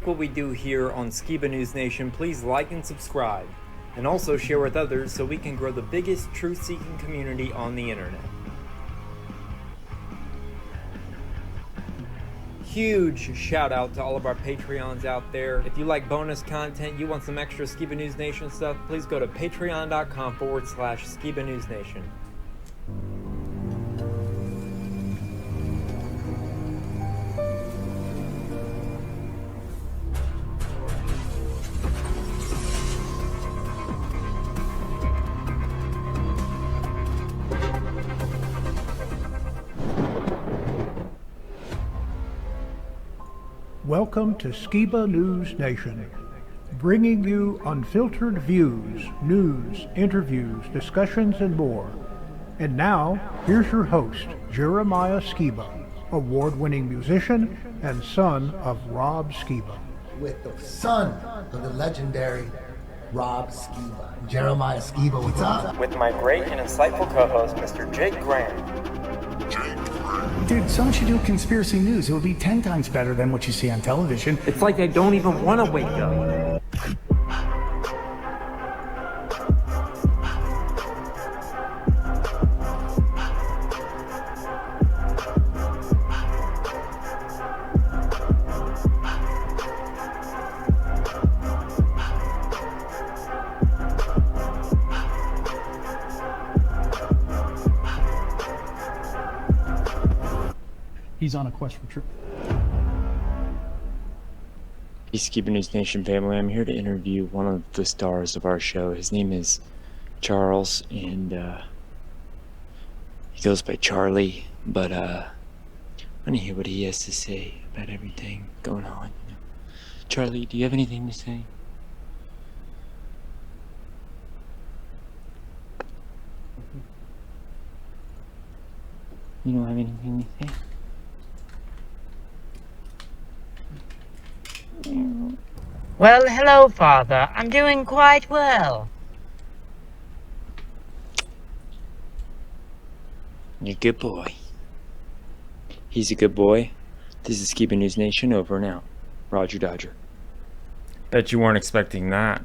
what we do here on Skiba News Nation, please like and subscribe. And also share with others so we can grow the biggest truth-seeking community on the internet. Huge shout out to all of our Patreons out there. If you like bonus content, you want some extra Skiba News Nation stuff, please go to patreon.com/Skiba News Nation. Welcome to Skiba News Nation, bringing you unfiltered views, news, interviews, discussions, and more. And now, here's your host, Jeremiah Skiba, award-winning musician and son of Rob Skiba. With the son of the legendary Rob Skiba, Jeremiah Skiba, what's up? With my great and insightful co-host, Mr. Jake Graham. Dude, someone should do conspiracy news. It would be 10 times better than what you see on television. It's like I don't even want to wake up. He's on a quest for truth. Hey, Skiba News Nation family, I'm here to interview one of the stars of our show. His name is Charles, and he goes by Charlie, but I want to hear what he has to say about everything going on. You know. Charlie, do you have anything to say? You don't have anything to say? Well, hello, Father. I'm doing quite well. You're a good boy. He's a good boy. This is Skiba News Nation, over and out. Roger Dodger. Bet you weren't expecting that.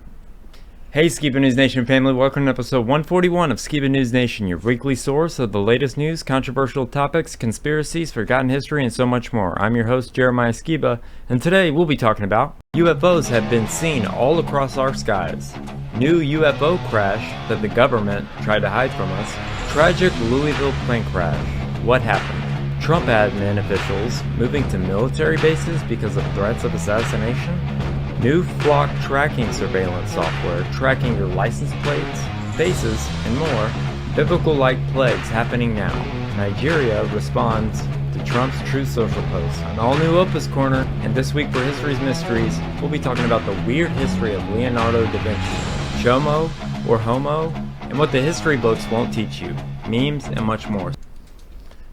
Hey Skiba News Nation family, welcome to episode 141 of Skiba News Nation, your weekly source of the latest news, controversial topics, conspiracies, forgotten history, and so much more. I'm your host, Jeremiah Skiba, and today we'll be talking about UFOs have been seen all across our skies. New UFO crash that the government tried to hide from us. Tragic Louisville plane crash. What happened? Trump admin officials moving to military bases because of threats of assassination. New flock tracking surveillance software tracking your license plates, faces, and more. Biblical-like plagues happening now. Nigeria responds to Trump's Truth Social post. An all-new Opus Corner, and this week for History's Mysteries, we'll be talking about the weird history of Leonardo da Vinci, Chomo or Homo, and what the history books won't teach you, memes, and much more.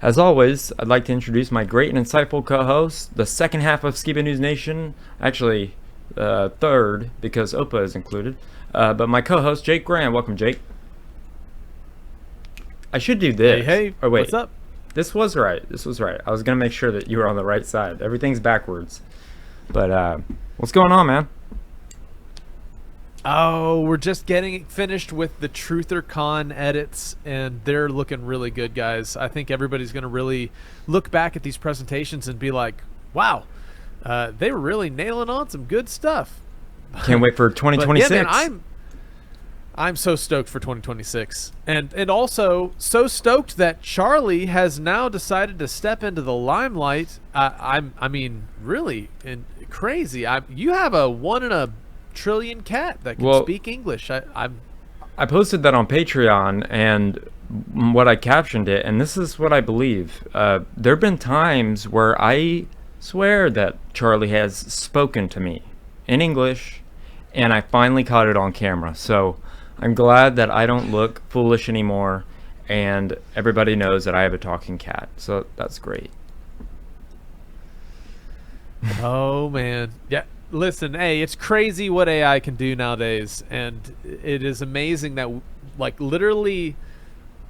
As always, I'd like to introduce my great and insightful co-host, the second half of Skiba News Nation, actually third because Opa is included, but my co-host Jake Graham. Welcome, Jake. I should do this. Hey, oh, wait. What's up? This was right. I was gonna make sure that you were on the right side. Everything's backwards, but what's going on, man? Oh, we're just getting finished with the TrutherCon edits, and they're looking really good, guys. I think everybody's gonna really look back at these presentations and be like, wow, they were really nailing on some good stuff. Can't wait for 2026. Yeah, man, I'm so stoked for 2026, and also so stoked that Charlie has now decided to step into the limelight. I mean, really crazy. You have a 1 in a trillion cat that can speak English. I posted that on Patreon, and what I captioned it, and this is what I believe. There have been times where I swear that Charlie has spoken to me in English, and I finally caught it on camera. So I'm glad that I don't look foolish anymore, and everybody knows that I have a talking cat. So that's great. Oh man, yeah. Listen, hey, it's crazy what AI can do nowadays, and it is amazing that, like, literally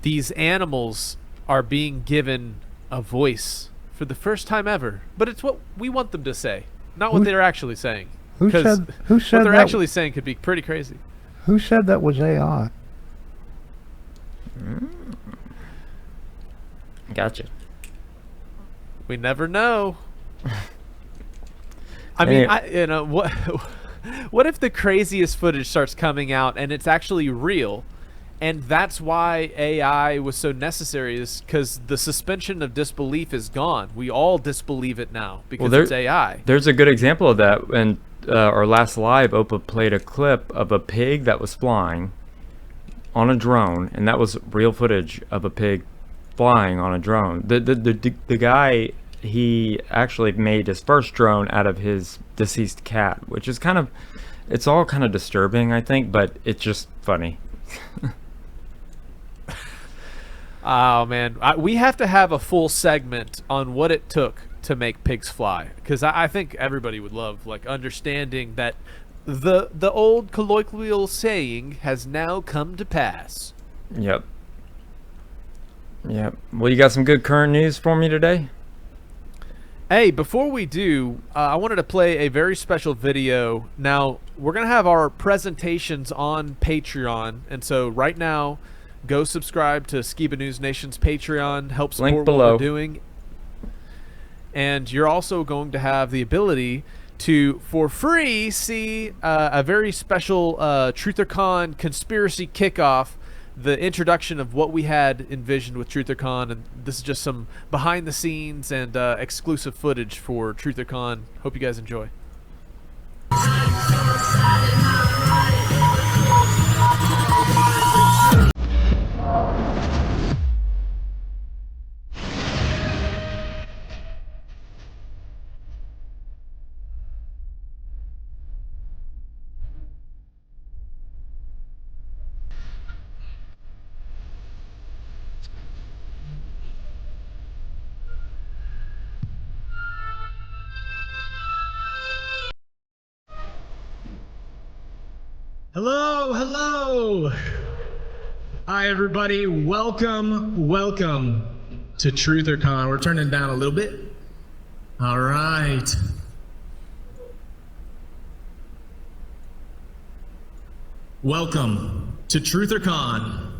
these animals are being given a voice for the first time ever. But it's what we want them to say. not what they're actually saying. Who 'Cause said? Who what said they're that? actually saying could be pretty crazy. Who said that was AI? Gotcha. We never know. I mean, what? What if the craziest footage starts coming out and it's actually real, and that's why AI was so necessary? Is because the suspension of disbelief is gone. We all disbelieve it now because it's AI. There's a good example of that. And our last live, Opa played a clip of a pig that was flying on a drone, and that was real footage of a pig flying on a drone. The guy, he actually made his first drone out of his deceased cat, which is it's all kind of disturbing, I think, but it's just funny. Oh man, we have to have a full segment on what it took to make pigs fly, because I think everybody would love understanding that the old colloquial saying has now come to pass. Yep. Well, you got some good current news for me today? Hey, before we do, I wanted to play a very special video. Now, we're going to have our presentations on Patreon, and so right now, go subscribe to Skiba News Nation's Patreon, help support Link what below. we're doing. And you're also going to have the ability to, for free, see a very special TrutherCon conspiracy kickoff, the introduction of what we had envisioned with TrutherCon, and this is just some behind the scenes and exclusive footage for TrutherCon. Hope you guys enjoy. Hello. Hi, everybody. Welcome to TrutherCon. We're turning it down a little bit. All right. Welcome to TrutherCon.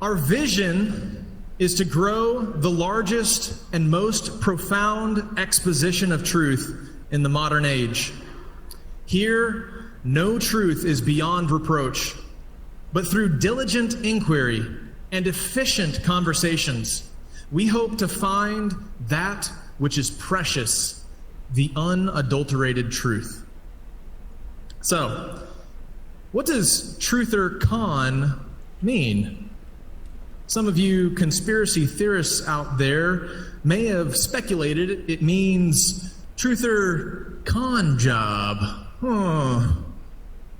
Our vision is to grow the largest and most profound exposition of truth in the modern age. Here, no truth is beyond reproach, but through diligent inquiry and efficient conversations, we hope to find that which is precious, the unadulterated truth. So, what does TrutherCon mean? Some of you conspiracy theorists out there may have speculated it means TrutherCon job.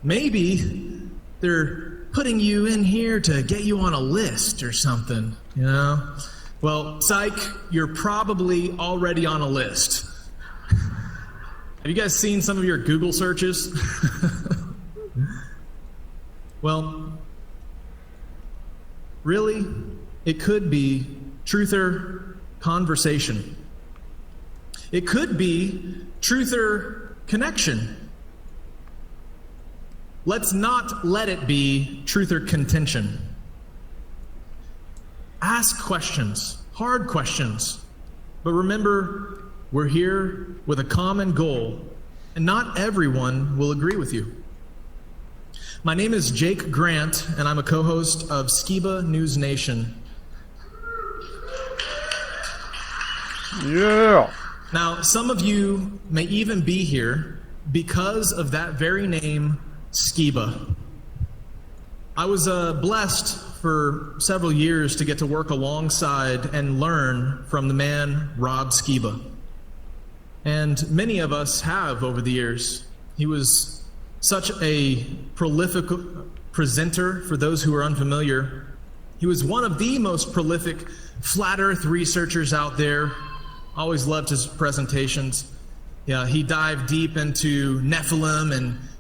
Maybe they're putting you in here to get you on a list or something, you know? Well, psych, you're probably already on a list. Have you guys seen some of your Google searches? Well, really, it could be Truther Conversation. It could be Truther Connection. Let's not let it be Truther Contention. Ask questions, hard questions, but remember, we're here with a common goal, and not everyone will agree with you. My name is Jake Grant, and I'm a co-host of Skiba News Nation. Yeah. Now, some of you may even be here because of that very name, Skiba. I was blessed for several years to get to work alongside and learn from the man, Rob Skiba. And many of us have over the years. He was such a prolific presenter. For those who are unfamiliar, he was one of the most prolific flat earth researchers out there. Always loved his presentations. Yeah, he dived deep into Nephilim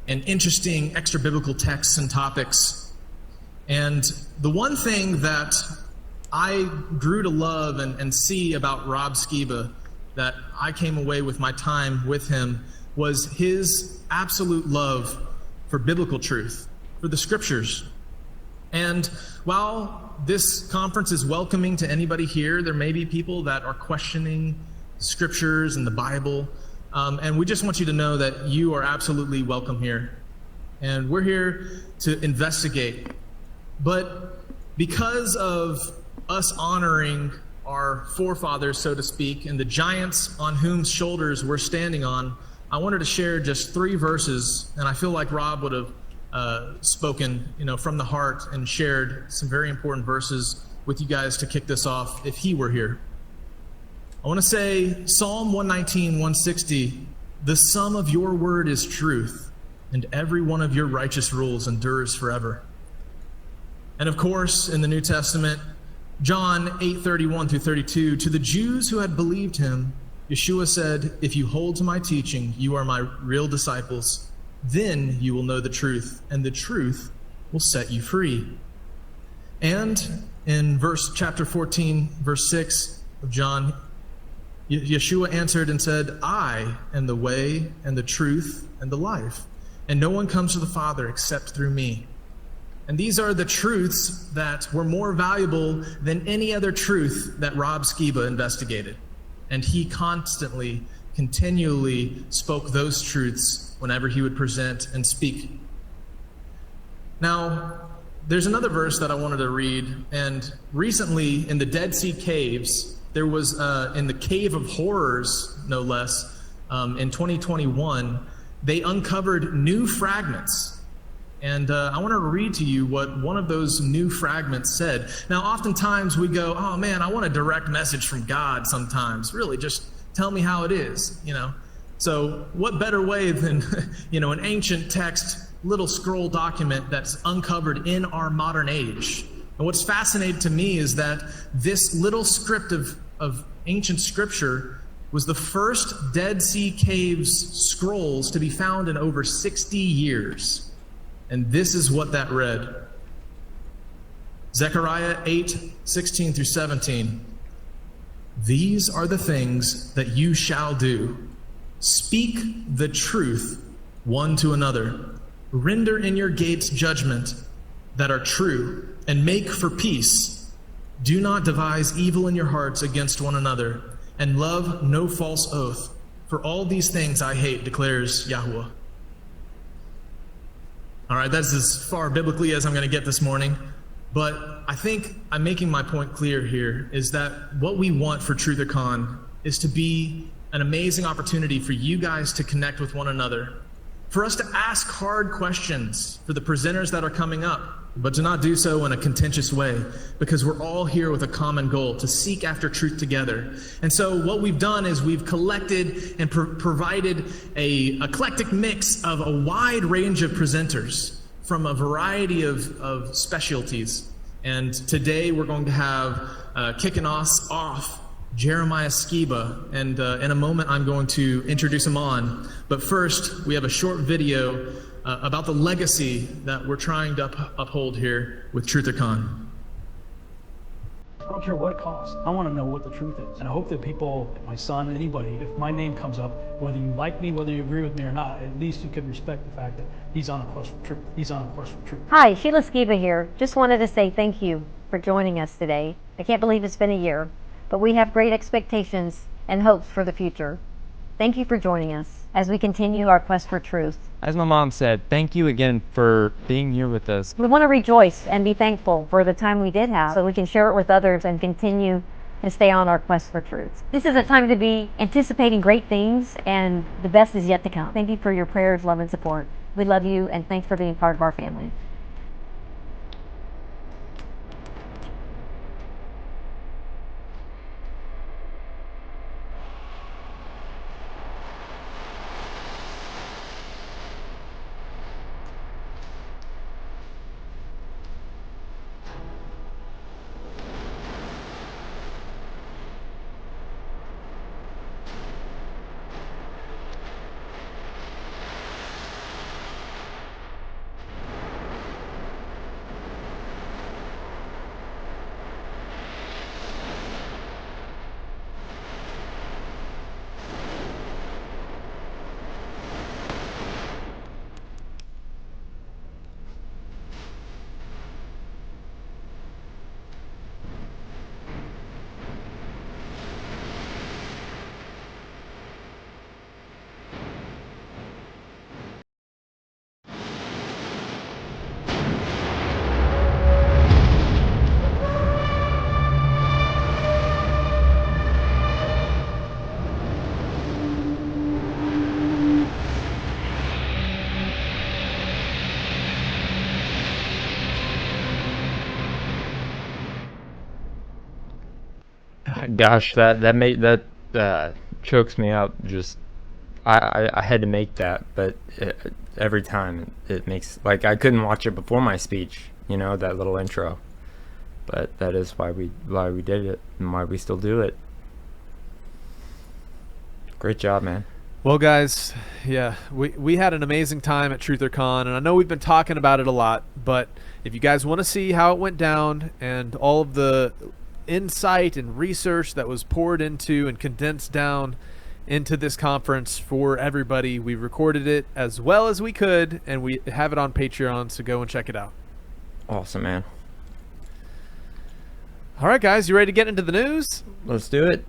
and interesting extra biblical texts and topics. And the one thing that I grew to love and see about Rob Skiba that I came away with my time with him was his absolute love for biblical truth, for the scriptures. And while this conference is welcoming to anybody here, there may be people that are questioning scriptures and the Bible. And we just want you to know that you are absolutely welcome here. And we're here to investigate. But because of us honoring our forefathers, so to speak, and the giants on whose shoulders we're standing on, I wanted to share just 3 verses, and I feel like Rob would have spoken, from the heart and shared some very important verses with you guys to kick this off if he were here. I want to say Psalm 119, 160, the sum of your word is truth, and every one of your righteous rules endures forever. And of course, in the New Testament, John 8:31 through 32, to the Jews who had believed him, Yeshua said, if you hold to my teaching, you are my real disciples. Then you will know the truth, and the truth will set you free. And in chapter 14, verse 6 of John, Yeshua answered and said, I am the way and the truth and the life, and no one comes to the Father except through me. And these are the truths that were more valuable than any other truth that Rob Skiba investigated. And he continually spoke those truths whenever he would present and speak. Now, there's another verse that I wanted to read. And recently, in the Dead Sea Caves, there was, in the Cave of Horrors, no less, in 2021, they uncovered new fragments. And I want to read to you what one of those new fragments said. Now, oftentimes we go, oh man, I want a direct message from God sometimes. Really, just tell me how it is, So what better way than, an ancient text, little scroll document that's uncovered in our modern age. And what's fascinating to me is that this little script of ancient scripture was the first Dead Sea Caves scrolls to be found in over 60 years. And this is what that read. Zechariah 8:16 through 17. These are the things that you shall do. Speak the truth one to another. Render in your gates judgment that are true, and make for peace. Do not devise evil in your hearts against one another, and love no false oath. For all these things I hate, declares Yahuwah. All right, that's as far biblically as I'm going to get this morning. But I think I'm making my point clear here is that what we want for TrutherCon is to be an amazing opportunity for you guys to connect with one another, for us to ask hard questions for the presenters that are coming up, but to not do so in a contentious way, because we're all here with a common goal, to seek after truth together. And so what we've done is we've collected and provided a eclectic mix of a wide range of presenters from a variety of specialties. And today we're going to have kicking us off Jeremiah Skiba, and in a moment I'm going to introduce him on. But first, we have a short video about the legacy that we're trying to uphold here with TrutherCon. I don't care what it costs. I want to know what the truth is. And I hope that people, my son, anybody, if my name comes up, whether you like me, whether you agree with me or not, at least you can respect the fact that he's on a course for truth. He's on a course for truth. Hi, Sheila Skiba here. Just wanted to say thank you for joining us today. I can't believe it's been a year, but we have great expectations and hopes for the future. Thank you for joining us as we continue our quest for truth. As my mom said, thank you again for being here with us. We want to rejoice and be thankful for the time we did have so we can share it with others and continue and stay on our quest for truth. This is a time to be anticipating great things, and the best is yet to come. Thank you for your prayers, love, and support. We love you, and thanks for being part of our family. Gosh, that chokes me up. Just I had to make that, but every time it makes, like, I couldn't watch it before my speech. You know, that little intro. But that is why we did it and why we still do it. Great job, man. Well, guys, yeah, we had an amazing time at TrutherCon, and I know we've been talking about it a lot, but if you guys want to see how it went down and all of the insight and research that was poured into and condensed down into this conference for everybody, we recorded it as well as we could, and we have it on Patreon, so go and check it out. Awesome, man. All right, guys, you ready to get into the news? Let's do it.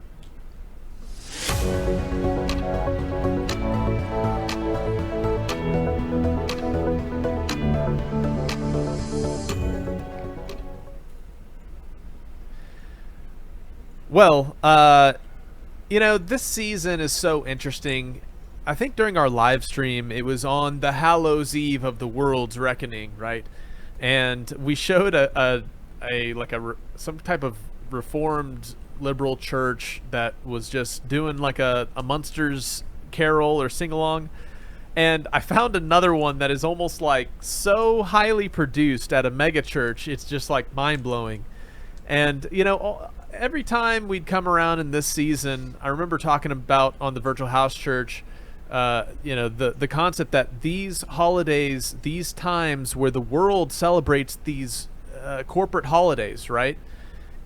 Well, you know, this season is so interesting. I think during our live stream, it was on the Hallows Eve of the World's Reckoning, right? And we showed some type of reformed liberal church that was just doing like a Munsters carol or sing-along. And I found another one that is almost like so highly produced at a mega church, it's just like mind-blowing. And, you know, every time we'd come around in this season, I remember talking about on the Virtual House Church, you know, the concept that these holidays, these times where the world celebrates these corporate holidays, right?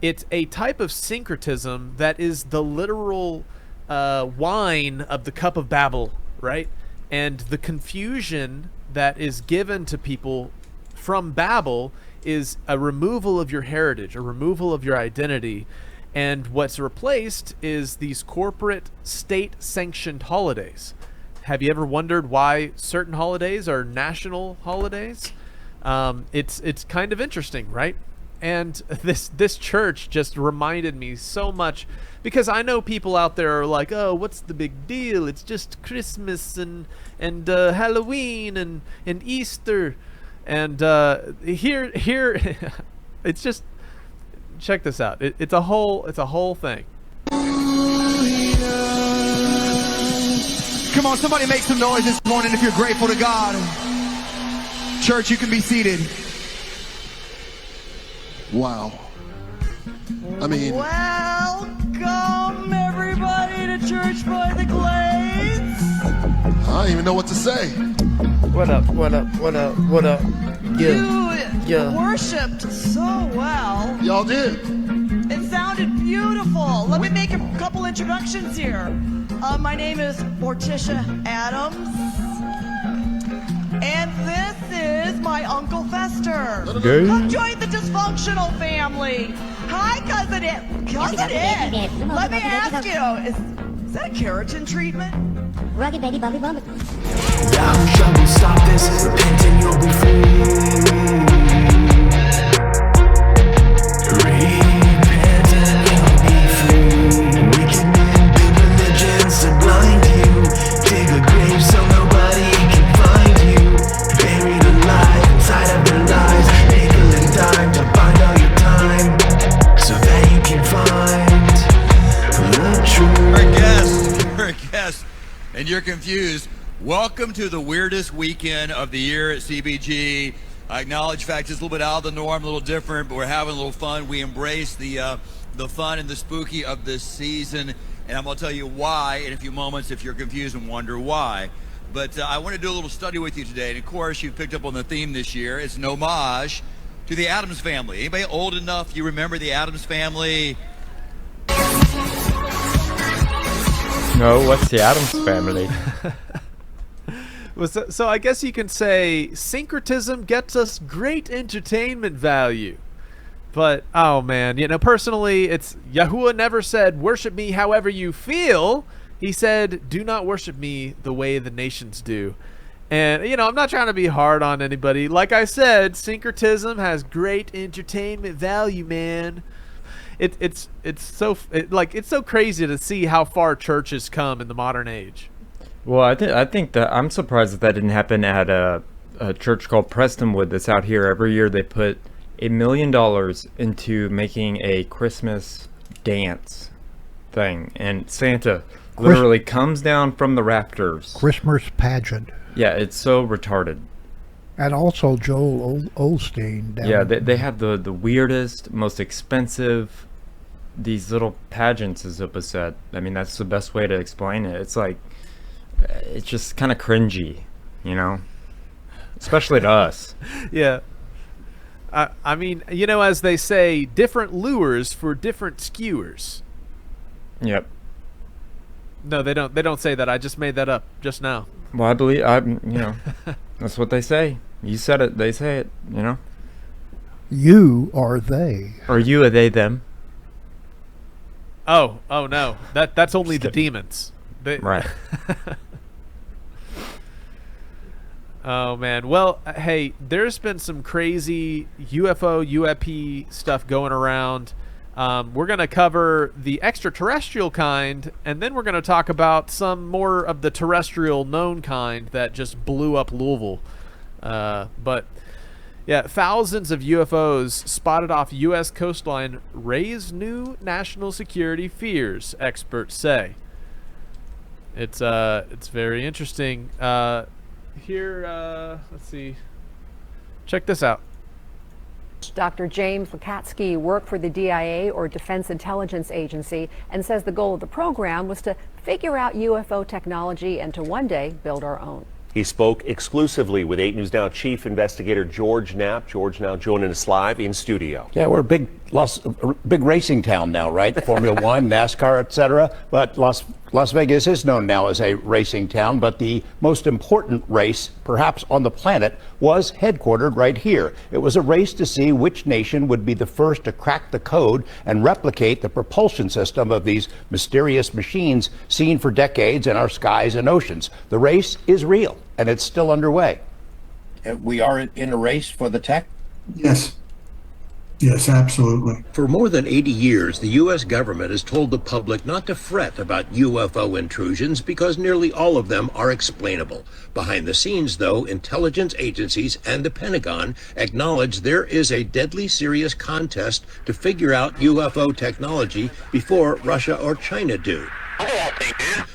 It's a type of syncretism that is the literal wine of the cup of Babel, right? And the confusion that is given to people from Babel is a removal of your heritage, a removal of your identity, and what's replaced is these corporate state-sanctioned holidays. Have you ever wondered why certain holidays are national holidays? It's kind of interesting, right? And this church just reminded me so much, because I know people out there are like, oh, what's the big deal? It's just Christmas and Halloween and Easter. And here it's just, check this out. It's a whole thing. Come on, somebody make some noise this morning if you're grateful to God. Church, you can be seated. Wow. I mean, welcome everybody to Church by the Glades. I don't even know what to say. What up? You worshipped so well. Y'all did. It sounded beautiful. Let me make a couple introductions here. My name is Morticia Adams. And this is my Uncle Fester. Okay. Come join the dysfunctional family. Hi, Cousin Ed. Cousin Ed, let me ask you, is that a keratin treatment? Rugged baby bumpy bumpy. Thou shalt be stop this, repent and you'll be free. Repent and you'll be free. Wicked men build religions to blind you. Dig a grave so nobody can find you. Buried alive inside of their lies. Nickel and dime to find all your time, so that you can find the truth. We're a guest, and you're confused. Welcome to the weirdest weekend of the year at CBG. I acknowledge the fact it's a little bit out of the norm, a little different, but we're having a little fun. We embrace the fun and the spooky of this season, and I'm going to tell you why in a few moments if you're confused and wonder why. But I want to do a little study with you today, and of course you've picked up on the theme this year. It's an homage to the Addams Family. Anybody old enough you remember the Addams Family? No, what's the Addams Family? So I guess you can say syncretism gets us great entertainment value. But, oh man, you know, personally, it's Yahuwah never said, worship me however you feel. He said, do not worship me the way the nations do. And, you know, I'm not trying to be hard on anybody. Like I said, syncretism has great entertainment value, man. It's so crazy to see how far churches come in the modern age. Well, I think that I'm surprised that didn't happen at a church called Prestonwood that's out here. Every year they put $1 million into making a Christmas dance thing, and Santa literally comes down from the rafters. Christmas pageant. Yeah, it's so retarded. And also Joel Osteen. Yeah, they have the weirdest, most expensive, these little pageants, as Zuppa said. I mean, that's the best way to explain it. It's like, it's just kind of cringy, you know? Especially to us. Yeah. I mean, you know, as they say, different lures for different skewers. Yep. No, they don't say that. I just made that up just now. Well, that's what they say. You said it, they say it, you know? You are they. Or you are they, them. Oh no. That's only the demons. Right. Oh, man. Well, hey, there's been some crazy UFO, UAP stuff going around. We're going to cover the extraterrestrial kind, and then we're going to talk about some more of the terrestrial known kind that just blew up Louisville. But, yeah, thousands of UFOs spotted off U.S. coastline raise new national security fears, experts say. It's very interesting. Here, let's see. Check this out. Dr. James Lukatsky worked for the DIA, or Defense Intelligence Agency, and says the goal of the program was to figure out UFO technology and to one day build our own. He spoke exclusively with 8 News Now Chief Investigator George Knapp. George now joining us live in studio. Yeah, we're a big racing town now, right? Formula One, NASCAR, etc. But Las Vegas is known now as a racing town, but the most important race, perhaps on the planet, was headquartered right here. It was a race to see which nation would be the first to crack the code and replicate the propulsion system of these mysterious machines seen for decades in our skies and oceans. The race is real, and it's still underway. We are in a race for the tech? Yes. Yes, absolutely. For more than 80 years, the U.S. government has told the public not to fret about UFO intrusions because nearly all of them are explainable. Behind the scenes, though, intelligence agencies and the Pentagon acknowledge there is a deadly serious contest to figure out UFO technology before Russia or China do.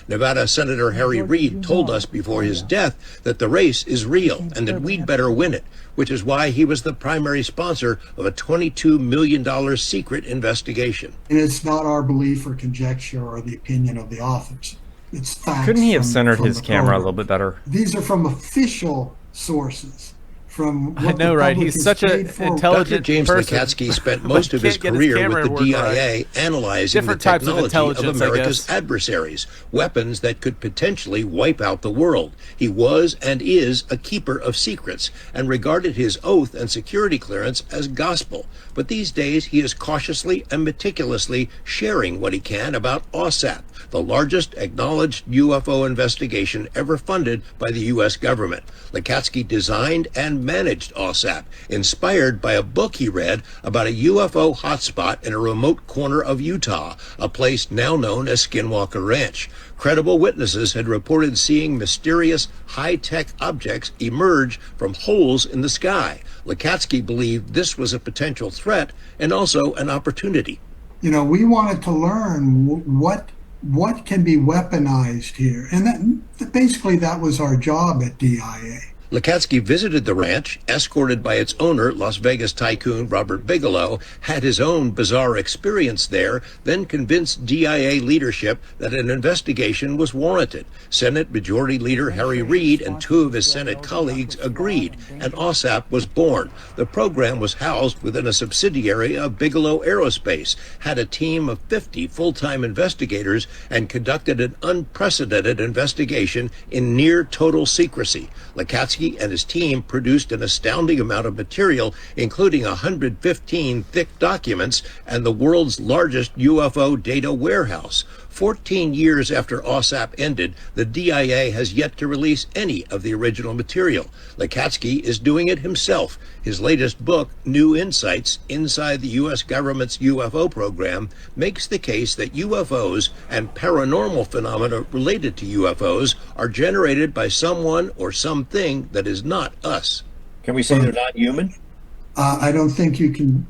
Nevada Senator Harry Reid told us before his death that the race is real and that we'd better win it, which is why he was the primary sponsor of a $22 million secret investigation. And it's not our belief or conjecture or the opinion of the authors. It's facts. Couldn't he have centered his camera a little bit better? These are from official sources. From I know, right? He's such an intelligent Dr. James person. Lukatsky spent most of his career with the DIA analyzing the technology of America's adversaries, weapons that could potentially wipe out the world. He was and is a keeper of secrets and regarded his oath and security clearance as gospel. But these days he is cautiously and meticulously sharing what he can about OSAP, the largest acknowledged UFO investigation ever funded by the U.S. government. Lukatsky designed and managed OSAP, inspired by a book he read about a UFO hotspot in a remote corner of Utah, a place now known as Skinwalker Ranch. Credible witnesses had reported seeing mysterious high-tech objects emerge from holes in the sky. Lukatsky believed this was a potential threat and also an opportunity. You know, we wanted to learn what can be weaponized here, and basically that was our job at DIA. Lukatsky visited the ranch, escorted by its owner, Las Vegas tycoon Robert Bigelow, had his own bizarre experience there, then convinced DIA leadership that an investigation was warranted. Senate Majority Leader Harry Reid and 2 of his Senate colleagues agreed, and OSAP was born. The program was housed within a subsidiary of Bigelow Aerospace, had a team of 50 full-time investigators, and conducted an unprecedented investigation in near total secrecy. Lukatsky and his team produced an astounding amount of material, including 115 thick documents and the world's largest UFO data warehouse. 14 years after OSAP ended, the DIA has yet to release any of the original material. Lukatsky is doing it himself. His latest book, New Insights Inside the U.S. Government's UFO Program, makes the case that UFOs and paranormal phenomena related to UFOs are generated by someone or something that is not us. Can we say they're not human? I don't think you can.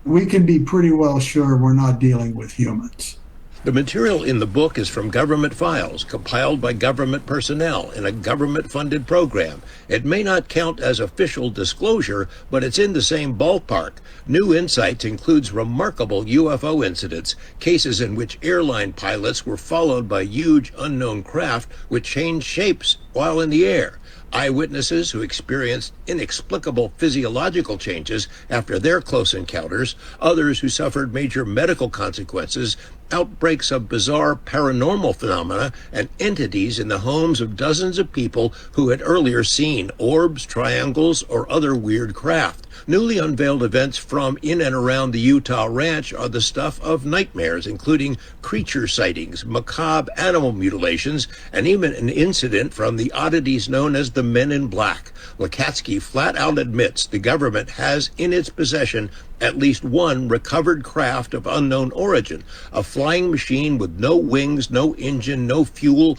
We can be pretty well sure we're not dealing with humans. The material in the book is from government files, compiled by government personnel in a government-funded program. It may not count as official disclosure, but it's in the same ballpark. New Insights includes remarkable UFO incidents, cases in which airline pilots were followed by huge unknown craft which changed shapes while in the air. Eyewitnesses who experienced inexplicable physiological changes after their close encounters, others who suffered major medical consequences, outbreaks of bizarre paranormal phenomena, and entities in the homes of dozens of people who had earlier seen orbs, triangles, or other weird craft. Newly unveiled events from in and around the Utah ranch are the stuff of nightmares, including creature sightings, macabre animal mutilations, and even an incident from the oddities known as the Men in Black. Lakatsky flat out admits the government has in its possession at least one recovered craft of unknown origin, a flying machine with no wings, no engine, no fuel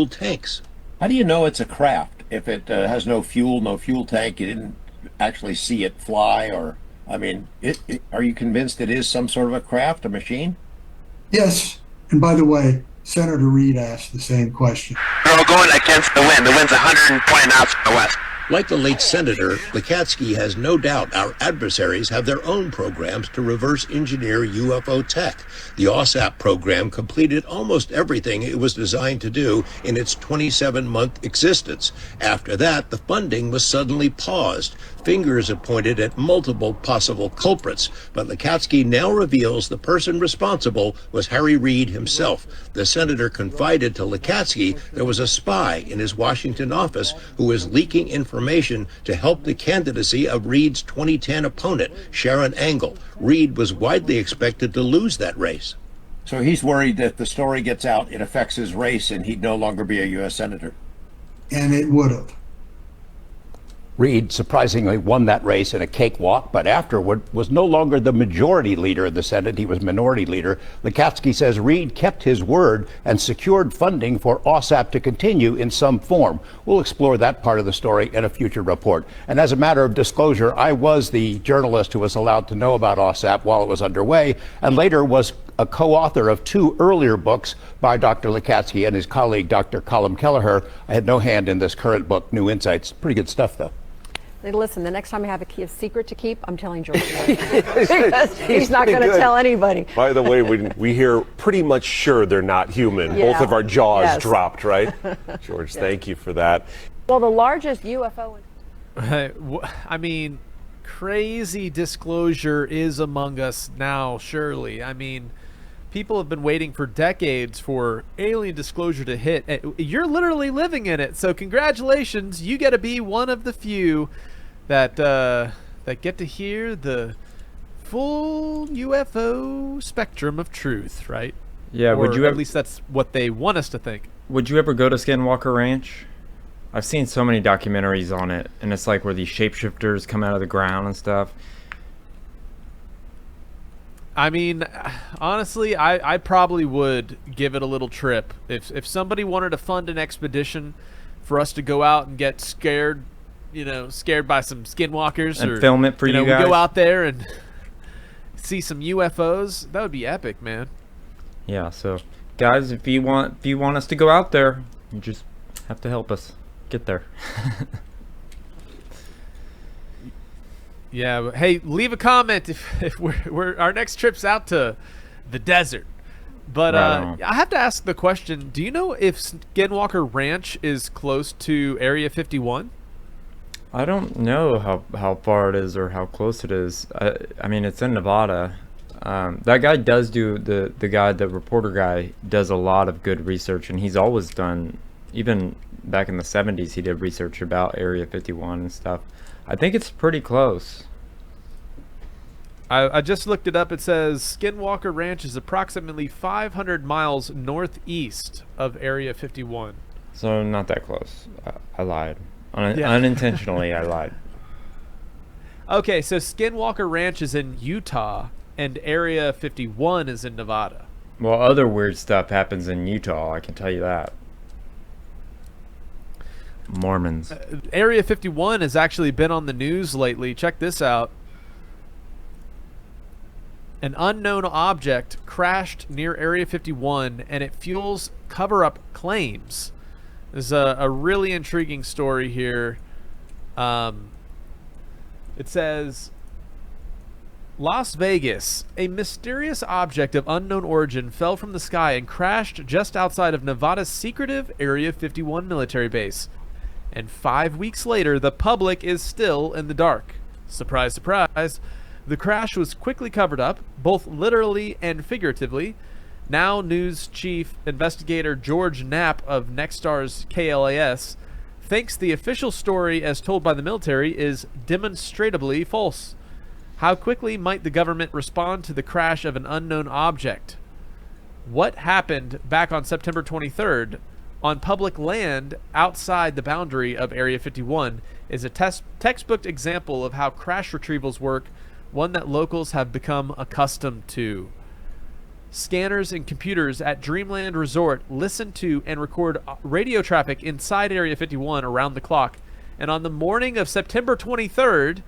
tanks. How do you know it's a craft if it has no fuel tank? You didn't actually see it fly, or I mean, are you convinced it is some sort of a craft, a machine? Yes. And by the way, Senator Reid asked the same question. We're all going against the wind. The wind's 120 knots from the west. Like the late senator, Lakatsky has no doubt our adversaries have their own programs to reverse engineer UFO tech. The OSAP program completed almost everything it was designed to do in its 27-month existence. After that, the funding was suddenly paused. Fingers are pointed at multiple possible culprits, but Lakatsky now reveals the person responsible was Harry Reid himself. The senator confided to Lakatsky there was a spy in his Washington office who was leaking information to help the candidacy of Reid's 2010 opponent, Sharon Angle. Reid was widely expected to lose that race. So he's worried that if the story gets out, it affects his race and he'd no longer be a U.S. senator. And it would have. Reid surprisingly won that race in a cakewalk, but afterward was no longer the majority leader of the Senate. He was minority leader. Lakatsky says Reid kept his word and secured funding for OSAP to continue in some form. We'll explore that part of the story in a future report. And as a matter of disclosure, I was the journalist who was allowed to know about OSAP while it was underway, and later was a co-author of two earlier books by Dr. Lakatsky and his colleague, Dr. Colm Kelleher. I had no hand in this current book, New Insights. Pretty good stuff, though. Listen, the next time I have a secret to keep, I'm telling George. Because he's not going to tell anybody. By the way, we hear pretty much sure they're not human. Yeah. Both of our jaws dropped, right? George, thank you for that. Well, the largest UFO... I mean, crazy disclosure is among us now, surely. I mean, people have been waiting for decades for alien disclosure to hit. You're literally living in it, so congratulations. You get to be one of the few that get to hear the full UFO spectrum of truth, right? Yeah, or would you at least that's what they want us to think. Would you ever go to Skinwalker Ranch? I've seen so many documentaries on it, and it's like where these shapeshifters come out of the ground and stuff. I mean, honestly, I probably would give it a little trip. If somebody wanted to fund an expedition for us to go out and get scared by some skinwalkers, and or film it for you guys. We go out there and see some UFOs. That would be epic, man. Yeah. So, guys, if you want us to go out there, you just have to help us get there. Yeah. But hey, leave a comment if we're our next trip's out to the desert. But I have to ask the question: do you know if Skinwalker Ranch is close to Area 51? I don't know how far it is or how close it is. I mean, it's in Nevada. That guy does do the reporter guy does a lot of good research, and he's always done. Even back in the 70s, he did research about Area 51 and stuff. I think it's pretty close. I just looked it up. It says Skinwalker Ranch is approximately 500 miles northeast of Area 51. So not that close. I lied. Unintentionally, I lied. Okay, so Skinwalker Ranch is in Utah, and Area 51 is in Nevada. Well, other weird stuff happens in Utah, I can tell you that. Mormons. Area 51 has actually been on the news lately. Check this out. An unknown object crashed near Area 51, and it fuels cover-up claims. There's a really intriguing story here. It says, Las Vegas, a mysterious object of unknown origin fell from the sky and crashed just outside of Nevada's secretive Area 51 military base. And 5 weeks later, the public is still in the dark. Surprise, surprise. The crash was quickly covered up, both literally and figuratively. Now News Chief Investigator George Knapp of Nexstar's KLAS thinks the official story as told by the military is demonstrably false. How quickly might the government respond to the crash of an unknown object? What happened back on September 23rd on public land outside the boundary of Area 51 is a textbook example of how crash retrievals work, one that locals have become accustomed to. Scanners and computers at Dreamland Resort listen to and record radio traffic inside Area 51 around the clock. And on the morning of September 23rd,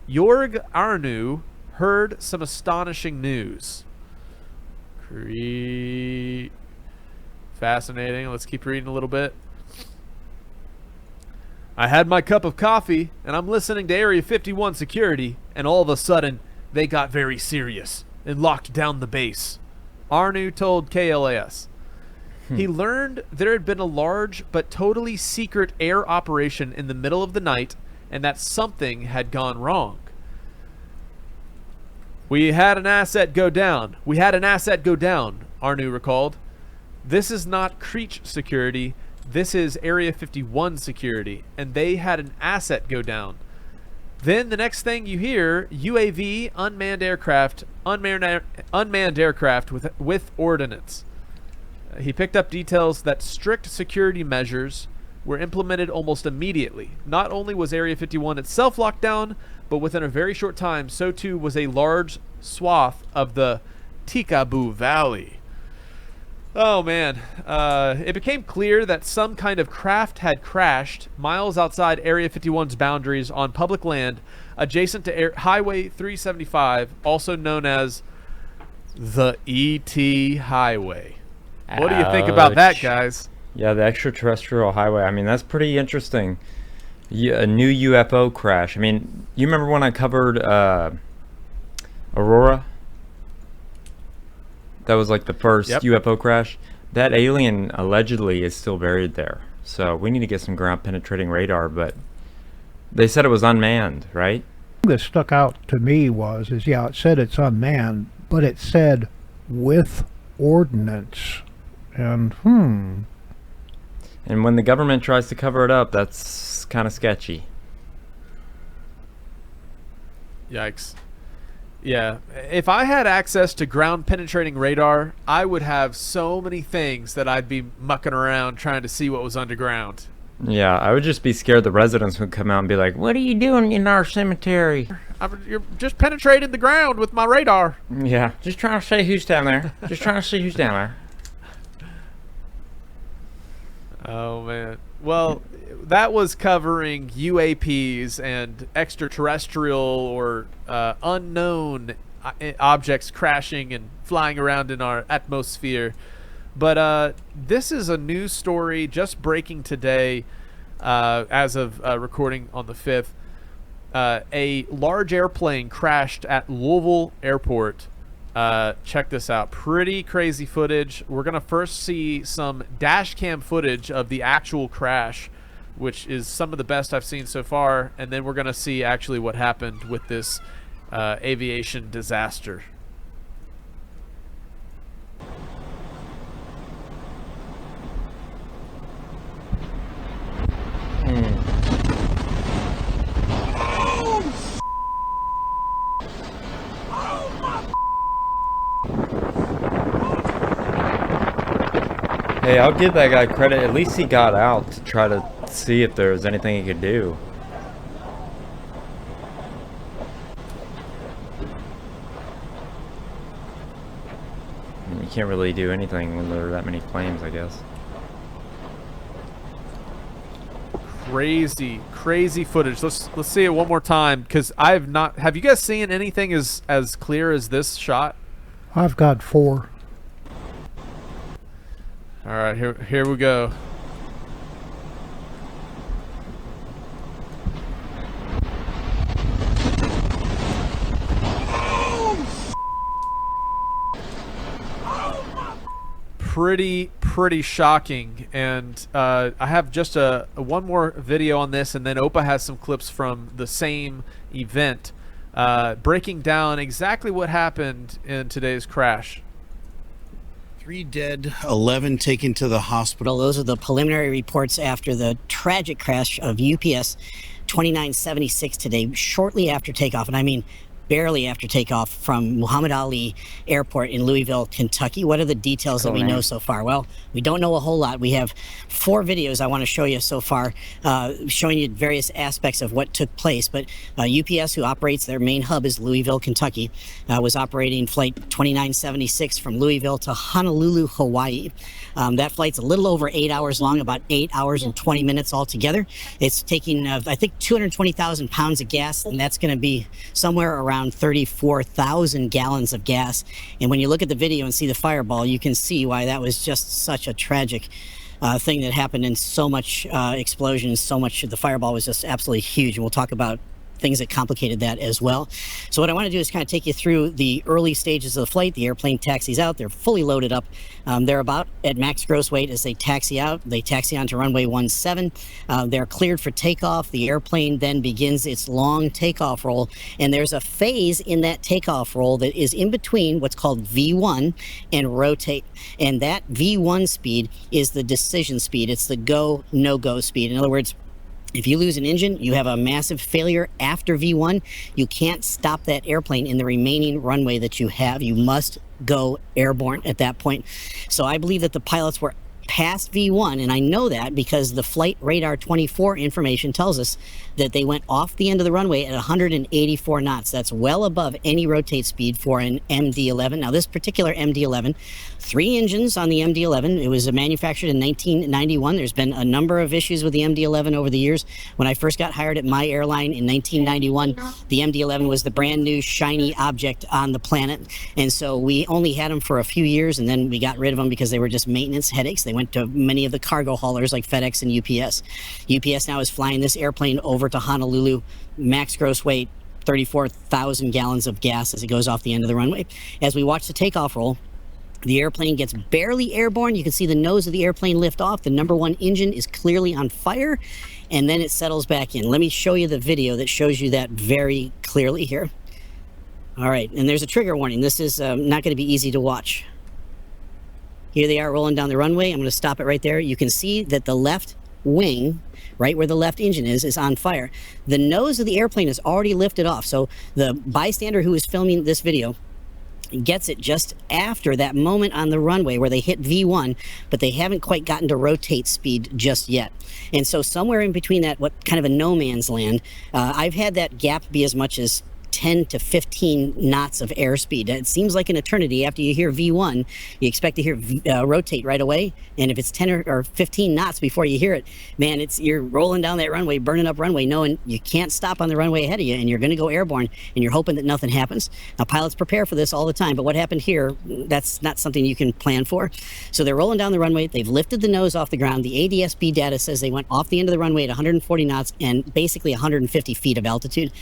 Jorg Arnu heard some astonishing news. Fascinating. Let's keep reading a little bit. I had my cup of coffee, and I'm listening to Area 51 security, and all of a sudden, they got very serious and locked down the base. Arnu told KLAS. He learned there had been a large but totally secret air operation in the middle of the night and that something had gone wrong. We had an asset go down. Arnu recalled. This is not Creech security. This is Area 51 security, and they had an asset go down. Then the next thing you hear, UAV, unmanned aircraft with ordnance. He picked up details that strict security measures were implemented almost immediately. Not only was Area 51 itself locked down, but within a very short time, so too was a large swath of the Tikaboo Valley. Oh man, it became clear that some kind of craft had crashed miles outside Area 51's boundaries on public land adjacent to Highway 375, also known as the E.T. Highway. What do you think about that, guys? Yeah, the extraterrestrial highway. I mean, that's pretty interesting. A new UFO crash. I mean, you remember when I covered Aurora? That was like the first UFO crash. That alien allegedly is still buried there. So we need to get some ground penetrating radar, but they said it was unmanned, right? That stuck out to me is yeah, it said it's unmanned, but it said with ordnance. And And when the government tries to cover it up, that's kind of sketchy. Yikes. Yeah, if I had access to ground penetrating radar, I would have so many things that I'd be mucking around trying to see what was underground. Yeah, I would just be scared the residents would come out and be like, "What are you doing in our cemetery?" You're just penetrating the ground with my radar. Yeah, just trying to see who's down there. Just trying to see who's down there. Oh, man. Well, that was covering UAPs and extraterrestrial or unknown objects crashing and flying around in our atmosphere. But this is a news story just breaking today as of recording on the 5th. A large airplane crashed at Louisville Airport. Check this out. Pretty crazy footage. We're going to first see some dash cam footage of the actual crash, which is some of the best I've seen so far. And then we're going to see actually what happened with this aviation disaster. Hey, I'll give that guy credit. At least he got out to try to see if there was anything he could do. I mean, you can't really do anything when there are that many flames, I guess. Crazy footage. Let's see it one more time, because I have not. Have you guys seen anything as clear as this shot? I've got 4. All right, here we go. Pretty shocking, and I have just one more video on this, and then Opa has some clips from the same event, breaking down exactly what happened in today's crash. 3 dead, 11 taken to the hospital. Those are the preliminary reports after the tragic crash of UPS 2976 today, shortly after takeoff, and I mean barely after takeoff from Muhammad Ali Airport in Louisville, Kentucky. What are the details that we know so far? Well, we don't know a whole lot. We have 4 videos I want to show you so far, showing you various aspects of what took place. But UPS, who operates, their main hub is Louisville, Kentucky, was operating flight 2976 from Louisville to Honolulu, Hawaii. That flight's a little over 8 hours long, about 8 hours and 20 minutes altogether. It's taking, I think, 220,000 pounds of gas, and that's going to be somewhere around 34,000 gallons of gas. And when you look at the video and see the fireball, you can see why that was just such a tragic thing that happened, in so much explosion, so much. The fireball was just absolutely huge, and we'll talk about things that complicated that as well. So what I want to do is kind of take you through the early stages of the flight. The airplane taxis out. They're fully loaded up. They're about at max gross weight as they taxi out. They taxi onto runway 17. They're cleared for takeoff. The airplane then begins its long takeoff roll, and there's a phase in that takeoff roll that is in between what's called V1 and rotate, and that V1 speed is the decision speed. It's the go, no-go speed. In other words, if you lose an engine, you have a massive failure after V1. You can't stop that airplane in the remaining runway that you have. You must go airborne at that point. So I believe that the pilots were past V1, and I know that because the Flight Radar 24 information tells us that they went off the end of the runway at 184 knots. That's well above any rotate speed for an MD-11. Now, this particular MD-11, 3 engines on the MD-11. It was manufactured in 1991. There's been a number of issues with the MD-11 over the years. When I first got hired at my airline in 1991, the MD-11 was the brand new shiny object on the planet, and so we only had them for a few years, and then we got rid of them because they were just maintenance headaches. They went to many of the cargo haulers like FedEx and UPS. UPS now is flying this airplane over to Honolulu, max gross weight, 34,000 gallons of gas as it goes off the end of the runway. As we watch the takeoff roll, the airplane gets barely airborne. You can see the nose of the airplane lift off. The number 1 engine is clearly on fire, and then it settles back in. Let me show you the video that shows you that very clearly here. All right, and there's a trigger warning. This is not going to be easy to watch. Here they are rolling down the runway. I'm going to stop it right there. You can see that the left wing, right where the left engine is on fire. The nose of the airplane is already lifted off. So the bystander who is filming this video gets it just after that moment on the runway where they hit V1, but they haven't quite gotten to rotate speed just yet. And so somewhere in between that, what kind of a no man's land, I've had that gap be as much as 10 to 15 knots of airspeed. It seems like an eternity. After you hear V1, you expect to hear rotate right away. And if it's 10 or 15 knots before you hear it, man, you're rolling down that runway, burning up runway, knowing you can't stop on the runway ahead of you, and you're going to go airborne, and you're hoping that nothing happens. Now, pilots prepare for this all the time, but what happened here, that's not something you can plan for. So they're rolling down the runway. They've lifted the nose off the ground. The ADS-B data says they went off the end of the runway at 140 knots and basically 150 feet of altitude.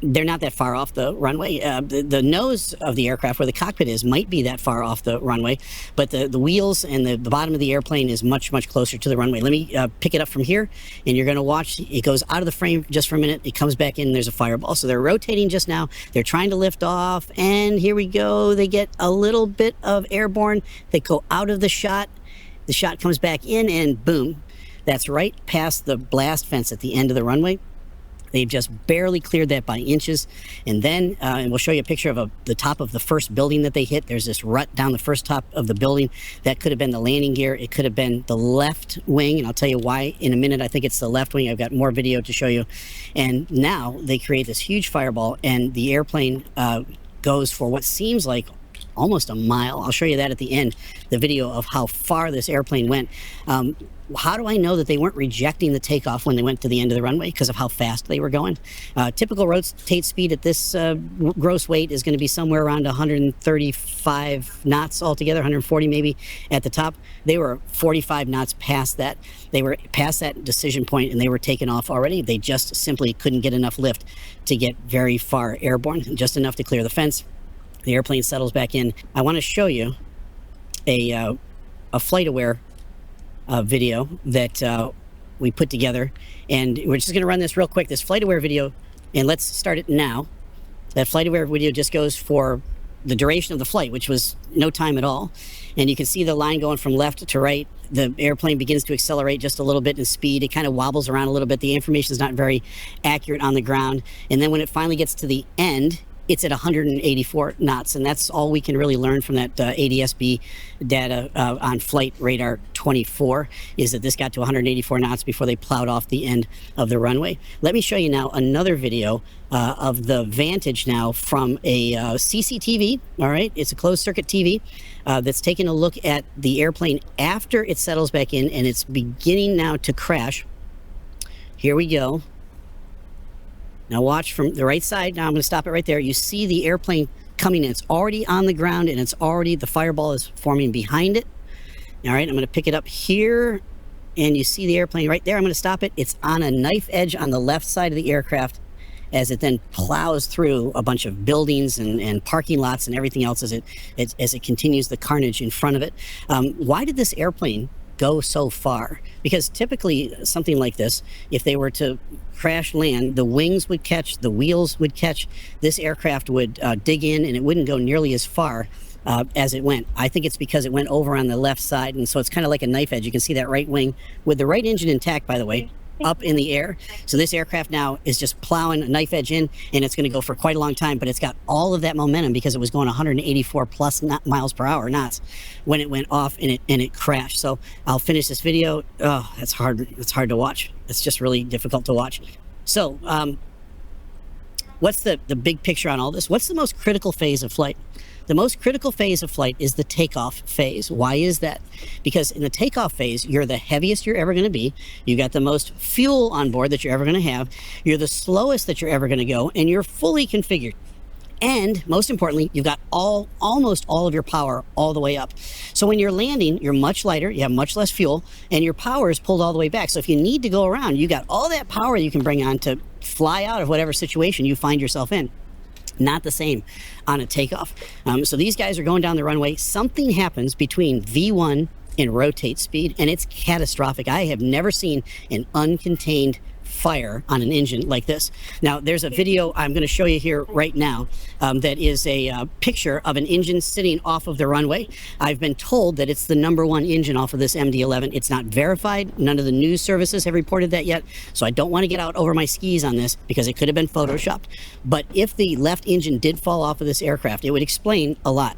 They're not that far off the runway. The nose of the aircraft, where the cockpit is, might be that far off the runway, but the wheels and the bottom of the airplane is much, much closer to the runway. Let me pick it up from here, and you're going to watch. It goes out of the frame just for a minute. It comes back in, and there's a fireball. So they're rotating just now. They're trying to lift off, and here we go. They get a little bit of airborne. They go out of the shot. The shot comes back in, and boom. That's right past the blast fence at the end of the runway. They've just barely cleared that by inches. And then, and we'll show you a picture of the top of the first building that they hit. There's this rut down the first top of the building. That could have been the landing gear. It could have been the left wing. And I'll tell you why in a minute. I think it's the left wing. I've got more video to show you. And now they create this huge fireball, and the airplane goes for what seems like almost a mile. I'll show you that at the end, the video of how far this airplane went. how do I know that they weren't rejecting the takeoff when they went to the end of the runway because of how fast they were going? Typical rotate speed at this gross weight is going to be somewhere around 135 knots altogether, 140 maybe at the top. They were 45 knots past that. They were past that decision point and they were taken off already. They just simply couldn't get enough lift to get very far airborne, just enough to clear the fence. The airplane settles back in. I want to show you a FlightAware video that we put together, and we're just going to run this real quick, this FlightAware video, and let's start it now. That FlightAware video just goes for the duration of the flight, which was no time at all, and you can see the line going from left to right. The airplane begins to accelerate just a little bit in speed. It kind of wobbles around a little bit. The information is not very accurate on the ground, and then when it finally gets to the end, it's at 184 knots, and that's all we can really learn from that ADS-B data on Flight Radar 24, is that this got to 184 knots before they plowed off the end of the runway. Let me show you now another video of the vantage now from a CCTV, all right? It's a closed-circuit TV that's taking a look at the airplane after it settles back in, and it's beginning now to crash. Here we go. Now watch from the right side. Now I'm going to stop it right there. You see the airplane coming in. It's already on the ground, and it's already, the fireball is forming behind it. All right, I'm going to pick it up here, and you see the airplane right there. I'm going to stop it. It's on a knife edge on the left side of the aircraft as it then plows through a bunch of buildings and parking lots and everything else as it continues the carnage in front of it. Why did this airplane go so far? Because typically something like this, if they were to crash land, the wings would catch, the wheels would catch, this aircraft would dig in, and it wouldn't go nearly as far as it went. I think it's because it went over on the left side, and so it's kind of like a knife edge. You can see that right wing with the right engine intact, by the way, up in the air. So this aircraft now is just plowing a knife edge in, and it's going to go for quite a long time, but it's got all of that momentum because it was going 184 plus miles per hour knots when it went off and it crashed. So I'll finish this video. Oh, that's hard. It's hard to watch. It's just really difficult to watch. So what's the big picture on all this? What's the most critical phase of flight? The most critical phase of flight is the takeoff phase. Why is that? Because in the takeoff phase, you're the heaviest you're ever going to be. You got the most fuel on board that you're ever going to have. You're the slowest that you're ever going to go, and you're fully configured. And most importantly, you've got almost all of your power all the way up. So when you're landing, you're much lighter, you have much less fuel, and your power is pulled all the way back. So if you need to go around, you got all that power you can bring on to fly out of whatever situation you find yourself in. Not the same on a takeoff. So these guys are going down the runway. Something happens between V1 and rotate speed, and it's catastrophic. I have never seen an uncontained fire on an engine like this. Now, there's a video I'm going to show you here right now that is a picture of an engine sitting off of the runway. I've been told that it's the #1 engine off of this MD-11. It's not verified. None of the news services have reported that yet, so I don't want to get out over my skis on this because it could have been photoshopped. But if the left engine did fall off of this aircraft, it would explain a lot.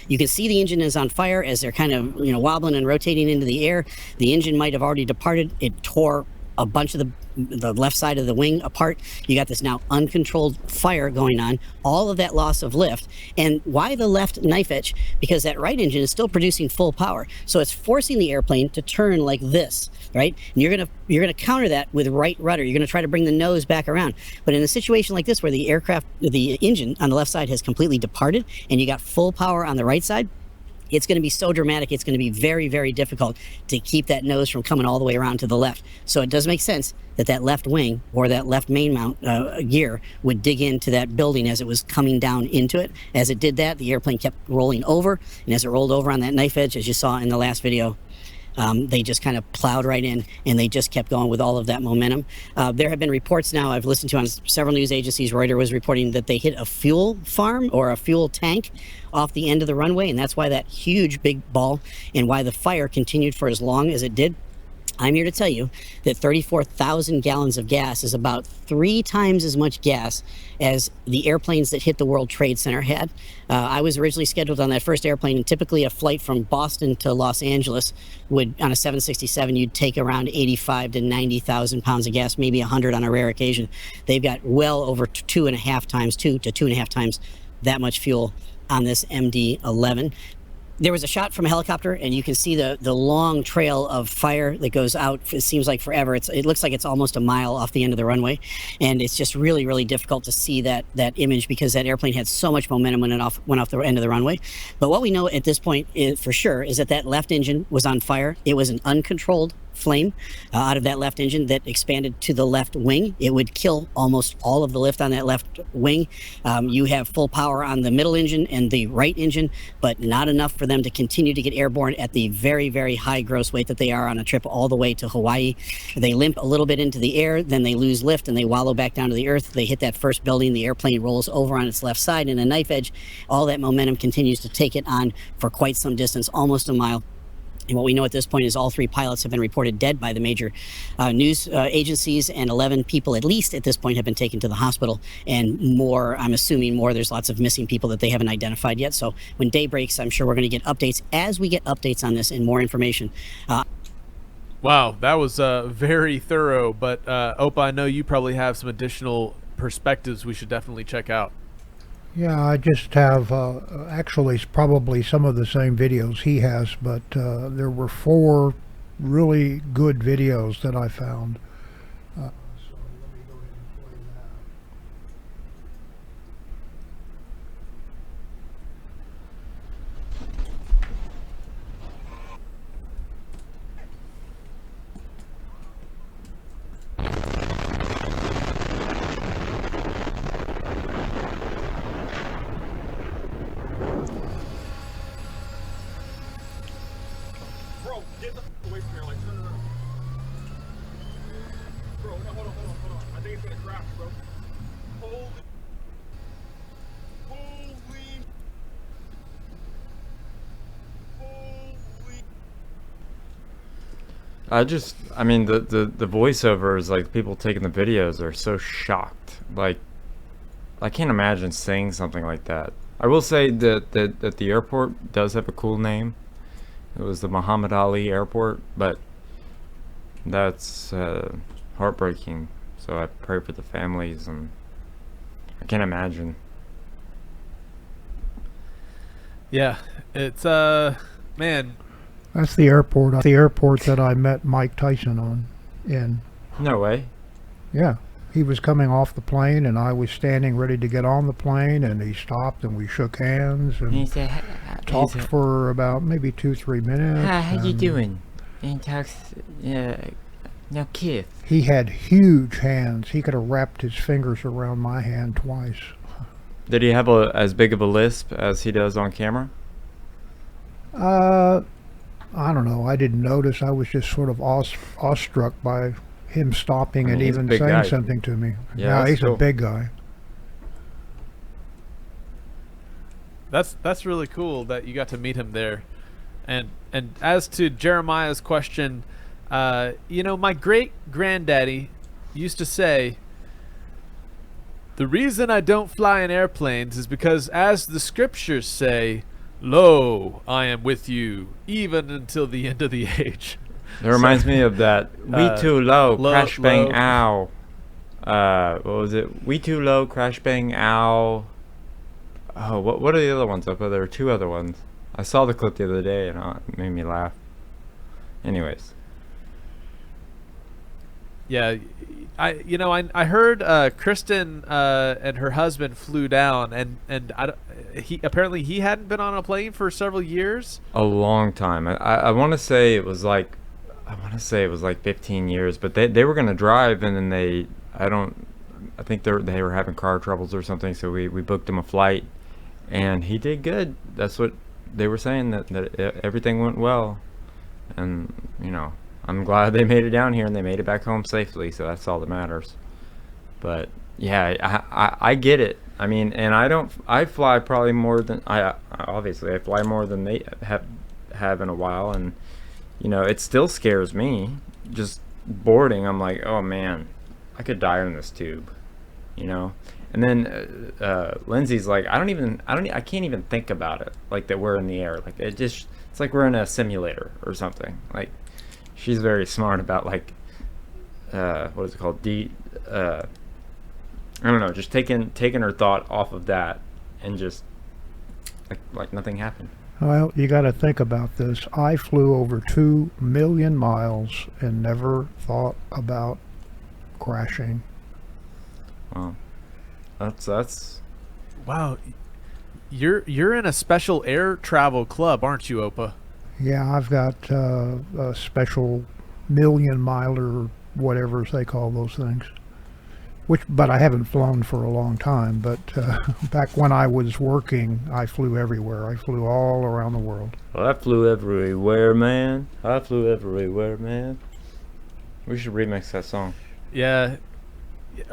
You can see the engine is on fire as they're kind of, wobbling and rotating into the air. The engine might have already departed. It tore a bunch of the left side of the wing apart. You got this now uncontrolled fire going on, all of that loss of lift. And why the left knife edge? Because that right engine is still producing full power. So it's forcing the airplane to turn like this, right? And you're gonna counter that with right rudder. You're gonna try to bring the nose back around. But in a situation like this where the engine on the left side has completely departed and you got full power on the right side, it's going to be so dramatic, it's going to be very, very difficult to keep that nose from coming all the way around to the left. So it does make sense that that left wing or that left main mount gear would dig into that building as it was coming down into it. As it did that, the airplane kept rolling over, and as it rolled over on that knife edge, as you saw in the last video, they just kind of plowed right in, and they just kept going with all of that momentum. There have been reports now I've listened to on several news agencies. Reuters was reporting that they hit a fuel farm or a fuel tank off the end of the runway, and that's why that huge big ball and why the fire continued for as long as it did. I'm here to tell you that 34,000 gallons of gas is about 3 times as much gas as the airplanes that hit the World Trade Center had. I was originally scheduled on that first airplane, and typically a flight from Boston to Los Angeles would, on a 767, you'd take around 85 to 90,000 pounds of gas, maybe 100 on a rare occasion. They've got well over 2.5 times that much fuel on this MD-11. There was a shot from a helicopter, and you can see the long trail of fire that goes out. It seems like forever. It looks like it's almost a mile off the end of the runway, and it's just really, really difficult to see that image because that airplane had so much momentum when it went off the end of the runway. But what we know at this point for sure is that left engine was on fire. It was an uncontrolled flame out of that left engine that expanded to the left wing. It would kill almost all of the lift on that left wing. You have full power on the middle engine and the right engine, but not enough for them to continue to get airborne at the very, very high gross weight that they are on a trip all the way to Hawaii. They limp a little bit into the air, then they lose lift and they wallow back down to the earth. They hit that first building, the airplane rolls over on its left side in a knife edge. All that momentum continues to take it on for quite some distance, almost a mile. And what we know at this point is all 3 pilots have been reported dead by the major news agencies, and 11 people at least at this point have been taken to the hospital, and more, I'm assuming more, there's lots of missing people that they haven't identified yet. So when day breaks, I'm sure we're going to get updates as we get updates on this and more information. Wow, that was very thorough, but Opa, I know you probably have some additional perspectives we should definitely check out. Yeah, I just have actually probably some of the same videos he has, but there were 4 really good videos that I found. I mean, the voiceovers, like, people taking the videos are so shocked. Like, I can't imagine saying something like that. I will say that the airport does have a cool name. It was the Muhammad Ali Airport, but that's heartbreaking. So I pray for the families, and I can't imagine. Yeah, it's man. That's the airport. The airport that I met Mike Tyson in. No way. Yeah. He was coming off the plane, and I was standing ready to get on the plane, and he stopped, and we shook hands and talked for about maybe 2-3 minutes. How you doing? And talks, now kiss. He had huge hands. He could have wrapped his fingers around my hand twice. Did he have as big of a lisp as he does on camera? I don't know. I didn't notice. I was just sort of awestruck by him stopping and even saying something to me. Yeah, he's a big guy. That's really cool that you got to meet him there. And as to Jeremiah's question, my great granddaddy used to say, the reason I don't fly in airplanes is because, as the scriptures say, lo, I am with you even until the end of the age. It reminds me of that we too low, crash bang ow. What was it? We too low, crash bang ow. Oh, what are the other ones up there? There are 2 other ones. I saw the clip the other day and it made me laugh. Anyways. Yeah, I heard Kristen and her husband flew down, and he hadn't been on a plane for several years. A long time. I want to say it was like 15 years, but they were gonna drive, and then I think they were having car troubles or something, so we booked him a flight, and he did good. That's what they were saying, that everything went well, and I'm glad they made it down here and they made it back home safely, so that's all that matters. But yeah, I get it. I mean, and I fly probably more than I fly more than they have in a while, and it still scares me just boarding. I'm like, oh man, I could die in this tube, And then Lindsay's like, I can't even think about it, like that we're in the air, like it's like we're in a simulator or something. Like, she's very smart about, like, what is it called? I don't know, just taking her thought off of that and just like nothing happened. Well, you got to think about this. I flew over 2 million miles and never thought about crashing. Wow. That's Wow. You're in a special air travel club, aren't you, Opa? Yeah, I've got a special million miler, whatever they call those things. But I haven't flown for a long time. But back when I was working, I flew everywhere. I flew all around the world. Well, I flew everywhere, man. I flew everywhere, man. We should remix that song. Yeah.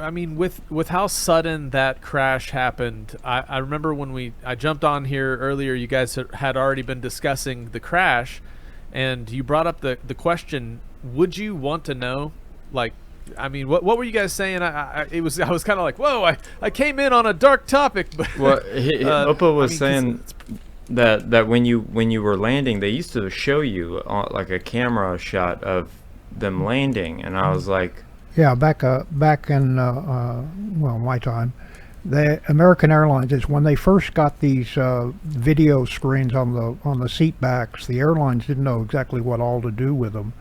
I mean, with how sudden that crash happened, I remember when I jumped on here earlier, you guys had already been discussing the crash, and you brought up the question, would you want to know? Like, I mean, what were you guys saying? I was kind of like, whoa, I came in on a dark topic. But Well, Opa was saying that when you were landing, they used to show you like a camera shot of them landing, and I was like, yeah, back in well, my time, the American Airlines is when they first got these video screens on the seat backs. The airlines didn't know exactly what all to do with them,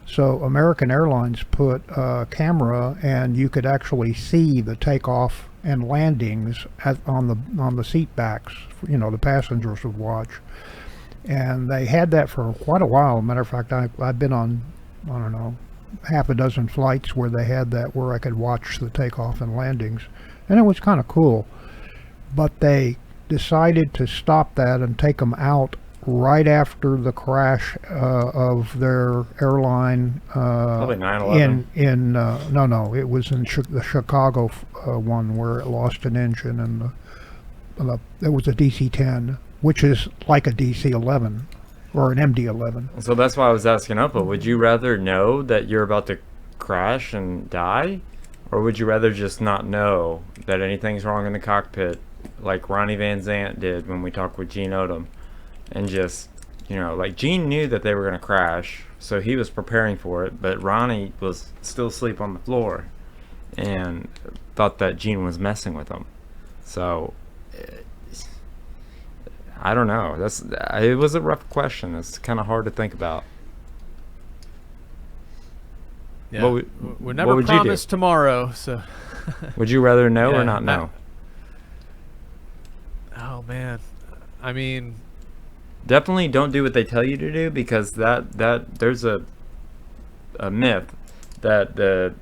so American Airlines put a camera, and you could actually see the takeoff and landings on the seat backs. You know, the passengers would watch, and they had that for quite a while. Matter of fact, I've been on, I don't know, half a dozen flights where they had that, where I could watch the takeoff and landings, and it was kind of cool. But they decided to stop that and take them out right after the crash of their airline. Probably 9/11. No, it was in the Chicago one where it lost an engine, and it was a DC-10, which is like a DC-11. Or an MD-11. So that's why I was asking Opa, would you rather know that you're about to crash and die? Or would you rather just not know that anything's wrong in the cockpit, like Ronnie Van Zant did when we talked with Gene Odom? And just, you know, like Gene knew that they were going to crash, so he was preparing for it, but Ronnie was still asleep on the floor and thought that Gene was messing with him. So I don't know. It was a rough question. It's kind of hard to think about. Yeah, we're never promised tomorrow. So, would you rather know or not know? Oh man, I mean, definitely don't do what they tell you to do, because that there's a myth that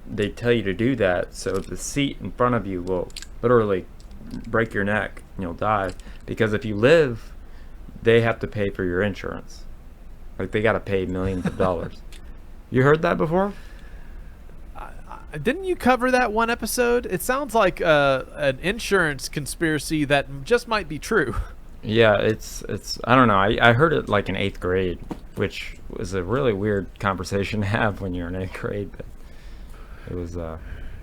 they tell you to do that, so the seat in front of you will literally break your neck and you'll die. Because if you live, they have to pay for your insurance. Like, they got to pay millions of dollars. You heard that before? Didn't you cover that one episode? It sounds like an insurance conspiracy that just might be true. Yeah, it's I don't know. I heard it like in 8th grade, which was a really weird conversation to have when you're in 8th grade. But it was.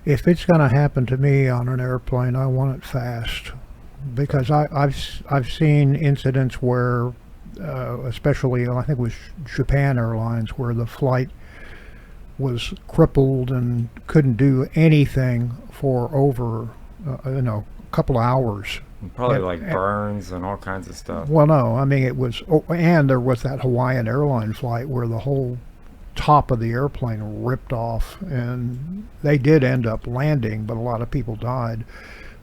If it's going to happen to me on an airplane, I want it fast. Because I've seen incidents where, especially I think it was Japan Airlines, where the flight was crippled and couldn't do anything for over a couple of hours. Probably like burns and all kinds of stuff. Well, no, I mean it was, and there was that Hawaiian airline flight where the whole top of the airplane ripped off, and they did end up landing, but a lot of people died.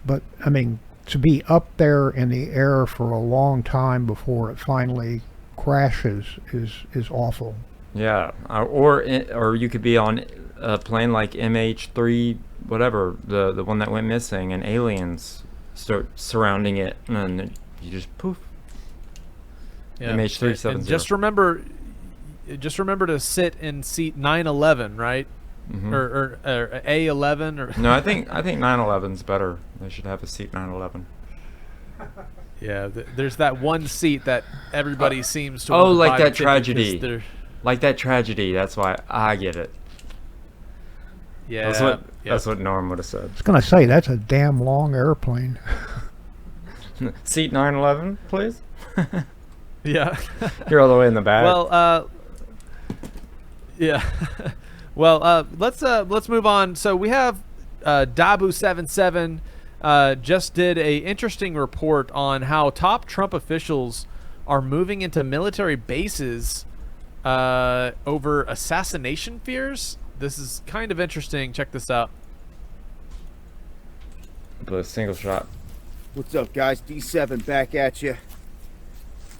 But I mean, to be up there in the air for a long time before it finally crashes is awful. Yeah, or you could be on a plane like MH3, whatever, the one that went missing, and aliens start surrounding it, and then you just poof. Yeah. MH370. And just remember to sit in seat 911, right? Mm-hmm. or A11 or no, I think 911's better. They should have a seat 911. Yeah, there's that one seat that everybody seems to. Oh, like that tragedy. Like that tragedy. That's why I get it. Yeah, that's what Norm would have said. I was gonna say that's a damn long airplane. Seat 911, please. Yeah, you're all the way in the back. Well, yeah. Well, let's move on. So we have Dabu77 just did a interesting report on how top Trump officials are moving into military bases over assassination fears. This is kind of interesting. Check this out. But a single shot. What's up, guys? D7 back at you.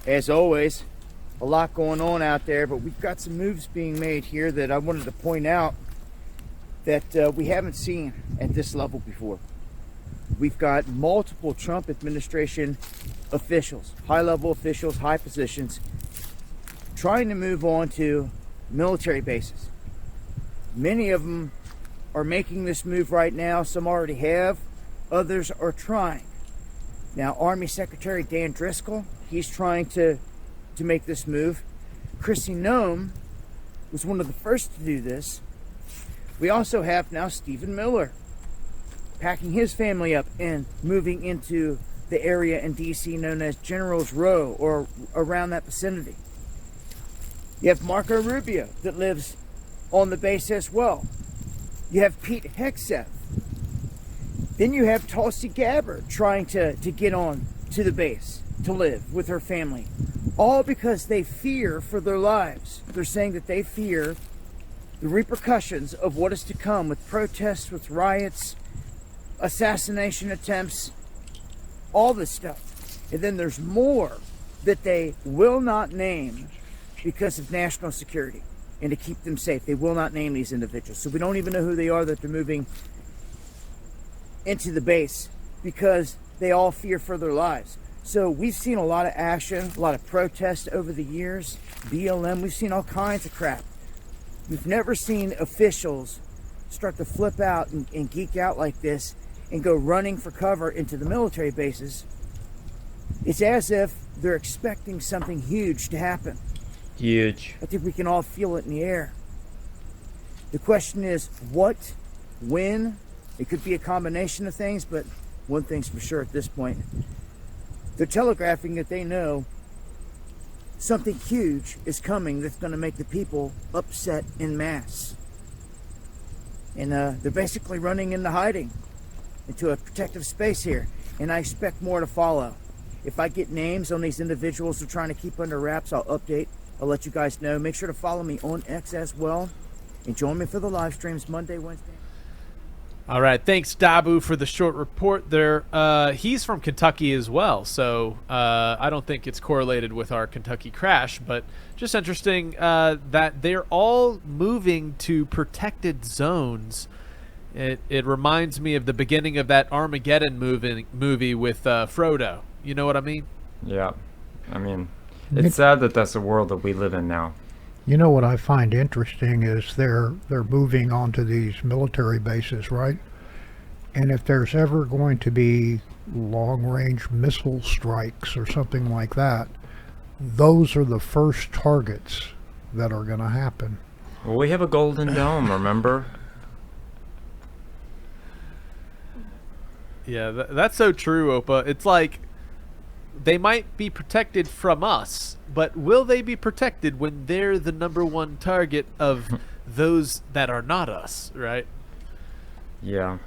As always, a lot going on out there, but we've got some moves being made here that I wanted to point out that we haven't seen at this level before. We've got multiple Trump administration officials, high-level officials, high positions, trying to move on to military bases. Many of them are making this move right now. Some already have. Others are trying. Now, Army Secretary Dan Driscoll, he's trying to make this move. Kristi Noem was one of the first to do this. We also have now Stephen Miller packing his family up and moving into the area in D.C. known as General's Row or around that vicinity. You have Marco Rubio that lives on the base as well. You have Pete Hegseth. Then you have Tulsi Gabbard trying to get on to the base to live with her family. All because they fear for their lives. They're saying that they fear the repercussions of what is to come with protests, with riots, assassination attempts, all this stuff. And then there's more that they will not name because of national security and to keep them safe. They will not name these individuals. So we don't even know who they are that they're moving into the base because they all fear for their lives. So we've seen a lot of action, a lot of protests over the years. BLM, we've seen all kinds of crap. We've never seen officials start to flip out and geek out like this and go running for cover into the military bases. It's as if they're expecting something huge to happen. Huge. I think we can all feel it in the air. The question is what, when? It could be a combination of things, but one thing's for sure at this point. They're telegraphing that they know something huge is coming that's going to make the people upset en masse. And they're basically running into hiding, into a protective space here. And I expect more to follow. If I get names on these individuals they're trying to keep under wraps, I'll update. I'll let you guys know. Make sure to follow me on X as well. And join me for the live streams Monday, Wednesday. All right, thanks Dabu for the short report there. He's from Kentucky as well, so I don't think it's correlated with our Kentucky crash, but just interesting that they're all moving to protected zones. It reminds me of the beginning of that Armageddon movie with Frodo. You know what I mean? Yeah, I mean, it's sad that that's the world that we live in now. You know what I find interesting is they're moving onto these military bases, right? And if there's ever going to be long-range missile strikes or something like that, those are the first targets that are going to happen. Well, we have a Golden Dome, remember? Yeah, that's so true, Opa. It's like they might be protected from us, but will they be protected when they're the #1 target of those that are not us, right? Yeah.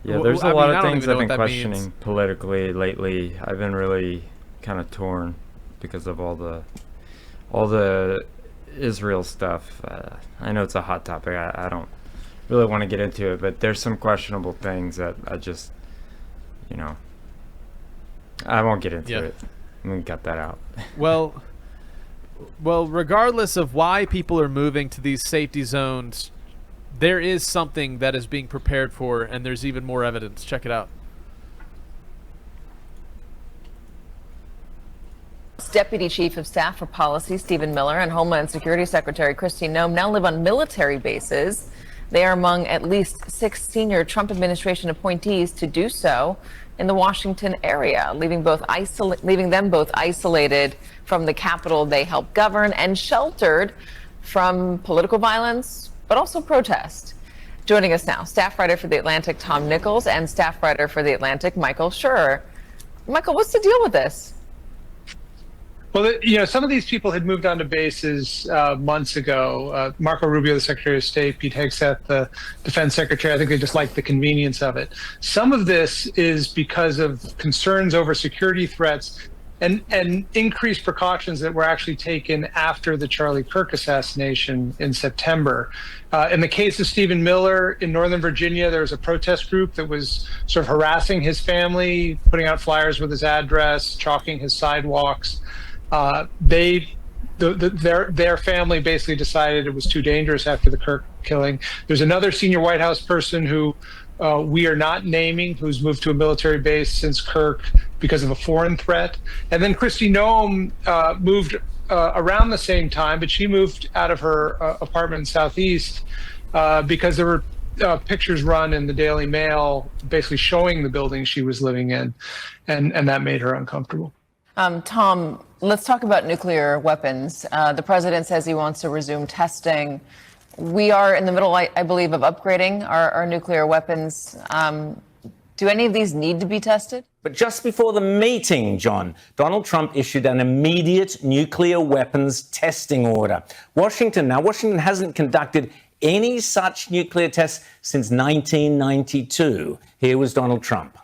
Yeah, there's a lot of things I've been questioning politically lately. I've been really kind of torn because of all the Israel stuff. I know it's a hot topic. I don't really want to get into it, but there's some questionable things that I just, you know, I won't get into it. I'm gonna cut that out. Well, regardless of why people are moving to these safety zones, there is something that is being prepared for, and there's even more evidence. Check it out. Deputy Chief of Staff for Policy Stephen Miller and Homeland Security Secretary Kristi Noem now live on military bases. They are among at least 6 senior Trump administration appointees to do so in the Washington area, leaving them both isolated from the Capitol they helped govern and sheltered from political violence, but also protest. Joining us now, staff writer for The Atlantic, Tom Nichols, and staff writer for The Atlantic, Michael Schur. Michael, what's the deal with this? Well, you know, some of these people had moved on to bases months ago. Marco Rubio, the Secretary of State, Pete Hegseth, the Defense Secretary, I think they just liked the convenience of it. Some of this is because of concerns over security threats and increased precautions that were actually taken after the Charlie Kirk assassination in September. In the case of Stephen Miller in Northern Virginia, there was a protest group that was sort of harassing his family, putting out flyers with his address, chalking his sidewalks. Their family basically decided it was too dangerous after the Kirk killing. There's another senior White House person who we are not naming, who's moved to a military base since Kirk because of a foreign threat. And then Kristi Noem moved around the same time, but she moved out of her apartment in Southeast because there were pictures run in the Daily Mail basically showing the building she was living in, and that made her uncomfortable. Tom, let's talk about nuclear weapons. The president says he wants to resume testing. We are in the middle, I believe, of upgrading our nuclear weapons. Do any of these need to be tested? But just before the meeting, John, Donald Trump issued an immediate nuclear weapons testing order. Washington hasn't conducted any such nuclear tests since 1992. Here was Donald Trump.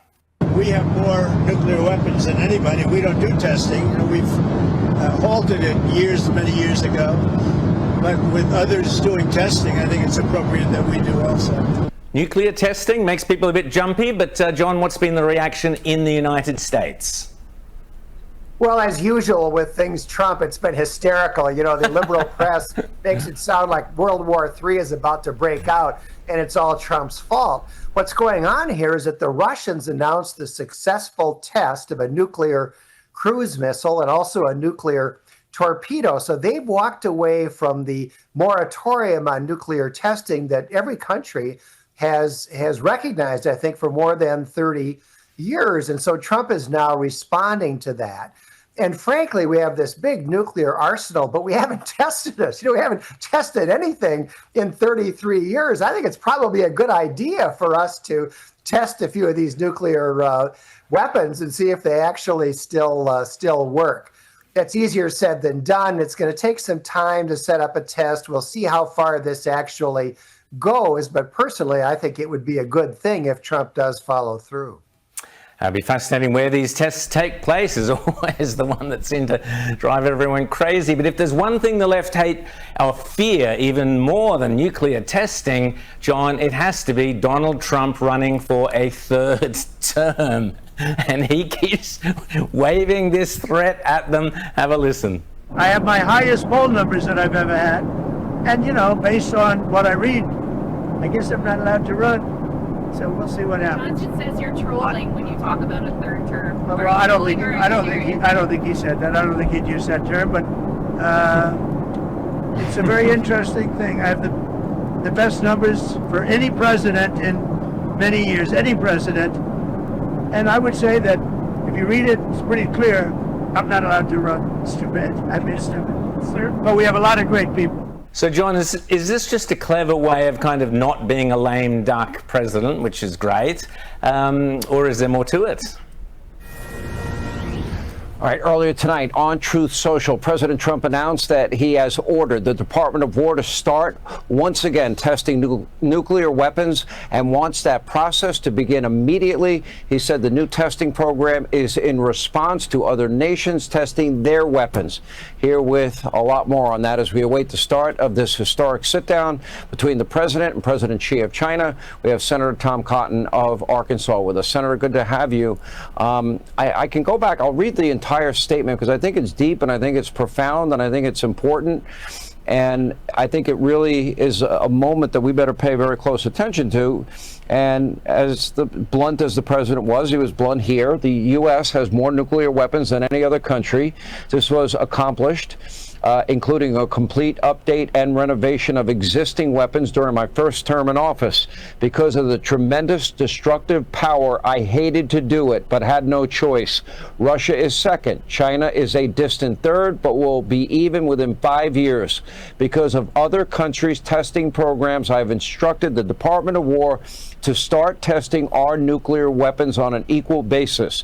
We have more nuclear weapons than anybody. We don't do testing. We've halted it many years ago. But with others doing testing, I think it's appropriate that we do also. Nuclear testing makes people a bit jumpy, but John, what's been the reaction in the United States? Well, as usual with things Trump, it's been hysterical. You know, the liberal press makes it sound like World War III is about to break out, and it's all Trump's fault. What's going on here is that the Russians announced the successful test of a nuclear cruise missile and also a nuclear torpedo. So they've walked away from the moratorium on nuclear testing that every country has recognized, I think, for more than 30 years. And so Trump is now responding to that. And frankly, we have this big nuclear arsenal, but we haven't tested it. You know, we haven't tested anything in 33 years. I think it's probably a good idea for us to test a few of these nuclear weapons and see if they actually still work. That's easier said than done. It's going to take some time to set up a test. We'll see how far this actually goes. But personally, I think it would be a good thing if Trump does follow through. It'll be fascinating where these tests take place is always the one that seems to drive everyone crazy. But if there's one thing the left hate or fear even more than nuclear testing, John, it has to be Donald Trump running for a third term. And he keeps waving this threat at them. Have a listen. I have my highest poll numbers that I've ever had. And, you know, based on what I read, I guess I'm not allowed to run. So we'll see what happens. John just says you're trolling when you talk about a third term. Well, I don't think he said that. I don't think he'd use that term, but it's a very interesting thing. I have the best numbers for any president in many years, any president. And I would say that if you read it, it's pretty clear. I'm not allowed to run. It's too bad. I missed him. But we have a lot of great people. So, John, is this just a clever way of kind of not being a lame duck president, which is great, or is there more to it? All right, earlier tonight on Truth Social, President Trump announced that he has ordered the Department of War to start once again testing nuclear weapons and wants that process to begin immediately. He said the new testing program is in response to other nations testing their weapons. Here with a lot more on that as we await the start of this historic sit-down between the president and President Xi of China. We have Senator Tom Cotton of Arkansas with us. Senator, good to have you. I can go back. I'll read the entire statement because I think it's deep and I think it's profound and I think it's important. And I think it really is a moment that we better pay very close attention to. And as blunt as the president was, he was blunt here. The U.S. has more nuclear weapons than any other country. This was accomplished, including a complete update and renovation of existing weapons during my first term in office. Because of the tremendous destructive power, I hated to do it, but had no choice. Russia is second. China is a distant third, but will be even within 5 years. Because of other countries' testing programs, I have instructed the Department of War to start testing our nuclear weapons on an equal basis.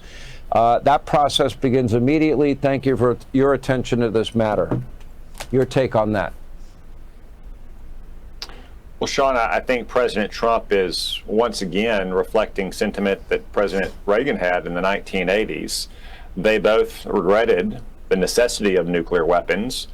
That process begins immediately. Thank you for your attention to this matter. Your take on that? Well, Sean, I think President Trump is once again reflecting sentiment that President Reagan had in the 1980s, they both regretted the necessity of nuclear weapons.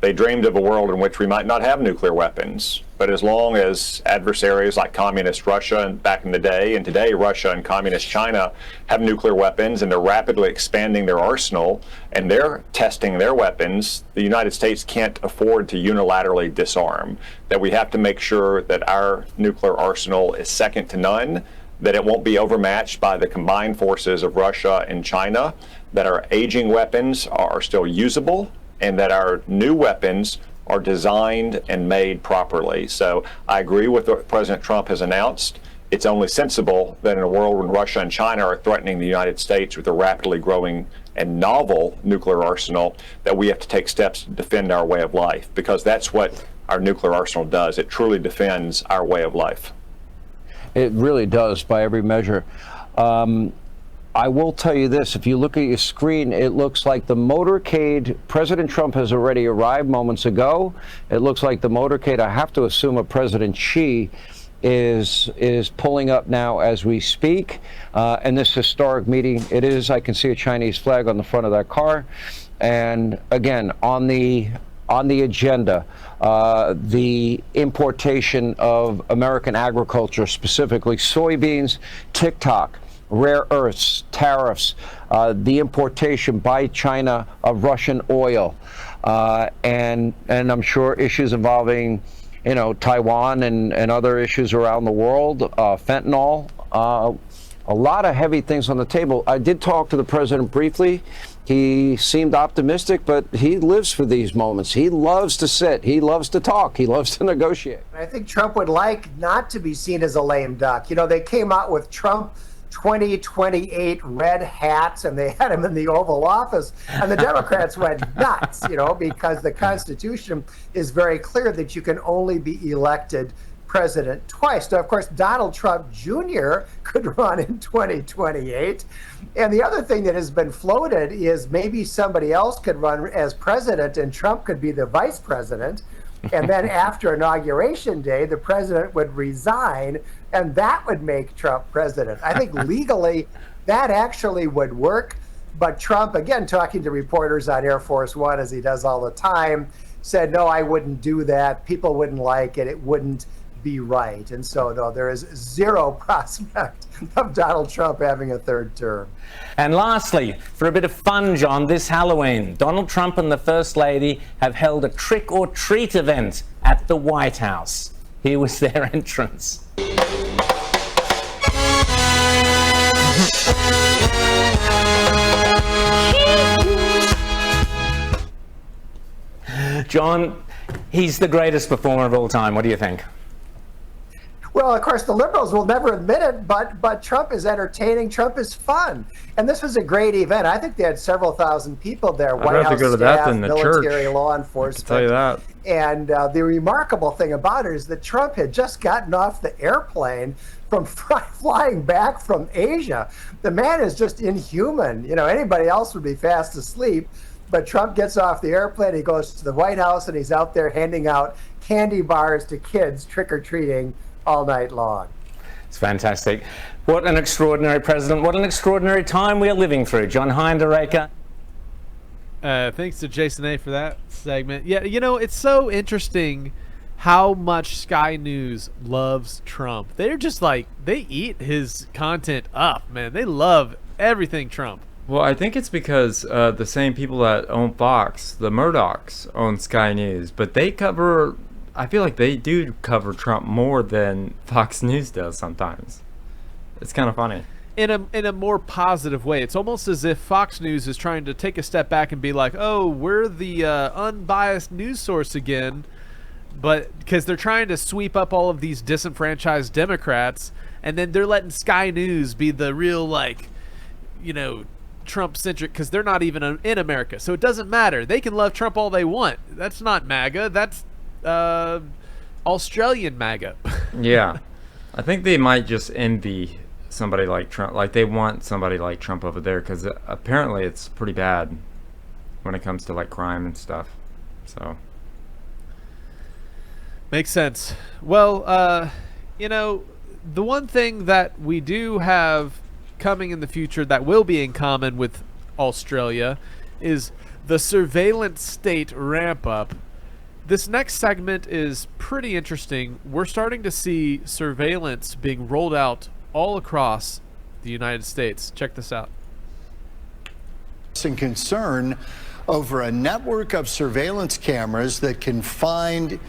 They dreamed of a world in which we might not have nuclear weapons. But as long as adversaries like communist Russia back in the day, and today Russia and communist China have nuclear weapons and they're rapidly expanding their arsenal and they're testing their weapons, the United States can't afford to unilaterally disarm. That we have to make sure that our nuclear arsenal is second to none, that it won't be overmatched by the combined forces of Russia and China, that our aging weapons are still usable, and that our new weapons are designed and made properly. So I agree with what President Trump has announced. It's only sensible that in a world when Russia and China are threatening the United States with a rapidly growing and novel nuclear arsenal, that we have to take steps to defend our way of life, because that's what our nuclear arsenal does. It truly defends our way of life. It really does, by every measure. I will tell you this, if you look at your screen, it looks like the motorcade, President Trump has already arrived moments ago. It looks like the motorcade, I have to assume, of President Xi is pulling up now as we speak. And this historic meeting, it is, I can see a Chinese flag on the front of that car. And again, on the agenda, the importation of American agriculture, specifically soybeans, TikTok, rare earths, tariffs, the importation by China of Russian oil, and I'm sure issues involving, Taiwan and other issues around the world, fentanyl, a lot of heavy things on the table. I did talk to the president briefly. He seemed optimistic, but he lives for these moments. He loves to sit. He loves to talk. He loves to negotiate. I think Trump would like not to be seen as a lame duck. They came out with Trump 2028 red hats, and they had him in the Oval Office, and the Democrats went nuts, because the Constitution is very clear that you can only be elected president twice. Now, of course, Donald Trump Jr. could run in 2028. And the other thing that has been floated is maybe somebody else could run as president and Trump could be the vice president. And then after Inauguration Day, the president would resign, and that would make Trump president. I think legally that actually would work. But Trump, again, talking to reporters on Air Force One, as he does all the time, said, no, I wouldn't do that. People wouldn't like it. It wouldn't be right. And so, no, there is zero prospect of Donald Trump having a third term. And lastly, for a bit of fun, John, this Halloween, Donald Trump and the First Lady have held a trick-or-treat event at the White House. Here was their entrance. John, he's the greatest performer of all time. What do you think? Well, of course, the liberals will never admit it, but Trump is entertaining. Trump is fun. And this was a great event. I think they had several thousand people there. White House go to staff, that than the military, church. law enforcement. I can tell you that. And the remarkable thing about it is that Trump had just gotten off the airplane from flying back from Asia. The man is just inhuman. Anybody else would be fast asleep. But Trump gets off the airplane, he goes to the White House, and he's out there handing out candy bars to kids trick-or-treating all night long. It's fantastic. What an extraordinary president. What an extraordinary time we are living through. John Heinderreker. Thanks to Jason A. for that segment. Yeah, it's so interesting how much Sky News loves Trump. They're just like, they eat his content up, man. They love everything Trump. Well, I think it's because the same people that own Fox, the Murdochs, own Sky News, but they cover, I feel like they do cover Trump more than Fox News does sometimes. It's kind of funny. In a more positive way. It's almost as if Fox News is trying to take a step back and be like, oh, we're the unbiased news source again, but because they're trying to sweep up all of these disenfranchised Democrats, and then they're letting Sky News be the real, Trump-centric, because they're not even in America, so it doesn't matter. They can love Trump all they want. That's not MAGA. That's Australian MAGA. Yeah. I think they might just envy somebody like Trump. Like, they want somebody like Trump over there, because apparently it's pretty bad when it comes to, crime and stuff. So. Makes sense. Well, the one thing that we do have coming in the future that will be in common with Australia, is the surveillance state ramp up. This next segment is pretty interesting. We're starting to see surveillance being rolled out all across the United States. Check this out. And concern over a network of surveillance cameras that can find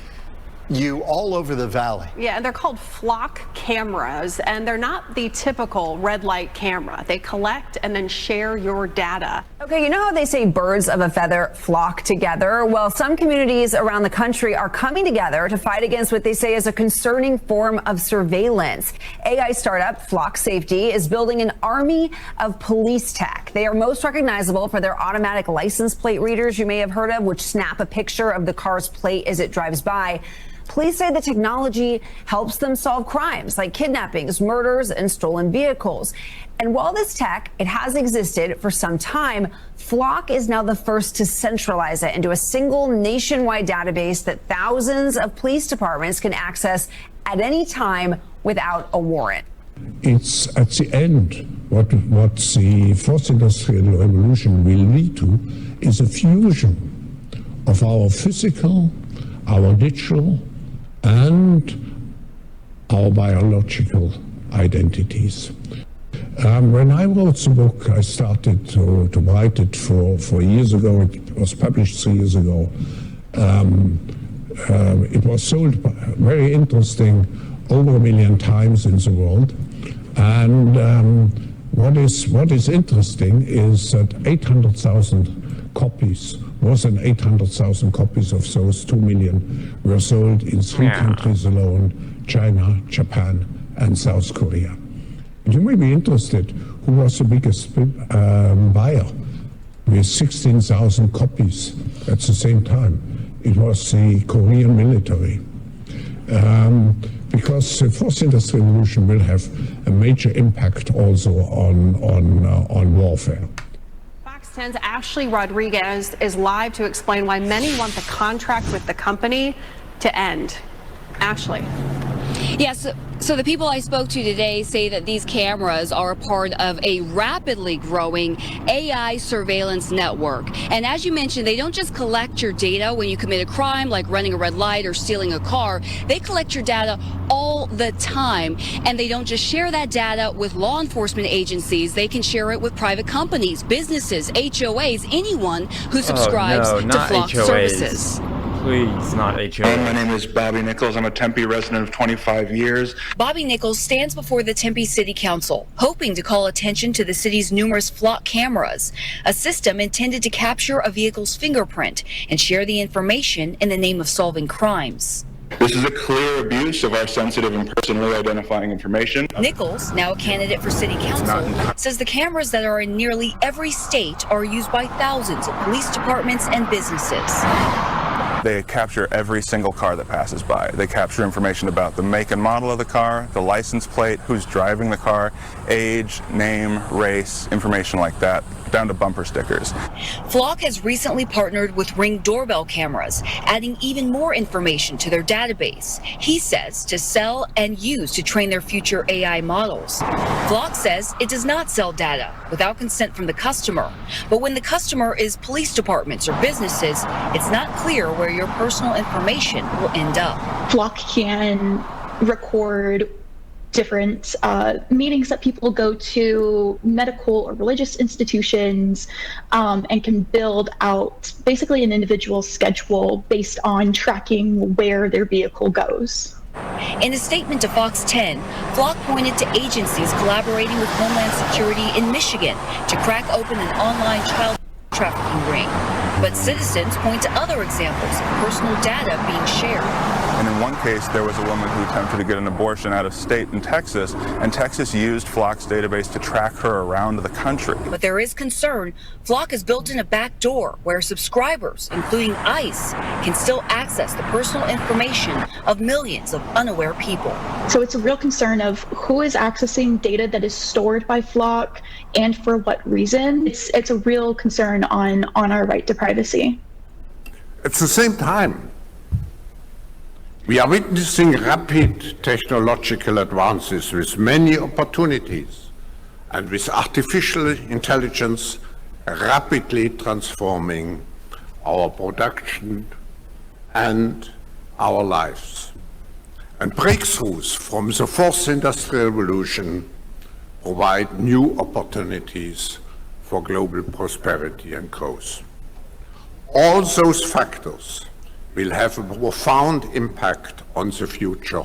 you all over the valley. Yeah, and they're called flock cameras, and they're not the typical red light camera. They collect and then share your data. Okay, you know how they say birds of a feather flock together? Well, some communities around the country are coming together to fight against what they say is a concerning form of surveillance. AI startup Flock Safety is building an army of police tech. They are most recognizable for their automatic license plate readers you may have heard of, which snap a picture of the car's plate as it drives by. Police say the technology helps them solve crimes like kidnappings, murders, and stolen vehicles. And while this tech, it has existed for some time, Flock is now the first to centralize it into a single nationwide database that thousands of police departments can access at any time without a warrant. It's at the end what the fourth industrial revolution will lead to is a fusion of our physical, our digital, and our biological identities. When I wrote the book, I started to write it for years ago. It was published 3 years ago. It was sold, very interesting, over 1 million times in the world. And what is interesting is that 800,000 copies, more than 800,000 copies of those 2 million were sold in 3 countries alone: China, Japan, and South Korea. You may be interested, who was the biggest buyer with 16,000 copies at the same time? It was the Korean military. Because the fourth industrial revolution will have a major impact also on warfare. Fox 10's Ashley Rodriguez is live to explain why many want the contract with the company to end. Ashley. Yes, so the people I spoke to today say that these cameras are a part of a rapidly growing AI surveillance network. And as you mentioned, they don't just collect your data when you commit a crime like running a red light or stealing a car. They collect your data all the time. And they don't just share that data with law enforcement agencies. They can share it with private companies, businesses, HOAs, anyone who subscribes to Flock services. Please, not HOA. My name is Bobby Nichols. I'm a Tempe resident of 25 years. Bobby Nichols stands before the Tempe City Council, hoping to call attention to the city's numerous Flock cameras, a system intended to capture a vehicle's fingerprint and share the information in the name of solving crimes. This is a clear abuse of our sensitive and personally identifying information. Nichols, now a candidate for city council, says the cameras that are in nearly every state are used by thousands of police departments and businesses. They capture every single car that passes by. They capture information about the make and model of the car, the license plate, who's driving the car, age, name, race, information like that, down to bumper stickers. Flock has recently partnered with Ring doorbell cameras, adding even more information to their database. He says to sell and use to train their future AI models. Flock says it does not sell data without consent from the customer. But when the customer is police departments or businesses, it's not clear where your personal information will end up. Flock can record different meetings that people go to, medical or religious institutions, and can build out basically an individual schedule based on tracking where their vehicle goes. In a statement to Fox 10, Flock pointed to agencies collaborating with Homeland Security in Michigan to crack open an online child trafficking ring. But citizens point to other examples of personal data being shared. And in one case, there was a woman who attempted to get an abortion out of state in Texas, and Texas used Flock's database to track her around the country. But there is concern. Flock has built in a back door where subscribers, including ICE, can still access the personal information of millions of unaware people. So it's a real concern of who is accessing data that is stored by Flock and for what reason. It's a real concern on our right to privacy. At the same time, we are witnessing rapid technological advances with many opportunities, and with artificial intelligence, rapidly transforming our production and our lives. And breakthroughs from the fourth industrial revolution provide new opportunities for global prosperity and growth. All those factors will have a profound impact on the future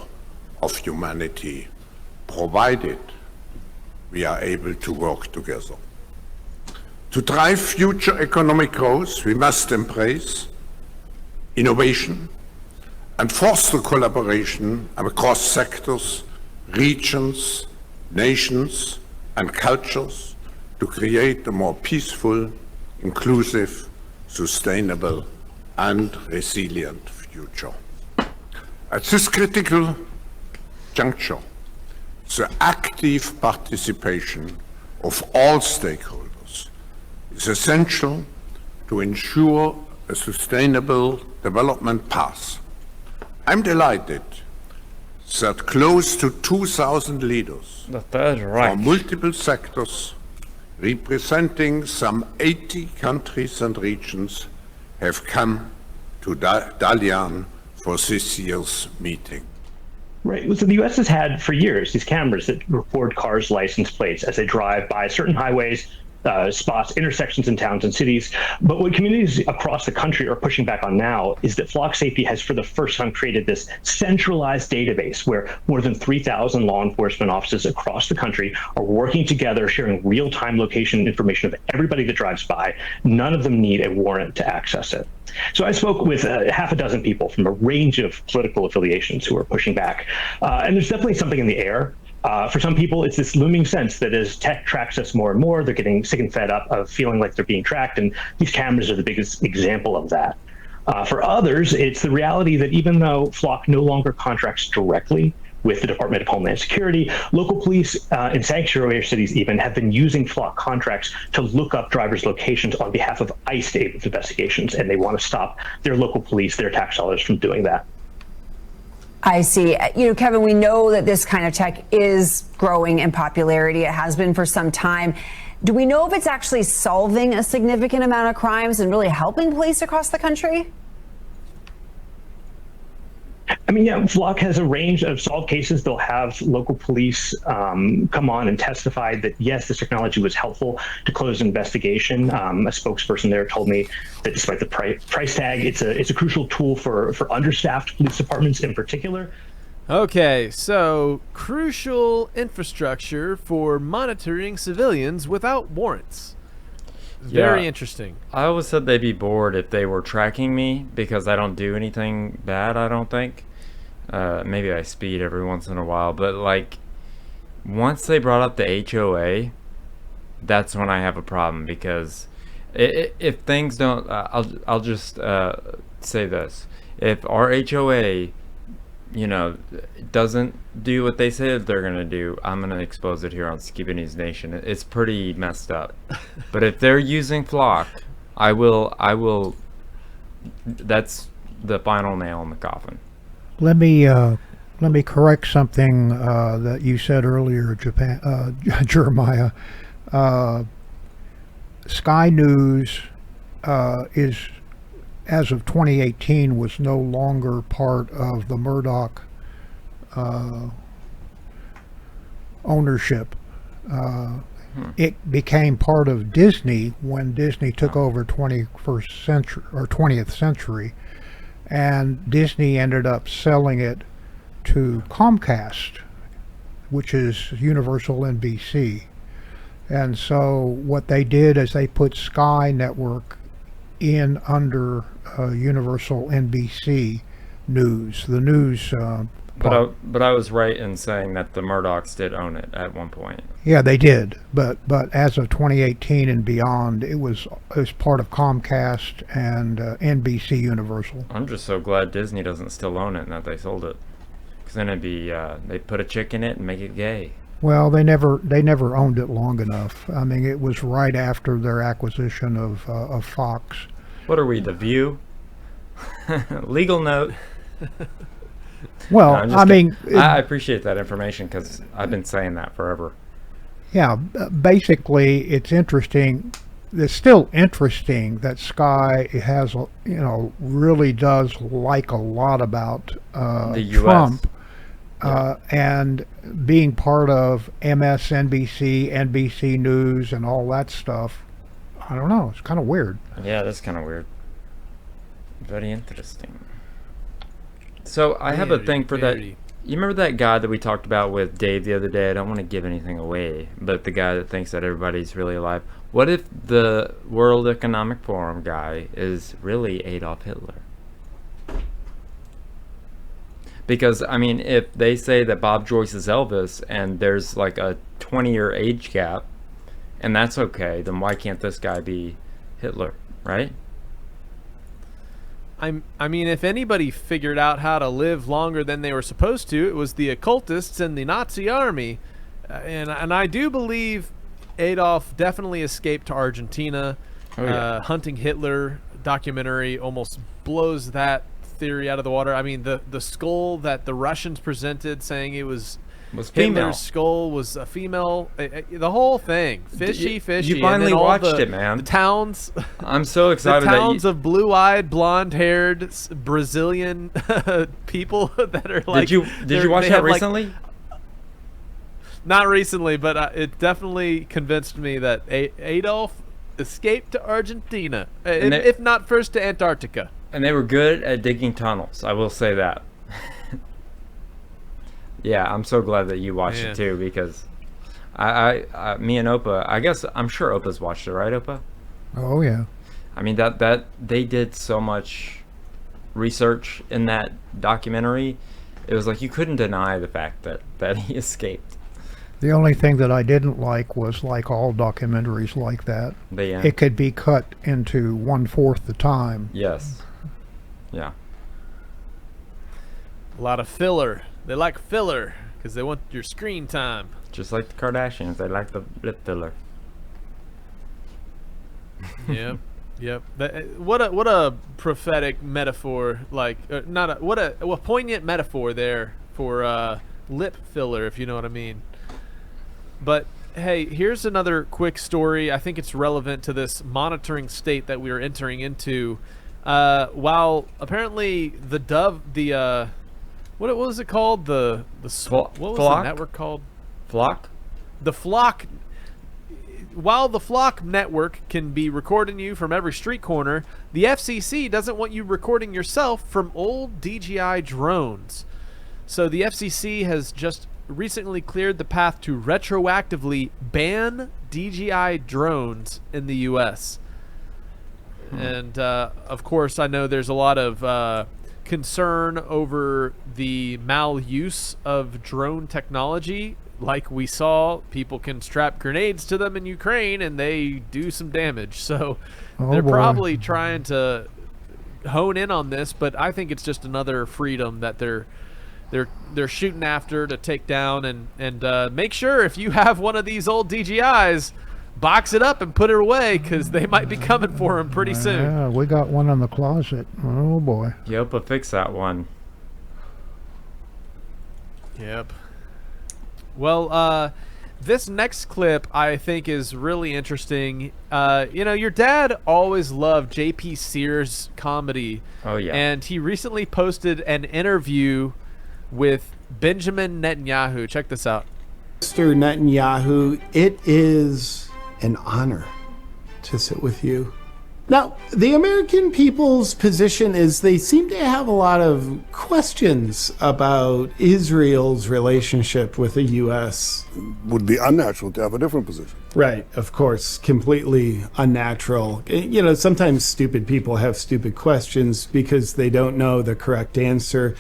of humanity, provided we are able to work together. To drive future economic growth, we must embrace innovation and foster collaboration across sectors, regions, nations, and cultures to create a more peaceful, inclusive, sustainable, and resilient future. At this critical juncture, the active participation of all stakeholders is essential to ensure a sustainable development path. I'm delighted that close to 2,000 leaders from multiple sectors, representing some 80 countries and regions, have come to Dalian for this year's meeting. Right. So the U.S. has had for years these cameras that record cars' license plates as they drive by certain highways, spots, intersections in towns and cities. But what communities across the country are pushing back on now is that Flock Safety has for the first time created this centralized database where more than 3,000 law enforcement offices across the country are working together, sharing real-time location information of everybody that drives by. None of them need a warrant to access it. So I spoke with half a dozen people from a range of political affiliations who are pushing back. And there's definitely something in the air. For some people, it's this looming sense that as tech tracks us more and more, they're getting sick and fed up of feeling like they're being tracked, and these cameras are the biggest example of that. For others, it's the reality that even though Flock no longer contracts directly with the Department of Homeland Security, local police in sanctuary cities even have been using Flock contracts to look up drivers' locations on behalf of ICE to aid with investigations, and they want to stop their local police, their tax dollars from doing that. I see. You know, Kevin, we know that this kind of tech is growing in popularity. It has been for some time. Do we know if it's actually solving a significant amount of crimes and really helping police across the country? I mean, yeah, Flock has a range of solved cases. They'll have local police come on and testify that, yes, this technology was helpful to close an investigation. A spokesperson there told me that despite the price tag, it's a crucial tool for understaffed police departments in particular. Okay, so crucial infrastructure for monitoring civilians without warrants. Very interesting. I always said they'd be bored if they were tracking me because I don't do anything bad, I don't think. Maybe I speed every once in a while, but like once they brought up the HOA, that's when I have a problem because if things don't, I'll just say this. If our HOA, you know, doesn't do what they said they're gonna do, I'm gonna expose it here on Skiba News Nation. It's pretty messed up. But if they're using Flock, I will. That's the final nail in the coffin. Let me correct something that you said earlier, Jeremiah. Sky News is, as of 2018, was no longer part of the Murdoch ownership. It became part of Disney when Disney took over 21st century or 20th century, and Disney ended up selling it to Comcast, which is Universal NBC. And so what they did is they put Sky Network in under Universal NBC News, the news. But I was right in saying that the Murdochs did own it at one point. Yeah, they did. But as of 2018 and beyond, it was part of Comcast and NBC Universal. I'm just so glad Disney doesn't still own it and that they sold it, because then it'd be they put a chick in it and make it gay. Well, they never owned it long enough. I mean, it was right after their acquisition of Fox. What are we, The View? Legal note. Well, no, I appreciate that information because I've been saying that forever. Yeah, basically, it's interesting it's still interesting that Sky has, really does like a lot about the US. Trump, and being part of MSNBC, NBC News, and all that stuff. I don't know. It's kind of weird. Yeah, that's kind of weird. Very interesting. So I have a thing for that. You remember that guy that we talked about with Dave the other day? I don't want to give anything away, but the guy that thinks that everybody's really alive. What if the World Economic Forum guy is really Adolf Hitler? Because, I mean, if they say that Bob Joyce is Elvis and there's like a 20-year age gap, and that's okay, then why can't this guy be Hitler, right? I mean, if anybody figured out how to live longer than they were supposed to, it was the occultists and the Nazi army. And I do believe Adolf definitely escaped to Argentina. Hunting Hitler documentary almost blows that theory out of the water. I mean, the skull that the Russians presented saying it was female. Hitler's skull was a female. The whole thing, fishy. You finally watched it, man. The towns. I'm so excited. The towns of blue-eyed, blonde-haired Brazilian people that are like. Did you watch that recently? Not recently, but it definitely convinced me that Adolf escaped to Argentina, if not first to Antarctica. And they were good at digging tunnels. I will say that. Yeah, I'm so glad that you watched it too, because me and Opa, I'm sure Opa's watched it, right, Opa? Oh yeah. I mean that they did so much research in that documentary. It was like you couldn't deny the fact that he escaped. The only thing that I didn't like was, like all documentaries like that, it could be cut into 1/4 the time. Yes. Yeah. A lot of filler. They like filler because they want your screen time. Just like the Kardashians, they like the lip filler. Yep. What a prophetic metaphor, like what a poignant metaphor there for lip filler, if you know what I mean. But hey, here's another quick story. I think it's relevant to this monitoring state that we are entering into. While apparently the what was it called? What was the network called? Flock? The Flock. While the Flock network can be recording you from every street corner, the FCC doesn't want you recording yourself from old DJI drones. So the FCC has just recently cleared the path to retroactively ban DJI drones in the U.S. And of course, I know there's a lot of concern over the maluse of drone technology. Like we saw, people can strap grenades to them in Ukraine and they do some damage. So they're probably trying to hone in on this, but I think it's just another freedom that they're shooting after to take down, and make sure if you have one of these old DJIs, box it up and put it away, because they might be coming for them pretty soon. Yeah, we got one in the closet. Oh boy. Yep, I'll fix that one. Yep. Well, this next clip I think is really interesting. Your dad always loved J.P. Sears comedy. Oh yeah. And he recently posted an interview with Benjamin Netanyahu. Check this out. Mr. Netanyahu, it is an honor to sit with you. Now, the American people's position is they seem to have a lot of questions about Israel's relationship with the U.S. Would be unnatural to have a different position. Right, of course, completely unnatural. Sometimes stupid people have stupid questions because they don't know the correct answer.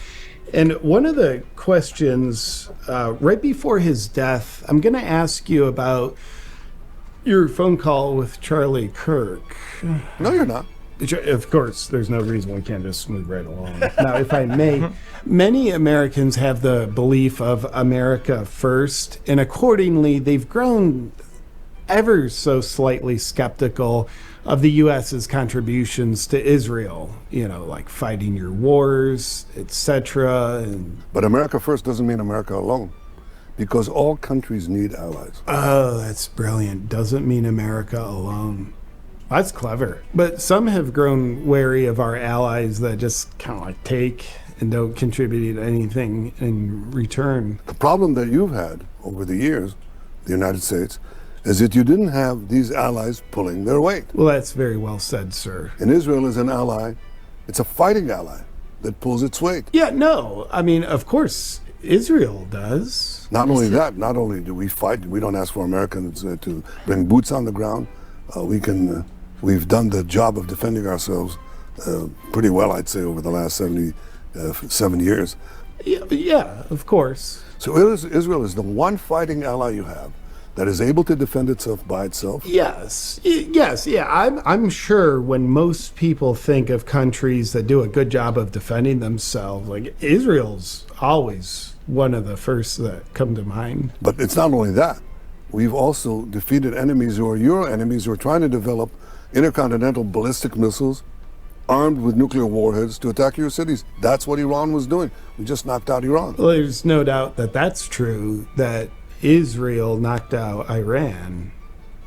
And one of the questions right before his death, I'm going to ask you about your phone call with Charlie Kirk. No, you're not. Of course, there's no reason we can't just move right along. Now, if I may, many Americans have the belief of America first, and accordingly, they've grown ever so slightly skeptical of the U.S.'s contributions to Israel, like fighting your wars, etc. But America first doesn't mean America alone, because all countries need allies. Oh, that's brilliant. Doesn't mean America alone. That's clever. But some have grown wary of our allies that just kind of like take and don't contribute anything in return. The problem that you've had over the years, the United States, is that you didn't have these allies pulling their weight. Well, that's very well said, sir. And Israel is an ally. It's a fighting ally that pulls its weight. Yeah, no. I mean, of course, Israel does. Not only that, not only do we fight, we don't ask for Americans to bring boots on the ground. We've done the job of defending ourselves pretty well, I'd say, over the last 7 years. Yeah, of course. So Israel is the one fighting ally you have that is able to defend itself by itself. Yes, yeah. I'm sure when most people think of countries that do a good job of defending themselves, like Israel's always one of the first that come to mind. But it's not only that. We've also defeated enemies who are your enemies who are trying to develop intercontinental ballistic missiles armed with nuclear warheads to attack your cities. That's what Iran was doing. We just knocked out Iran. Well, there's no doubt that that's true, that Israel knocked out Iran.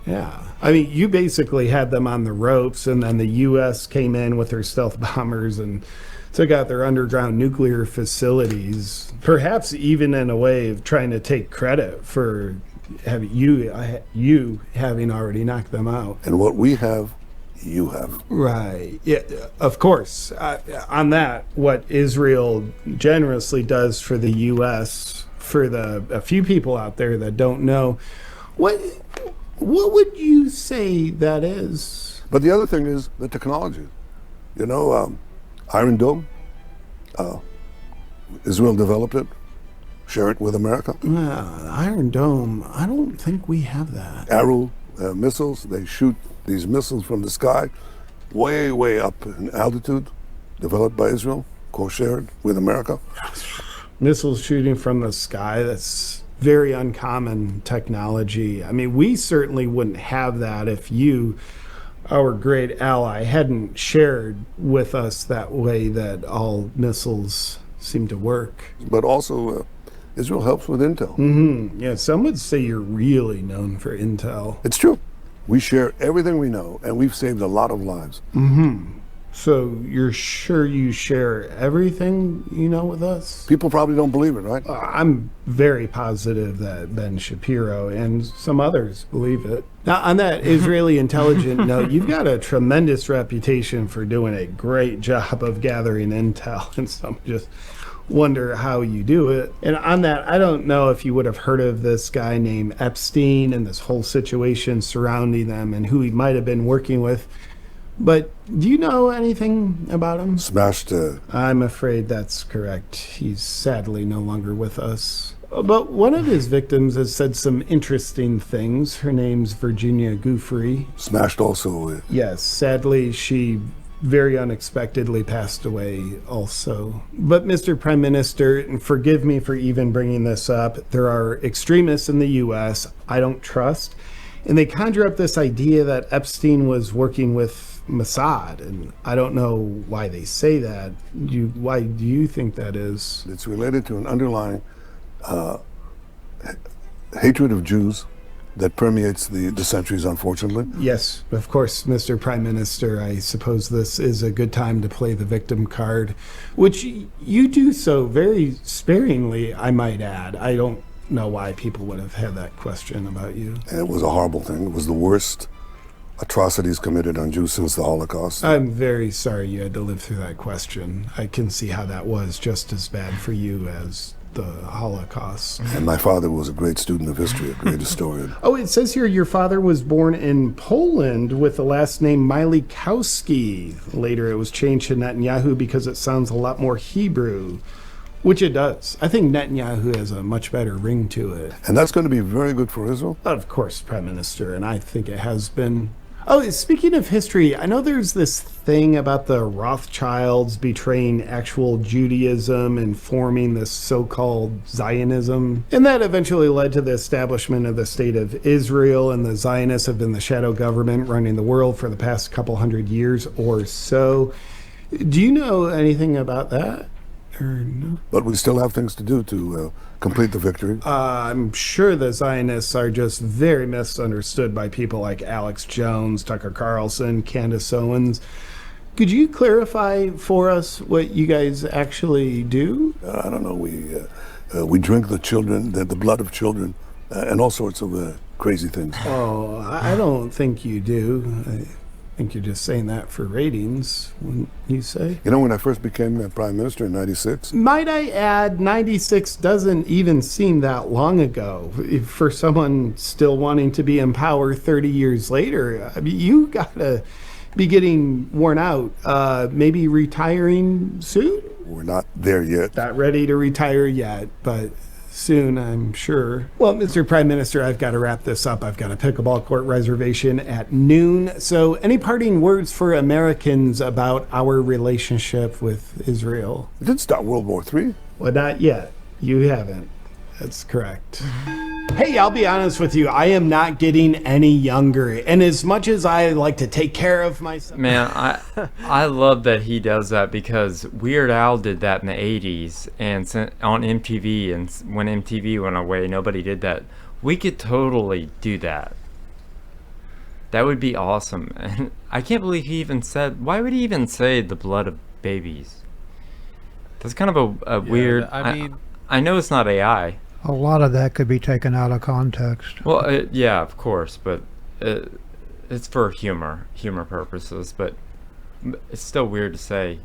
Yeah. I mean, you basically had them on the ropes, and then the U.S. came in with their stealth bombers and took out their underground nuclear facilities, perhaps even in a way of trying to take credit for you having already knocked them out. And what we have, you have. Right. Yeah, of course. On that, what Israel generously does for the U.S., for a few people out there that don't know, what would you say that is? But the other thing is the technology. You know, Iron Dome, Israel developed it, share it with America. Iron Dome, I don't think we have that. Arrow missiles, they shoot these missiles from the sky, way, way up in altitude, developed by Israel, co-shared with America. Missiles shooting from the sky, that's very uncommon technology. I mean, we certainly wouldn't have that if you, our great ally, hadn't shared with us that way that all missiles seem to work. But also, Israel helps with intel. Mm-hmm. Yeah, some would say you're really known for intel. It's true. We share everything we know, and we've saved a lot of lives. Mm-hmm. So you're sure you share everything you know with us? People probably don't believe it, right? I'm very positive that Ben Shapiro and some others believe it. Now, on that Israeli intelligence note, you've got a tremendous reputation for doing a great job of gathering intel, and some just wonder how you do it. And on that, I don't know if you would have heard of this guy named Epstein and this whole situation surrounding them and who he might have been working with. But do you know anything about him? Smashed. I'm afraid that's correct. He's sadly no longer with us. But one of his victims has said some interesting things. Her name's Virginia Giuffre. Smashed also. Yes, sadly, she very unexpectedly passed away also. But Mr. Prime Minister, and forgive me for even bringing this up, there are extremists in the U.S. I don't trust. And they conjure up this idea that Epstein was working with Mossad, and I don't know why they say that. Why do you think that is? It's related to an underlying hatred of Jews that permeates the centuries, unfortunately. Yes, of course, Mr. Prime Minister, I suppose this is a good time to play the victim card, which you do so very sparingly, I might add. I don't know why people would have had that question about you. It was a horrible thing. It was the worst atrocities committed on Jews since the Holocaust. I'm very sorry you had to live through that question. I can see how that was just as bad for you as the Holocaust. And my father was a great student of history, a great historian. Oh, it says here your father was born in Poland with the last name Milikowski. Later it was changed to Netanyahu because it sounds a lot more Hebrew. Which it does. I think Netanyahu has a much better ring to it. And that's going to be very good for Israel? Of course, Prime Minister, and I think it has been. Oh, speaking of history, I know there's this thing about the Rothschilds betraying actual Judaism and forming this so-called Zionism. And that eventually led to the establishment of the State of Israel, and the Zionists have been the shadow government running the world for the past couple hundred years or so. Do you know anything about that? Or no? But we still have things to do to complete the victory. I'm sure the Zionists are just very misunderstood by people like Alex Jones, Tucker Carlson, Candace Owens. Could you clarify for us what you guys actually do? I don't know. We drink the children, the blood of children, and all sorts of crazy things. Oh, I don't think you do. I think you're just saying that for ratings, wouldn't you say? You know, when I first became prime minister in '96. Might I add, 96 doesn't even seem that long ago. For someone still wanting to be in power 30 years later, I mean, you gotta be getting worn out. Maybe retiring soon? We're not there yet. Not ready to retire yet, but soon, I'm sure. Well, Mr. Prime Minister, I've got to wrap this up. I've got a pickleball court reservation at noon. So any parting words for Americans about our relationship with Israel? It did start World War III. Well, not yet. You haven't. That's correct. Hey, I'll be honest with you. I am not getting any younger. And as much as I like to take care of myself... Man, I love that he does that, because Weird Al did that in the 80s and on MTV, and when MTV went away, nobody did that. We could totally do that. That would be awesome. And I can't believe he even said... Why would he even say the blood of babies? That's kind of a weird... I mean... I know it's not AI. A lot of that could be taken out of context. Well, yeah, of course, but it's for humor purposes, but it's still weird to say.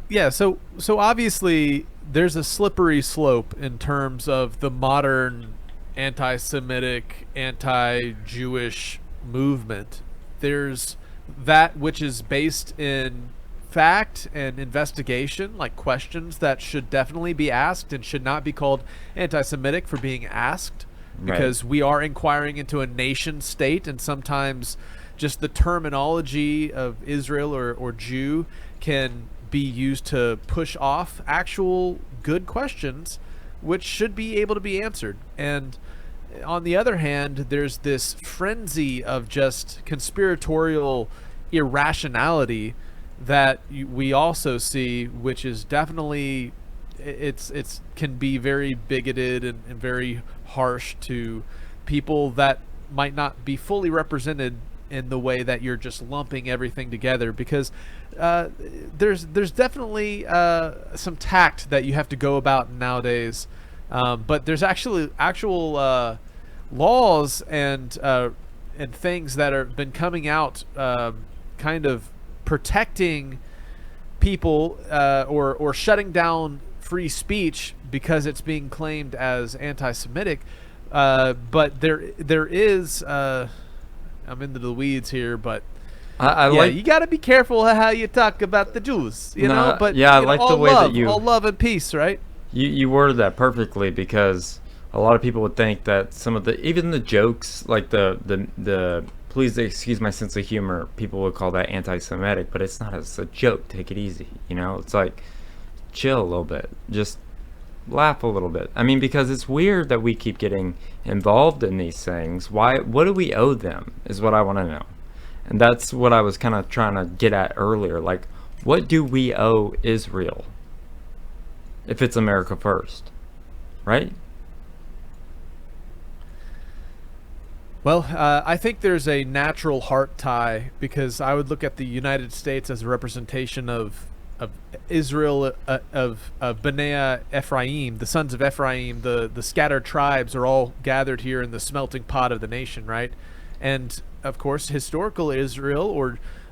Yeah, so obviously there's a slippery slope in terms of the modern anti-Semitic, anti-Jewish movement. There's that which is based in fact and investigation, like questions that should definitely be asked and should not be called anti-Semitic for being asked, because we are inquiring into a nation state, and sometimes just the terminology of Israel or Jew can be used to push off actual good questions which should be able to be answered. And on the other hand, there's this frenzy of just conspiratorial irrationality that we also see, which is definitely it's can be very bigoted and very harsh to people that might not be fully represented in the way that you're just lumping everything together, because there's definitely some tact that you have to go about nowadays, but there's actual laws and things that are been coming out kind of protecting people or shutting down free speech because it's being claimed as anti-Semitic, but there is I'm into the weeds here, but you got to be careful how you talk about the Jews, you know. But yeah, I like the way that you all love and peace, right? You worded that perfectly, because a lot of people would think that some of even the jokes, like the please excuse my sense of humor, people would call that anti-Semitic, but it's not. It's a joke. Take it easy, you know. It's like, chill a little bit, just laugh a little bit. I mean, because it's weird that we keep getting involved in these things. Why? What do we owe them is what I want to know. And that's what I was kind of trying to get at earlier. Like, what do we owe Israel if it's America first, right? Well, I think there's a natural heart tie, because I would look at the United States as a representation of Israel, of Bnei Ephraim, the sons of Ephraim, the scattered tribes are all gathered here in the smelting pot of the nation, right? And of course, historical Israel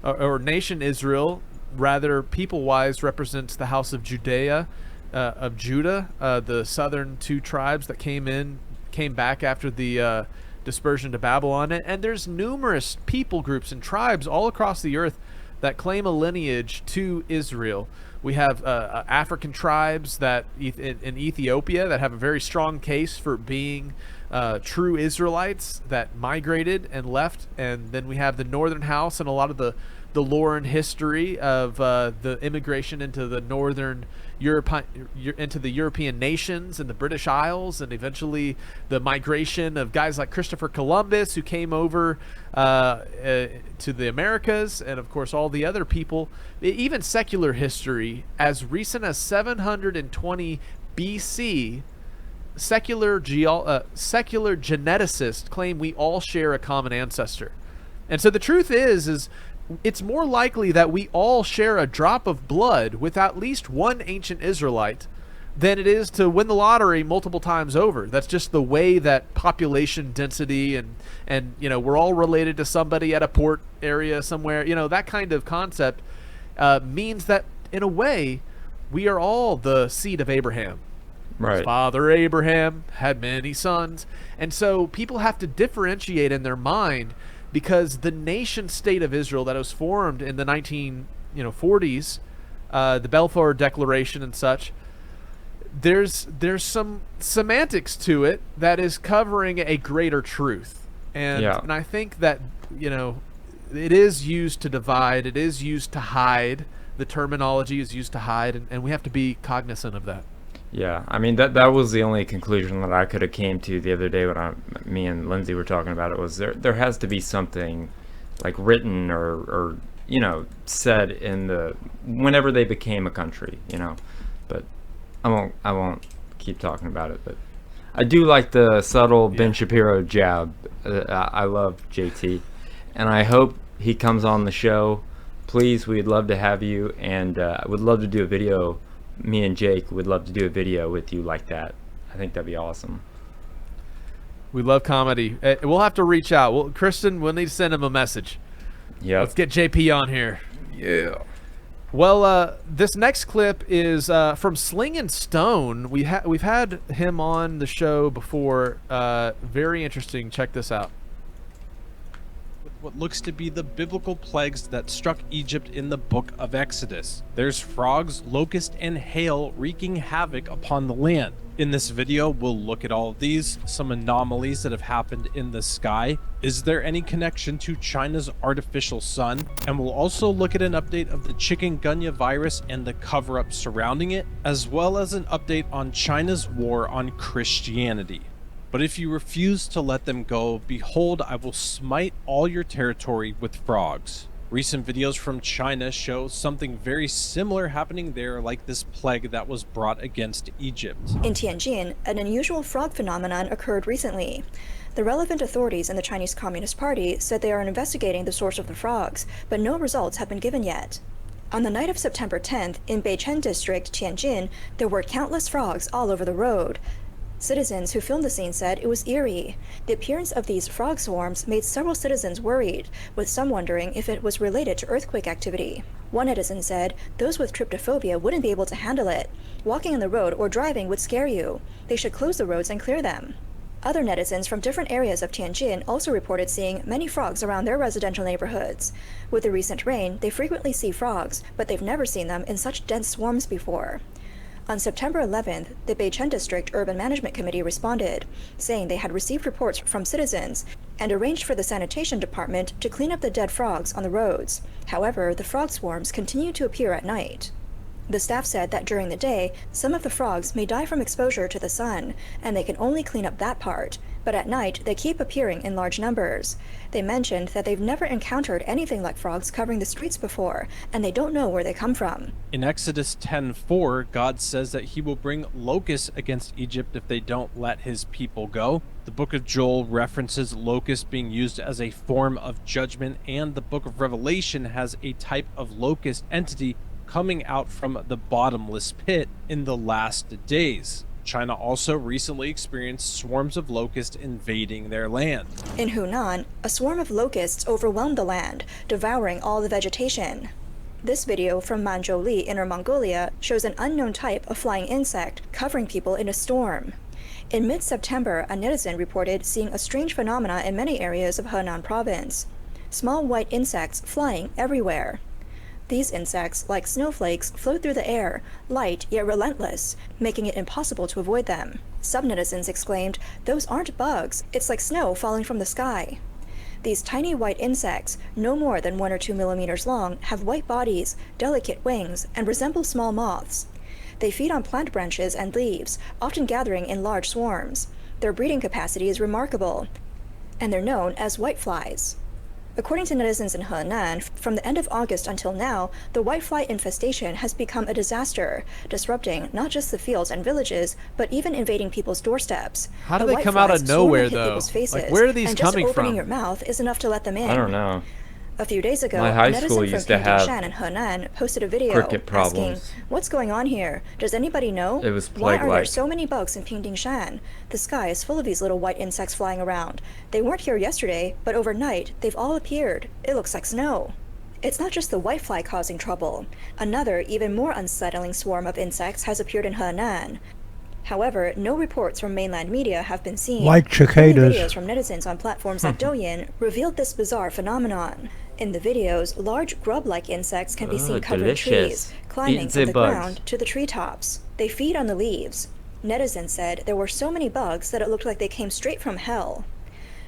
or nation Israel, rather people-wise, represents the house of Judah, the southern two tribes that came back after the dispersion to Babylon. And there's numerous people groups and tribes all across the earth that claim a lineage to Israel. We have African tribes that in Ethiopia that have a very strong case for being true Israelites that migrated and left. And then we have the Northern House and a lot of the the lore and history of the immigration into the northern into the European nations and the British Isles, and eventually the migration of guys like Christopher Columbus, who came over to the Americas, and of course all the other people. Even secular history, as recent as 720 BC, secular geneticists claim we all share a common ancestor. And so the truth is it's more likely that we all share a drop of blood with at least one ancient Israelite than it is to win the lottery multiple times over. That's just the way that population density and we're all related to somebody at a port area somewhere, that kind of concept means that in a way we are all the seed of Abraham. Right. His father Abraham had many sons. And so people have to differentiate in their mind, because the nation state of Israel that was formed in the 1940s, the Balfour Declaration and such, there's some semantics to it that is covering a greater truth. And I think that, it is used to divide, it is used to hide, the terminology is used to hide, and we have to be cognizant of that. Yeah, I mean, that was the only conclusion that I could have came to the other day when me and Lindsay were talking about it, was there has to be something like written or said in whenever they became a country, but I won't keep talking about it. But I do like the subtle Ben Shapiro jab. I love JT, and I hope he comes on the show. Please, we'd love to have you, and I would love to do a video. Me and Jake would love to do a video with you like that. I think that'd be awesome. We love comedy. We'll have to reach out. Well, Kristen, we'll need to send him a message. Yeah. Let's get JP on here. Yeah. Well, this next clip is from Sling and Stone. We've had him on the show before. Very interesting. Check this out. What looks to be the biblical plagues that struck Egypt in the book of Exodus. There's frogs, locusts, and hail wreaking havoc upon the land. In this video, we'll look at all of these, some anomalies that have happened in the sky. Is there any connection to China's artificial sun? And we'll also look at an update of the chikungunya virus and the cover-up surrounding it, as well as an update on China's war on Christianity. But if you refuse to let them go, behold, I will smite all your territory with frogs. Recent videos from China show something very similar happening there, like this plague that was brought against Egypt. In Tianjin, an unusual frog phenomenon occurred recently. The relevant authorities in the Chinese Communist Party said they are investigating the source of the frogs, but no results have been given yet. On the night of September 10th, in Beichen District, Tianjin, there were countless frogs all over the road. Citizens who filmed the scene said it was eerie. The appearance of these frog swarms made several citizens worried, with some wondering if it was related to earthquake activity. One netizen said those with tryptophobia wouldn't be able to handle it. Walking on the road or driving would scare you. They should close the roads and clear them. Other netizens from different areas of Tianjin also reported seeing many frogs around their residential neighborhoods. With the recent rain, they frequently see frogs, but they've never seen them in such dense swarms before. On September 11th, the Beichen District Urban Management Committee responded, saying they had received reports from citizens and arranged for the sanitation department to clean up the dead frogs on the roads. However, the frog swarms continue to appear at night. The staff said that during the day, some of the frogs may die from exposure to the sun, and they can only clean up that part, but at night they keep appearing in large numbers. They mentioned that they've never encountered anything like frogs covering the streets before, and they don't know where they come from. In Exodus 10:4, God says that he will bring locusts against Egypt if they don't let his people go. The book of Joel references locusts being used as a form of judgment, and the book of Revelation has a type of locust entity coming out from the bottomless pit in the last days. China also recently experienced swarms of locusts invading their land. In Hunan, a swarm of locusts overwhelmed the land, devouring all the vegetation. This video from Manzhouli, Inner Mongolia, shows an unknown type of flying insect covering people in a storm. In mid-September, a netizen reported seeing a strange phenomena in many areas of Henan province. Small white insects flying everywhere. These insects, like snowflakes, float through the air, light yet relentless, making it impossible to avoid them. Some netizens exclaimed, "Those aren't bugs, it's like snow falling from the sky." These tiny white insects, no more than 1 or 2 millimeters long, have white bodies, delicate wings, and resemble small moths. They feed on plant branches and leaves, often gathering in large swarms. Their breeding capacity is remarkable, and they're known as whiteflies. According to netizens in Henan, from the end of August until now, the whitefly infestation has become a disaster, disrupting not just the fields and villages, but even invading people's doorsteps. How do they come out of nowhere, though? Like, where are these coming from? And just opening from? your mouth is enough to let them in. I don't know. A few days ago, My high a netizen school from used to have Shan in Henan posted a video cricket asking, problems. "What's going on here? Does anybody know? It was Why are there plague-like. so many bugs in Shan? The sky is full of these little white insects flying around. They weren't here yesterday, but overnight, they've all appeared. It looks like snow." It's not just the whitefly causing trouble. Another, even more unsettling swarm of insects has appeared in Henan. However, no reports from mainland media have been seen. Like cicadas. Only videos from netizens on platforms like Douyin revealed this bizarre phenomenon. In the videos, large grub-like insects can be seen covering delicious. trees, climbing Eat from the the bugs. ground to the treetops. They feed on the leaves. Netizens said there were so many bugs that it looked like they came straight from hell.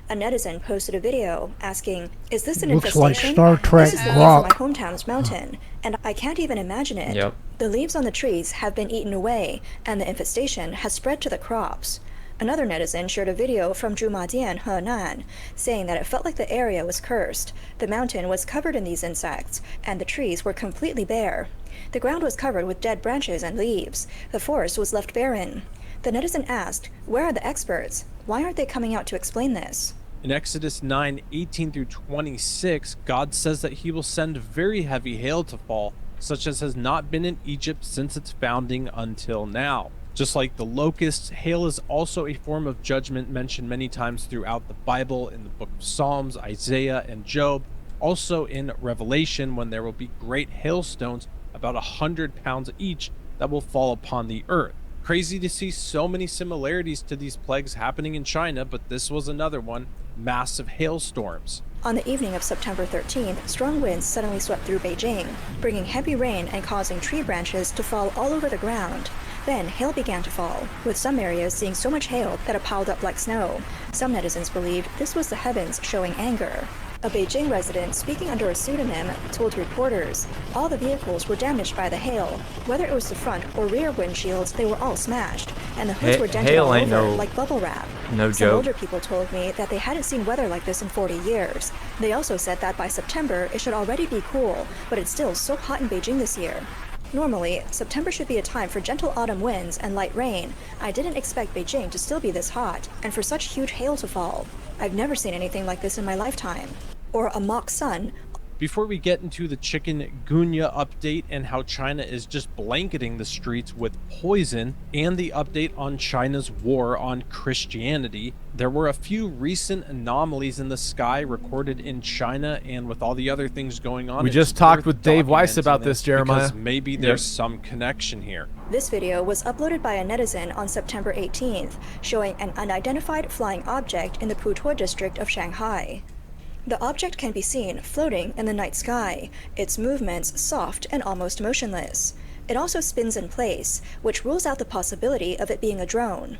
A netizen posted a video asking, "Is this an Looks like infestation? Star Trek This is the leaves rock." of my hometown's mountain, and I can't even imagine it. Yep. The leaves on the trees have been eaten away, and the infestation has spread to the crops." Another netizen shared a video from Zhumadian, Henan, saying that it felt like the area was cursed. The mountain was covered in these insects, and the trees were completely bare. The ground was covered with dead branches and leaves. The forest was left barren. The netizen asked, "Where are the experts? Why aren't they coming out to explain this?" In Exodus 9:18 through 26, God says that he will send very heavy hail to fall, such as has not been in Egypt since its founding until now. Just like the locusts, hail is also a form of judgment mentioned many times throughout the Bible, in the book of Psalms, Isaiah, and Job. Also in Revelation, when there will be great hailstones, about 100 pounds each, that will fall upon the earth. Crazy to see so many similarities to these plagues happening in China, but this was another one, massive hailstorms. On the evening of September 13th, strong winds suddenly swept through Beijing, bringing heavy rain and causing tree branches to fall all over the ground. Then hail began to fall, with some areas seeing so much hail that it piled up like snow. Some netizens believed this was the heavens showing anger. A Beijing resident speaking under a pseudonym told reporters all the vehicles were damaged by the hail. Whether it was the front or rear windshields, they were all smashed, and the hoods were dented hail all ain't over no- like bubble wrap. no Some joke. older people told me that they hadn't seen weather like this in 40 years. They also said that by September it should already be cool, but it's still so hot in Beijing this year. Normally, September should be a time for gentle autumn winds and light rain. I didn't expect Beijing to still be this hot, and for such huge hail to fall. I've never seen anything like this in my lifetime. Or a mock sun. Before we get into the chikungunya update and how China is just blanketing the streets with poison, and the update on China's war on Christianity, there were a few recent anomalies in the sky recorded in China, and with all the other things going on, We it's just talked worth with Dave Weiss documenting about this, Jeremiah. because maybe there's some connection here. This video was uploaded by a netizen on September 18th, showing an unidentified flying object in the Putuo district of Shanghai. The object can be seen floating in the night sky, its movements soft and almost motionless. It also spins in place, which rules out the possibility of it being a drone.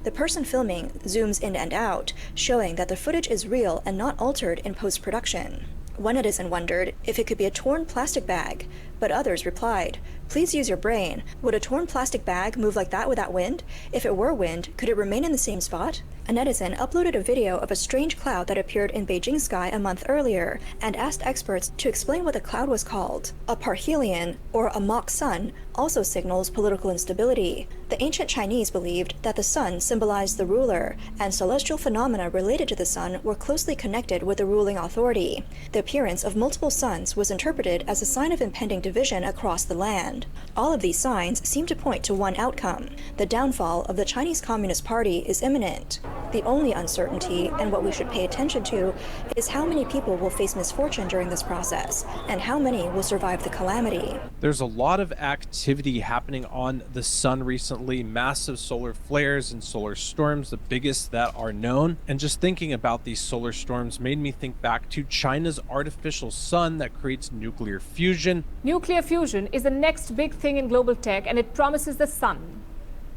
The person filming zooms in and out, showing that the footage is real and not altered in post-production. One netizen wondered if it could be a torn plastic bag, but others replied, "Please use your brain. Would a torn plastic bag move like that without wind? If it were wind, could it remain in the same spot?" A netizen uploaded a video of a strange cloud that appeared in Beijing sky a month earlier and asked experts to explain what the cloud was called. A parhelion, or a mock sun, also signals political instability. The ancient Chinese believed that the sun symbolized the ruler, and celestial phenomena related to the sun were closely connected with the ruling authority. The appearance of multiple suns was interpreted as a sign of impending division across the land. All of these signs seem to point to one outcome. The downfall of the Chinese Communist Party is imminent. The only uncertainty, and what we should pay attention to, is how many people will face misfortune during this process, and how many will survive the calamity. There's a lot of activity happening on the sun recently, massive solar flares and solar storms, the biggest that are known. And just thinking about these solar storms made me think back to China's artificial sun that creates nuclear fusion. Nuclear fusion is the next big thing in global tech, and it promises the sun.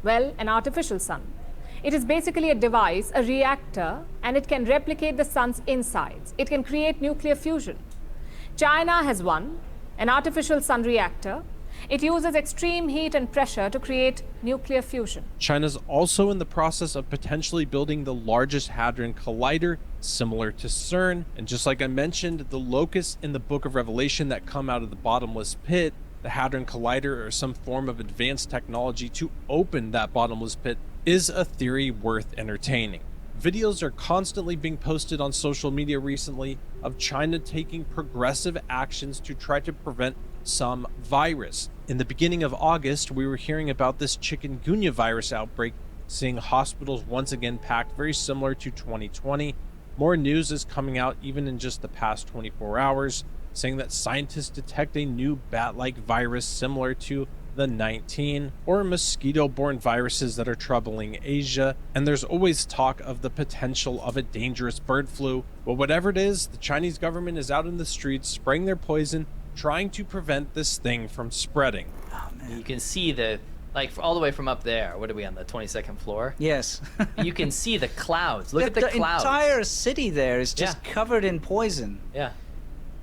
Well, an artificial sun. It is basically a device, a reactor, and it can replicate the sun's insides. It can create nuclear fusion. China has one, an artificial sun reactor. It uses extreme heat and pressure to create nuclear fusion. China's also in the process of potentially building the largest hadron collider, similar to CERN. And just like I mentioned, the locusts in the book of Revelation that come out of the bottomless pit, the hadron collider or some form of advanced technology to open that bottomless pit, is a theory worth entertaining. Videos are constantly being posted on social media recently of China taking progressive actions to try to prevent some virus. In the beginning of August, we were hearing about this chikungunya virus outbreak, seeing hospitals once again packed, very similar to 2020. More news is coming out even in just the past 24 hours, saying that scientists detect a new bat-like virus similar to the 19 or mosquito-borne viruses that are troubling Asia, and there's always talk of the potential of a dangerous bird flu. But whatever it is, the Chinese government is out in the streets spraying their poison, trying to prevent this thing from spreading. Oh, man. You can see the, like, all the way from up there. What are we on, the 22nd floor? Yes. You can see the clouds. Look at the clouds. The entire city there is just covered in poison. Yeah.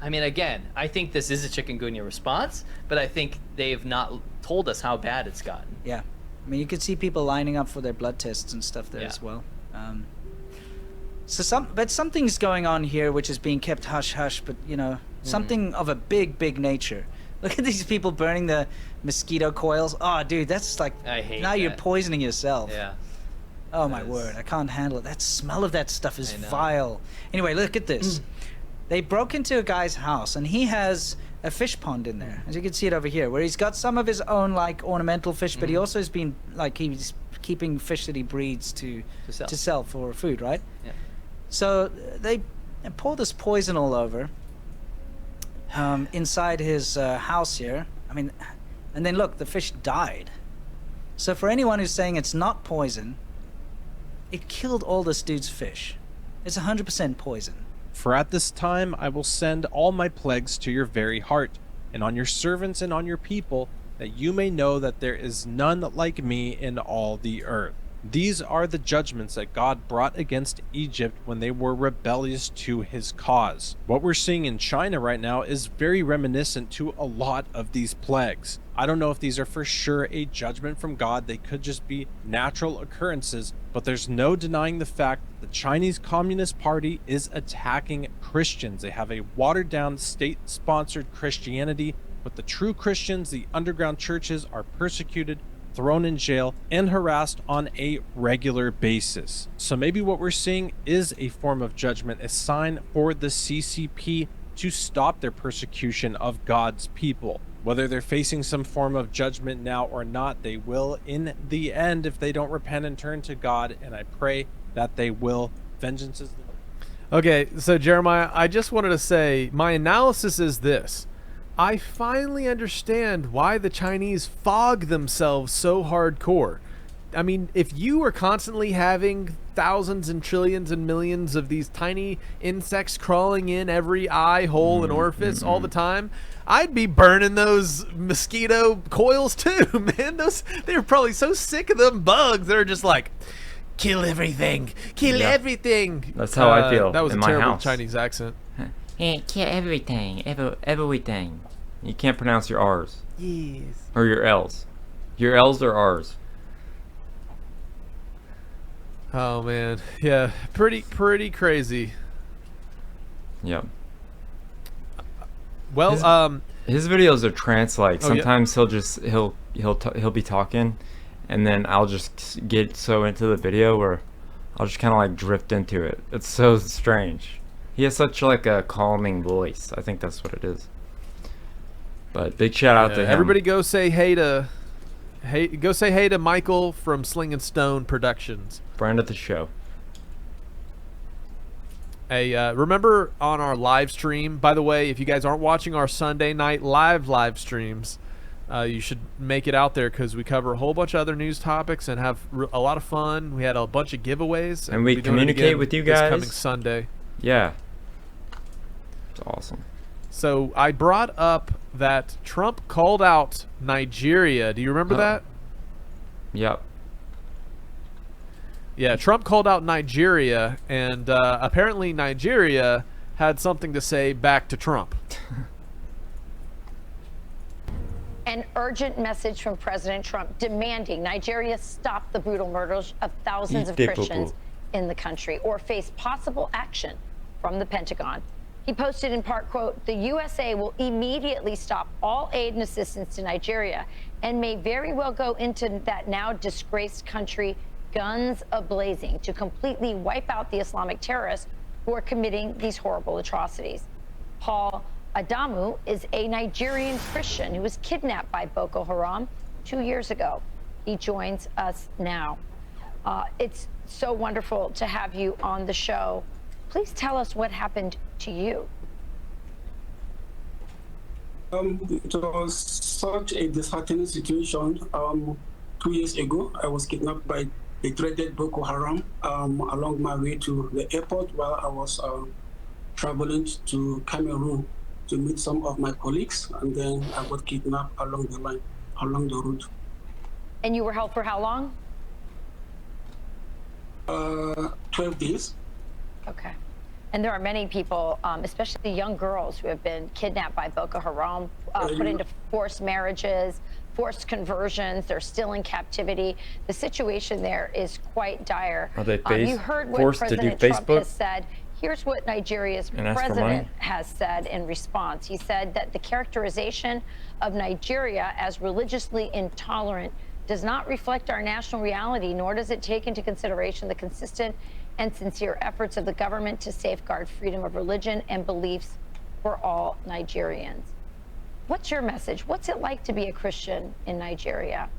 I mean, again, I think this is a chikungunya response, but I think they've not told us how bad it's gotten. Yeah. I mean, you could see people lining up for their blood tests and stuff there as well. But something's going on here which is being kept hush-hush, but, you know, something of a big nature. Look at these people burning the mosquito coils. Oh, dude, that's like, I hate now that. you're poisoning yourself. Yeah. Oh, my word. I can't handle it. That smell of that stuff is vile. Anyway, look at this. They broke into a guy's house, and he has a fish pond in there, as you can see it over here, where he's got some of his own, like, ornamental fish, but he also has been, like, he's keeping fish that he breeds to sell for food, right? Yeah. So they pour this poison all over inside his house here. I mean, and then look, the fish died. So for anyone who's saying it's not poison, it killed all this dude's fish. It's 100% poison. For at this time I will send all my plagues to your very heart, and on your servants and on your people, that you may know that there is none like me in all the earth. These are the judgments that God brought against Egypt when they were rebellious to his cause. What we're seeing in China right now is very reminiscent to a lot of these plagues. I don't know if these are for sure a judgment from God. They could just be natural occurrences, but there's no denying the fact that the Chinese Communist Party is attacking Christians. They have a watered down state-sponsored Christianity, but the true Christians, the underground churches, are persecuted, thrown in jail, and harassed on a regular basis. So maybe what we're seeing is a form of judgment, a sign for the CCP to stop their persecution of God's people. Whether they're facing some form of judgment now or not, they will in the end if they don't repent and turn to God, and I pray that they will. Vengeance is the Lord. Okay, so Jeremiah, I just wanted to say my analysis is this. I finally understand why the Chinese fog themselves so hardcore. I mean, if you were constantly having thousands and trillions and millions of these tiny insects crawling in every eye hole and orifice all the time, I'd be burning those mosquito coils too, man. They're probably so sick of them bugs. They're just like, kill everything, kill everything. That's how I feel. That was in a my terrible house. Chinese accent. Kill everything, everything. You can't pronounce your R's. Yes. Or your L's. Your L's are R's. Oh man, yeah, pretty crazy. Yep. Well, his videos are trance-like. Oh, yeah. Sometimes he'll be talking, and then I'll just get so into the video where I'll just kind of like drift into it. It's so strange. He has such like a calming voice. I think that's what it is. But big shout out to him. Everybody go say hey to Michael from Sling and Stone Productions. Friend of the show. Hey, remember on our live stream, by the way, if you guys aren't watching our Sunday night live streams, you should make it out there because we cover a whole bunch of other news topics and have a lot of fun. We had a bunch of giveaways. And we communicate with you guys. This coming Sunday. Yeah. It's awesome. So I brought up that Trump called out Nigeria. Do you remember that? Yep. Yeah, Trump called out Nigeria, and apparently Nigeria had something to say back to Trump. An urgent message from President Trump demanding Nigeria stop the brutal murders of thousands of Christians in the country or face possible action from the Pentagon. He posted in part, quote, "The USA will immediately stop all aid and assistance to Nigeria and may very well go into that now disgraced country guns a-blazing to completely wipe out the Islamic terrorists who are committing these horrible atrocities." Paul Adamu is a Nigerian Christian who was kidnapped by Boko Haram 2 years ago. He joins us now. It's so wonderful to have you on the show. Please tell us what happened to you. It was such a disheartening situation. 2 years ago, I was kidnapped by the dreaded Boko Haram along my way to the airport while I was traveling to Cameroon to meet some of my colleagues, and then I got kidnapped along the line, along the route. And you were held for how long? 12 days. Okay. And there are many people, especially young girls, who have been kidnapped by Boko Haram, put into forced marriages, forced conversions. They're still in captivity. The situation there is quite dire. Are they you heard what President Trump has said. Here's what Nigeria's president has said in response. He said that the characterization of Nigeria as religiously intolerant does not reflect our national reality, nor does it take into consideration the consistent and sincere efforts of the government to safeguard freedom of religion and beliefs for all Nigerians. What's your message? What's it like to be a Christian in Nigeria?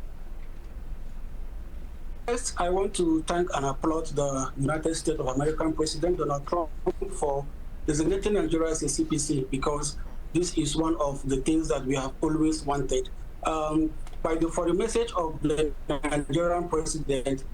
First, I want to thank and applaud the United States of America President Donald Trump for designating Nigeria as a CPC, because this is one of the things that we have always wanted. For the message of the Nigerian president,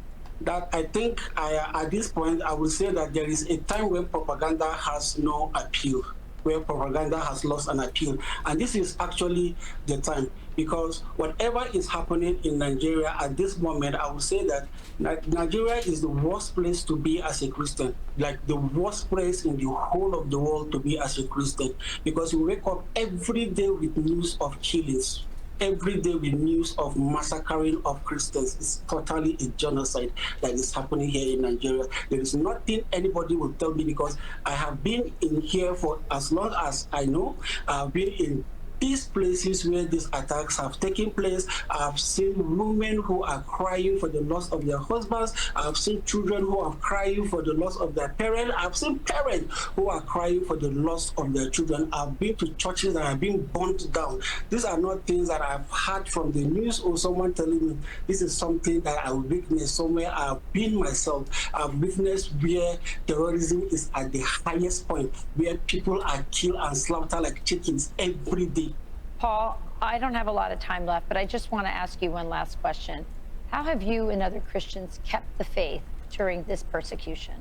that I think at this point, I would say that there is a time when propaganda has no appeal, where propaganda has lost an appeal. And this is actually the time, because whatever is happening in Nigeria at this moment, I would say that Nigeria is the worst place to be as a Christian, like the worst place in the whole of the world to be as a Christian, because you wake up every day with news of killings, every day with news of massacring of Christians. It's totally a genocide that is happening here in Nigeria. There is nothing anybody will tell me, because I have been in here for as long as I know. I've been in these places where these attacks have taken place. I've seen women who are crying for the loss of their husbands. I've seen children who are crying for the loss of their parents. I've seen parents who are crying for the loss of their children. I've been to churches that have been burnt down. These are not things that I've heard from the news or someone telling me. This is something that I witnessed somewhere. I've been myself. I've witnessed where terrorism is at the highest point, where people are killed and slaughtered like chickens every day. Paul, I don't have a lot of time left, but I just want to ask you one last question. How have you and other Christians kept the faith during this persecution?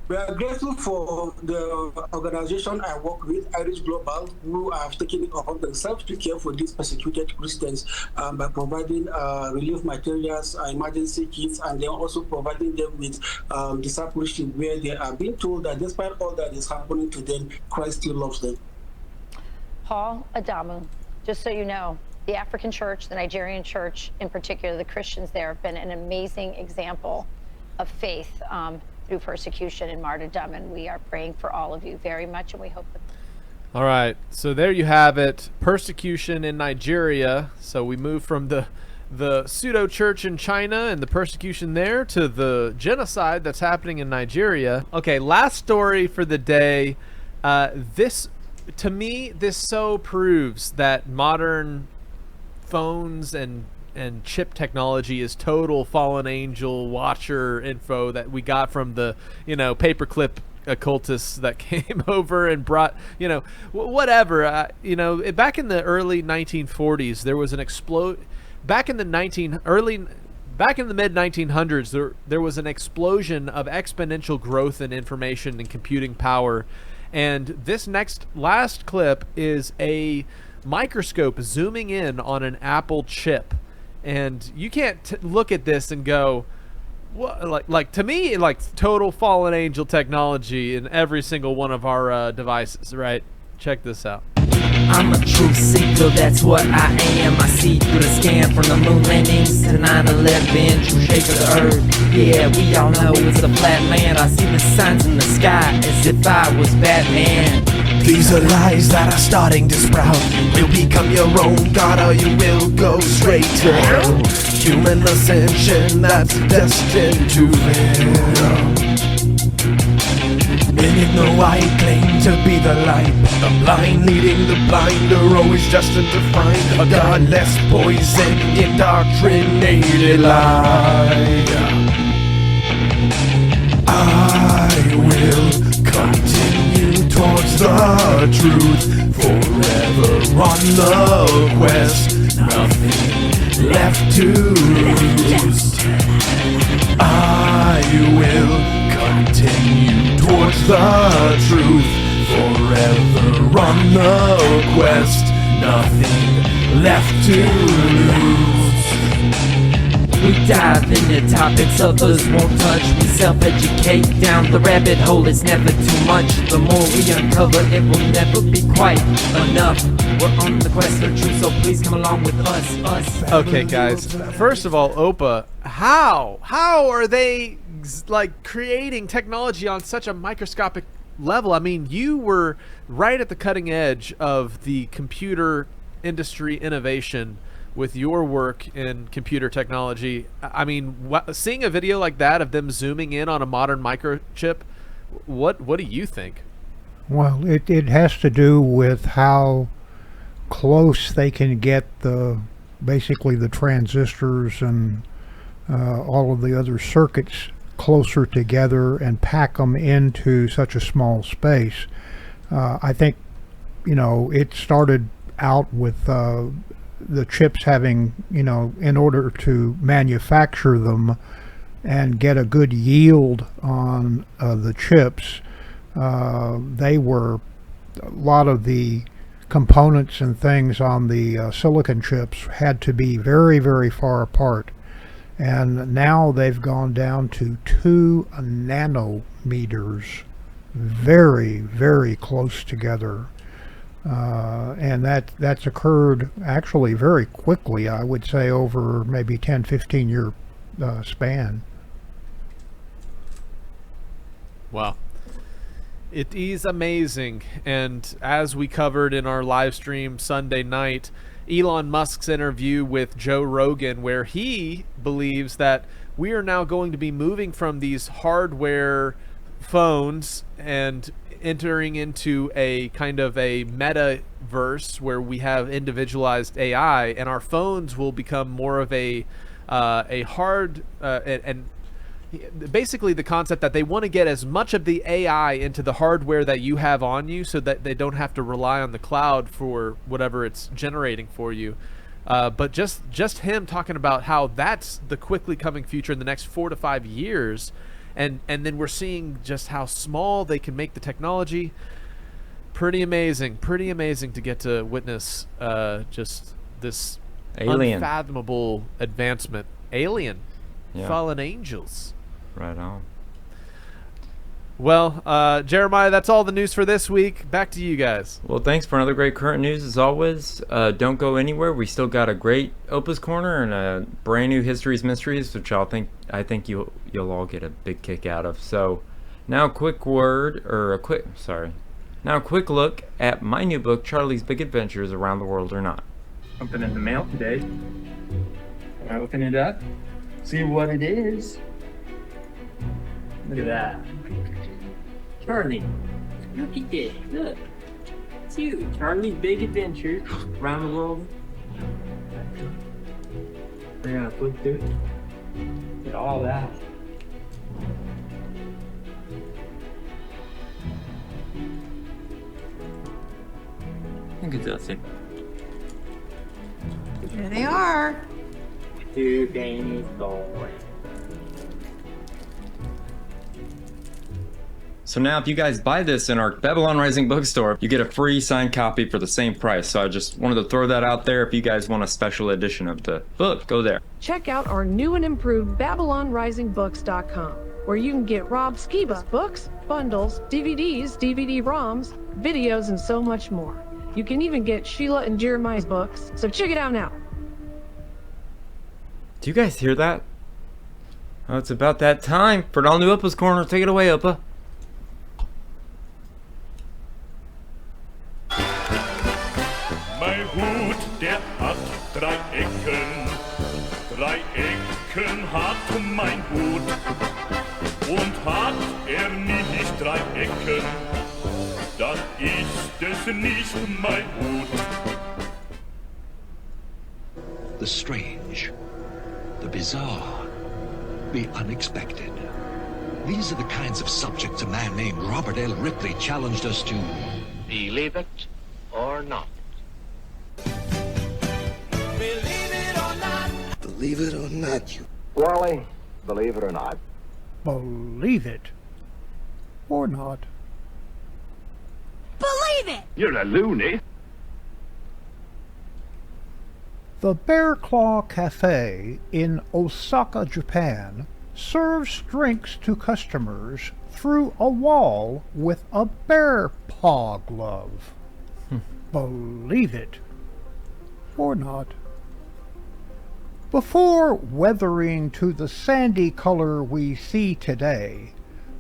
We are grateful for the organization I work with, Irish Global, who have taken it upon themselves to care for these persecuted Christians by providing relief materials, emergency kits, and then also providing them with discipleship, where they are being told that despite all that is happening to them, Christ still loves them. Paul Adamu, just so you know, the African church, the Nigerian church in particular, the Christians there have been an amazing example of faith through persecution and martyrdom, and we are praying for all of you very much, and we hope that... All right, so there you have it, persecution in Nigeria. So we move from the pseudo church in China and the persecution there to the genocide that's happening in Nigeria. Okay, last story for the day. To me, this so proves that modern phones and chip technology is total fallen angel watcher info that we got from the, paperclip occultists that came over and brought, whatever. Back in the early 1940s, there was an back in the mid 1900s, there was an explosion of exponential growth in information and computing power. And this last clip is a microscope zooming in on an Apple chip. And you can't look at this and go, what, like to me, like total fallen angel technology in every single one of our devices, right? Check this out. I'm a truth seeker, that's what I am. I see through the scan from the moon landings to 9/11, true shape of the earth. Yeah, we all know it's a flat land. I see the signs in the sky as if I was Batman. These are lies that are starting to sprout. You'll become your own god or you will go straight to hell. Human ascension that's destined to fail. Many know I claim to be the light, but the blind leading the blind are always destined to find a godless, poisoned, indoctrinated lie. I will continue towards the truth, forever on the quest, nothing left to lose. I will continue towards the truth, forever on the quest, nothing left to lose. We dive into topics others won't touch. We self-educate down the rabbit hole, it's never too much. The more we uncover, it will never be quite enough. We're on the quest for truth, so please come along with us. Okay, guys. First of all, Opa, how are they like creating technology on such a microscopic level? I mean, you were right at the cutting edge of the computer industry innovation with your work in computer technology. I mean, seeing a video like that of them zooming in on a modern microchip, what do you think? Well, it has to do with how close they can get basically the transistors and all of the other circuits closer together and pack them into such a small space. I think, it started out with the chips having, in order to manufacture them and get a good yield on the chips, a lot of the components and things on the silicon chips had to be very, very far apart. And now they've gone down to 2 nanometers, very, very close together. And that's occurred actually very quickly, I would say, over maybe 10-15 year span. Wow. It is amazing. And as we covered in our live stream Sunday night, Elon Musk's interview with Joe Rogan, where he believes that we are now going to be moving from these hardware phones and entering into a kind of a metaverse where we have individualized AI, and our phones will become more of a hard and basically the concept that they want to get as much of the AI into the hardware that you have on you so that they don't have to rely on the cloud for whatever it's generating for you. But just him talking about how that's the quickly coming future in the next 4 to 5 years. And then we're seeing just how small they can make the technology. Pretty amazing to get to witness just this unfathomable advancement. Alien. Yeah. Fallen angels. Right on. Well, Jeremiah, that's all the news for this week. Back to you guys. Well, thanks for another great current news as always. Don't go anywhere. We still got a great Opa's Corner and a brand new History's Mysteries, which I think you'll all get a big kick out of. So now a quick look at my new book, Charlie's Big Adventures Around the World or Not. Something in the mail today. Can I open it up? See what it is. Look at that. Charlie, look at this. Look. It's you. Charlie's Big Adventures Around the World. We're gonna flip through it. Look at all that. Look at this. Here they are. Two Danish boys. So now if you guys buy this in our Babylon Rising bookstore, you get a free signed copy for the same price. So I just wanted to throw that out there. If you guys want a special edition of the book, go there. Check out our new and improved BabylonRisingBooks.com, where you can get Rob Skiba books, bundles, DVDs, DVD-ROMs, videos, and so much more. You can even get Sheila and Jeremiah's books, so check it out now. Do you guys hear that? Oh, it's about that time for All New Uppa's Corner. Take it away, Uppa. Mein Hut, der hat 3 Ecken. 3 Ecken hat mein Hut. Und hat nicht 3 Ecken, dann ist es nicht mein Hut. The strange, the bizarre, the unexpected. These are the kinds of subjects a man named Robert L. Ripley challenged us to believe it or not. Believe it or not, you. Wally, believe it or not. Believe it or not. Believe it! You're a loony. The Bear Claw Cafe in Osaka, Japan, serves drinks to customers through a wall with a bear paw glove. Believe it or not. Before weathering to the sandy color we see today,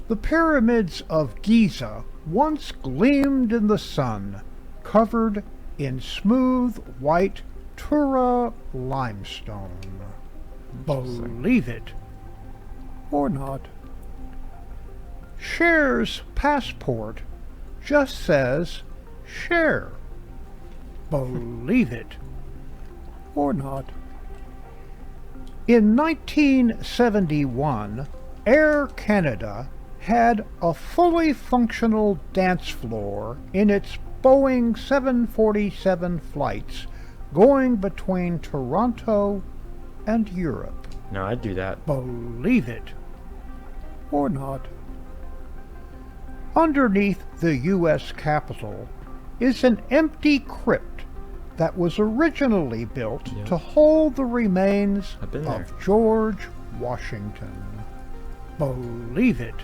the pyramids of Giza once gleamed in the sun, covered in smooth white Tura limestone. Believe it or not. Cher's passport just says Cher. Believe it or not. In 1971, Air Canada had a fully functional dance floor in its Boeing 747 flights going between Toronto and Europe. No, I'd do that. Believe it or not. Underneath the U.S. Capitol is an empty crypt that was originally built to hold the remains of George Washington. Believe it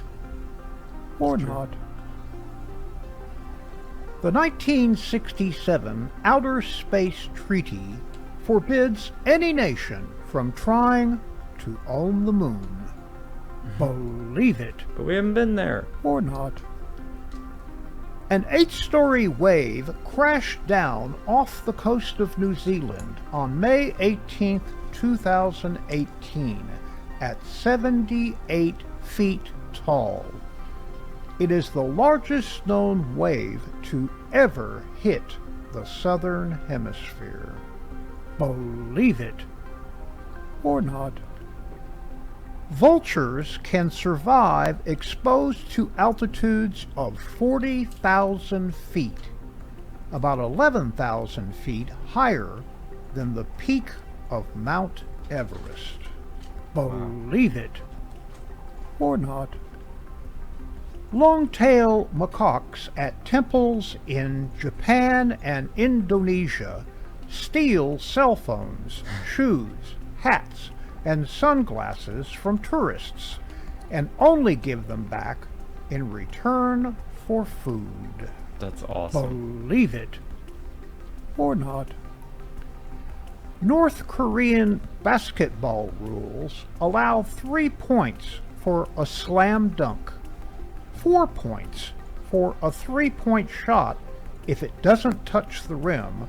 or not. The 1967 Outer Space Treaty forbids any nation from trying to own the moon. Believe it. But we haven't been there. Or not. An 8-story wave crashed down off the coast of New Zealand on May 18, 2018, at 78 feet tall. It is the largest known wave to ever hit the southern hemisphere. Believe it or not. Vultures can survive exposed to altitudes of 40,000 feet, about 11,000 feet higher than the peak of Mount Everest. Believe it or not. Long-tail macaques at temples in Japan and Indonesia steal cell phones, shoes, hats, and sunglasses from tourists, and only give them back in return for food. That's awesome. Believe it or not. North Korean basketball rules allow 3 points for a slam dunk, 4 points for a 3-point shot if it doesn't touch the rim,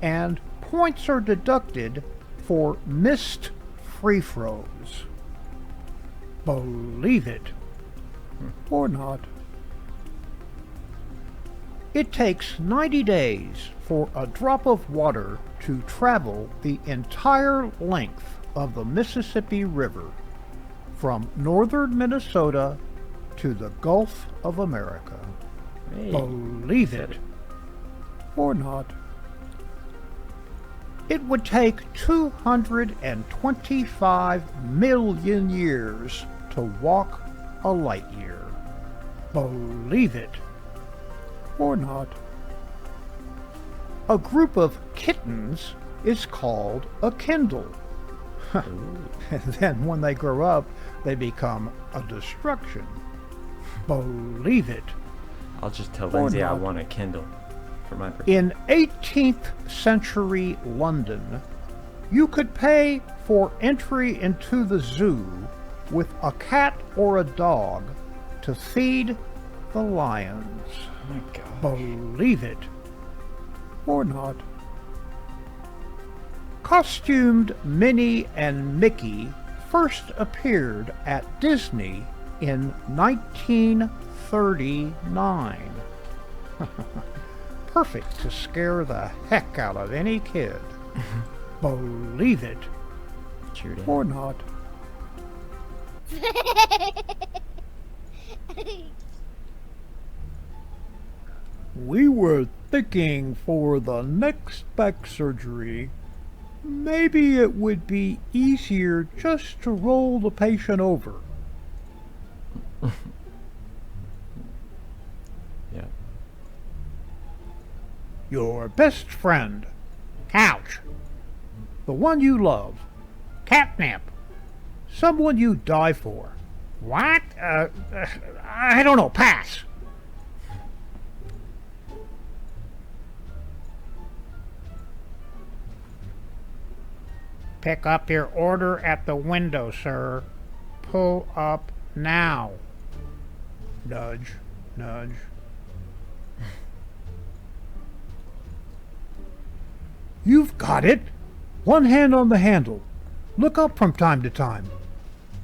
and points are deducted for missed free throws. Believe it or not. It takes 90 days for a drop of water to travel the entire length of the Mississippi River from northern Minnesota to the Gulf of America. Hey. Believe it or not. It would take 225 million years to walk a light year. Believe it or not. A group of kittens is called a Kindle. And then when they grow up, they become a destruction. Believe it. I'll just tell or Lindsay I not. want a Kindle for my birthday. In 18th century London, you could pay for entry into the zoo with a cat or a dog to feed the lions. Oh my God. Believe it or not. Costumed Minnie and Mickey first appeared at Disney in 1939. Perfect to scare the heck out of any kid. Believe it or not. We were thinking for the next back surgery, maybe it would be easier just to roll the patient over. Yeah. Your best friend, couch. The one you love, catnip. Someone you die for. What? I don't know, pass. Pick up your order at the window, sir. Pull up now. Nudge, nudge. You've got it. One hand on the handle. Look up from time to time.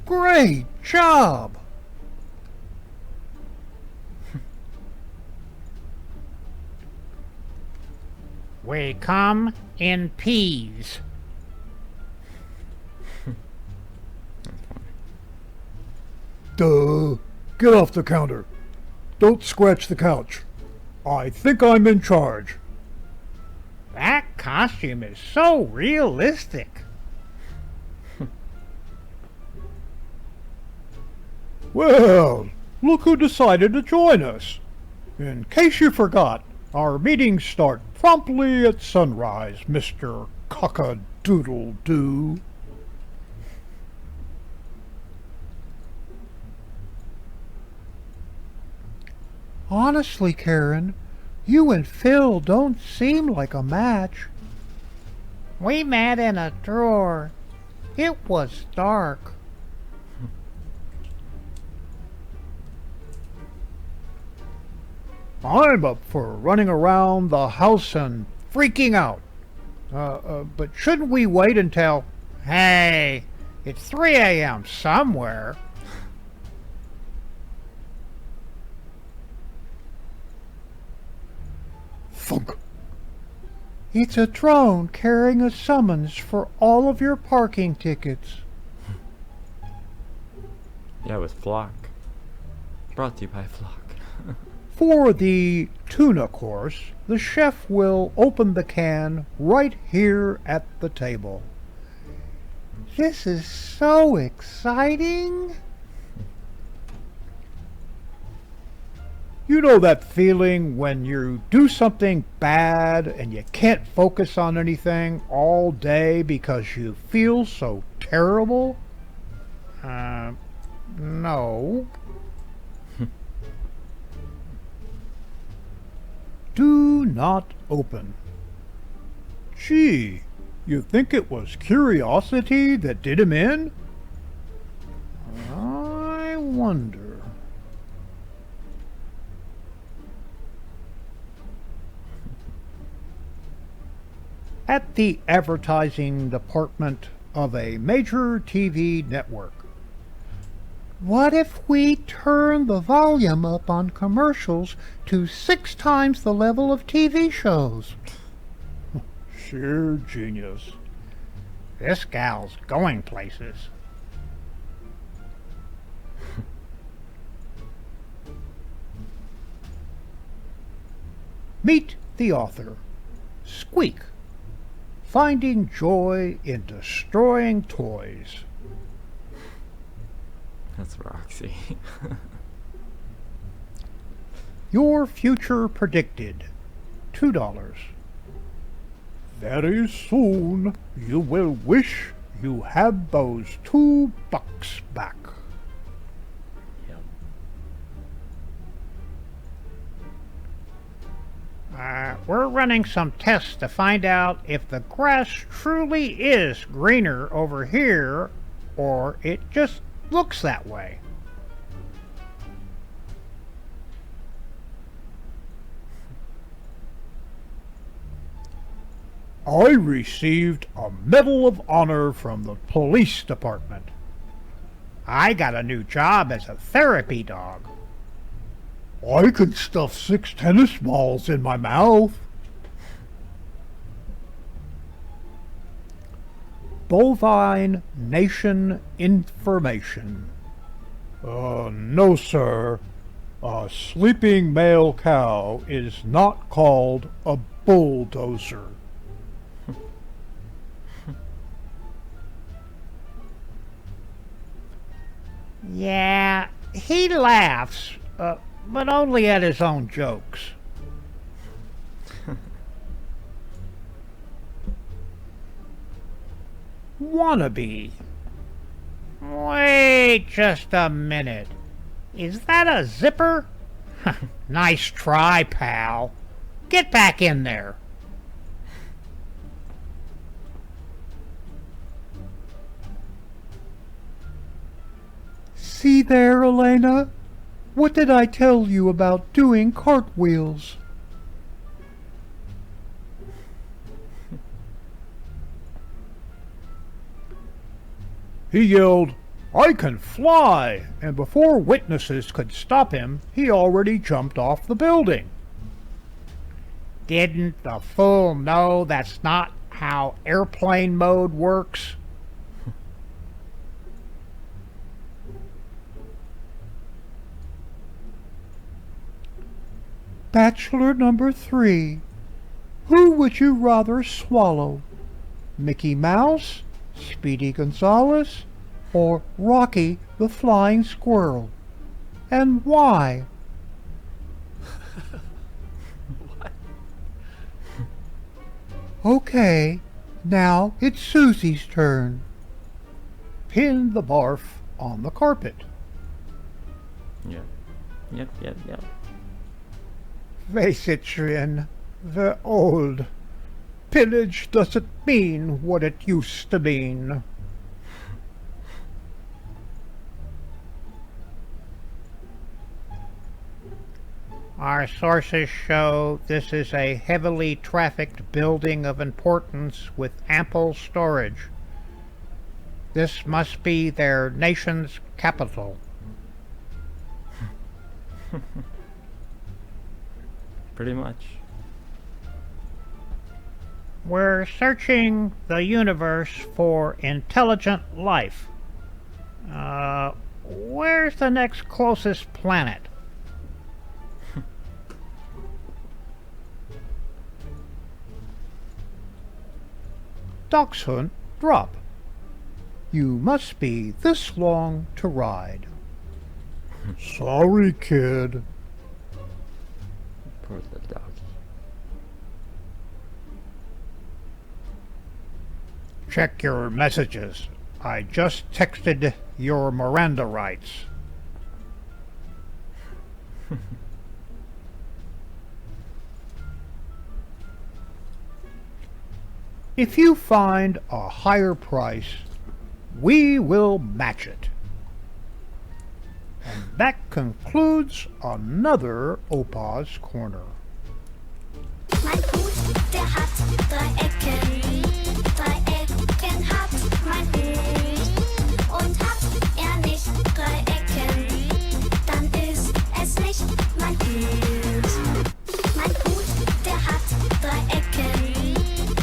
Great job. We come in peas. Duh. Get off the counter. Don't scratch the couch. I think I'm in charge. That costume is so realistic. Well, look who decided to join us. In case you forgot, our meetings start promptly at sunrise, Mr. Cock-a-doodle-doo. Honestly, Karen, you and Phil don't seem like a match. We met in a drawer. It was dark. I'm up for running around the house and freaking out. But shouldn't we wait until... Hey, it's 3 a.m. somewhere. Thunk. It's a drone carrying a summons for all of your parking tickets. Yeah, with Flock. Brought to you by Flock. For the tuna course, the chef will open the can right here at the table. This is so exciting. You know that feeling when you do something bad and you can't focus on anything all day because you feel so terrible? No. Do not open. Gee, you think it was curiosity that did him in? I wonder. At the advertising department of a major TV network. What if we turn the volume up on commercials to 6 times the level of TV shows? Sheer genius. This gal's going places. Meet the author, Squeak, finding joy in destroying toys. That's Roxy. Your future predicted. $2. Very soon you will wish you had those $2 back. We're running some tests to find out if the grass truly is greener over here or it just looks that way. I received a Medal of Honor from the police department. I got a new job as a therapy dog. I can stuff 6 tennis balls in my mouth. Bovine Nation information. No, sir. A sleeping male cow is not called a bulldozer. Yeah, he laughs, but only at his own jokes. Wannabe. Wait just a minute. Is that a zipper? Nice try, pal. Get back in there. See there, Elena? What did I tell you about doing cartwheels? He yelled, "I can fly!" And before witnesses could stop him, he already jumped off the building. Didn't the fool know that's not how airplane mode works? Bachelor number 3. Who would you rather swallow? Mickey Mouse, Speedy Gonzales, or Rocky the Flying Squirrel? And why? What? Okay, now it's Susie's turn. Pin the barf on the carpet. Yep. Face it, Trin, we're old. Pillage doesn't mean what it used to mean. Our sources show this is a heavily trafficked building of importance with ample storage. This must be their nation's capital. Pretty much. We're searching the universe for intelligent life. Where's the next closest planet? Dachshund drop. You must be this long to ride. Sorry, kid. Poor little doggy. Check your messages. I just texted your Miranda rights. If you find a higher price, we will match it. And that concludes another Opa's Corner. Mein Hut, der hat 3 Ecken. 3 Ecken hat mein Hut. Und hat er nicht 3 Ecken, dann ist es nicht mein Hut. Mein Hut, der hat 3 Ecken.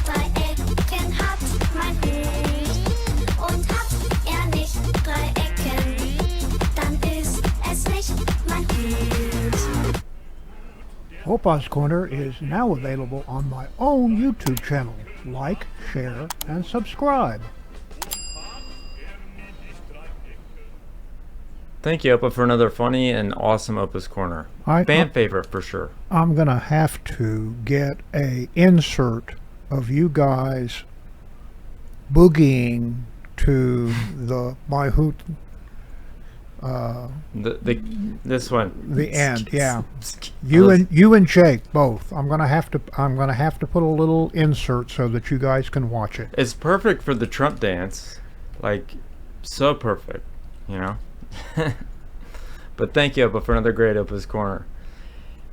3 Ecken hat mein Hut. Und hat er nicht 3 Ecken, dann ist es nicht mein Hut. Opa's Corner is now available on my own YouTube channel. Like, share, and subscribe. Thank you, Opa, for another funny and awesome Opa's Corner. Fan favorite for sure. I'm going to have to get a insert of you guys boogieing to the my hoot. This one. The end, yeah. You and Jake both. I'm gonna have to put a little insert so that you guys can watch it. It's perfect for the Trump dance, like so perfect, you know. But thank you, Opa, for another great Opa's Corner,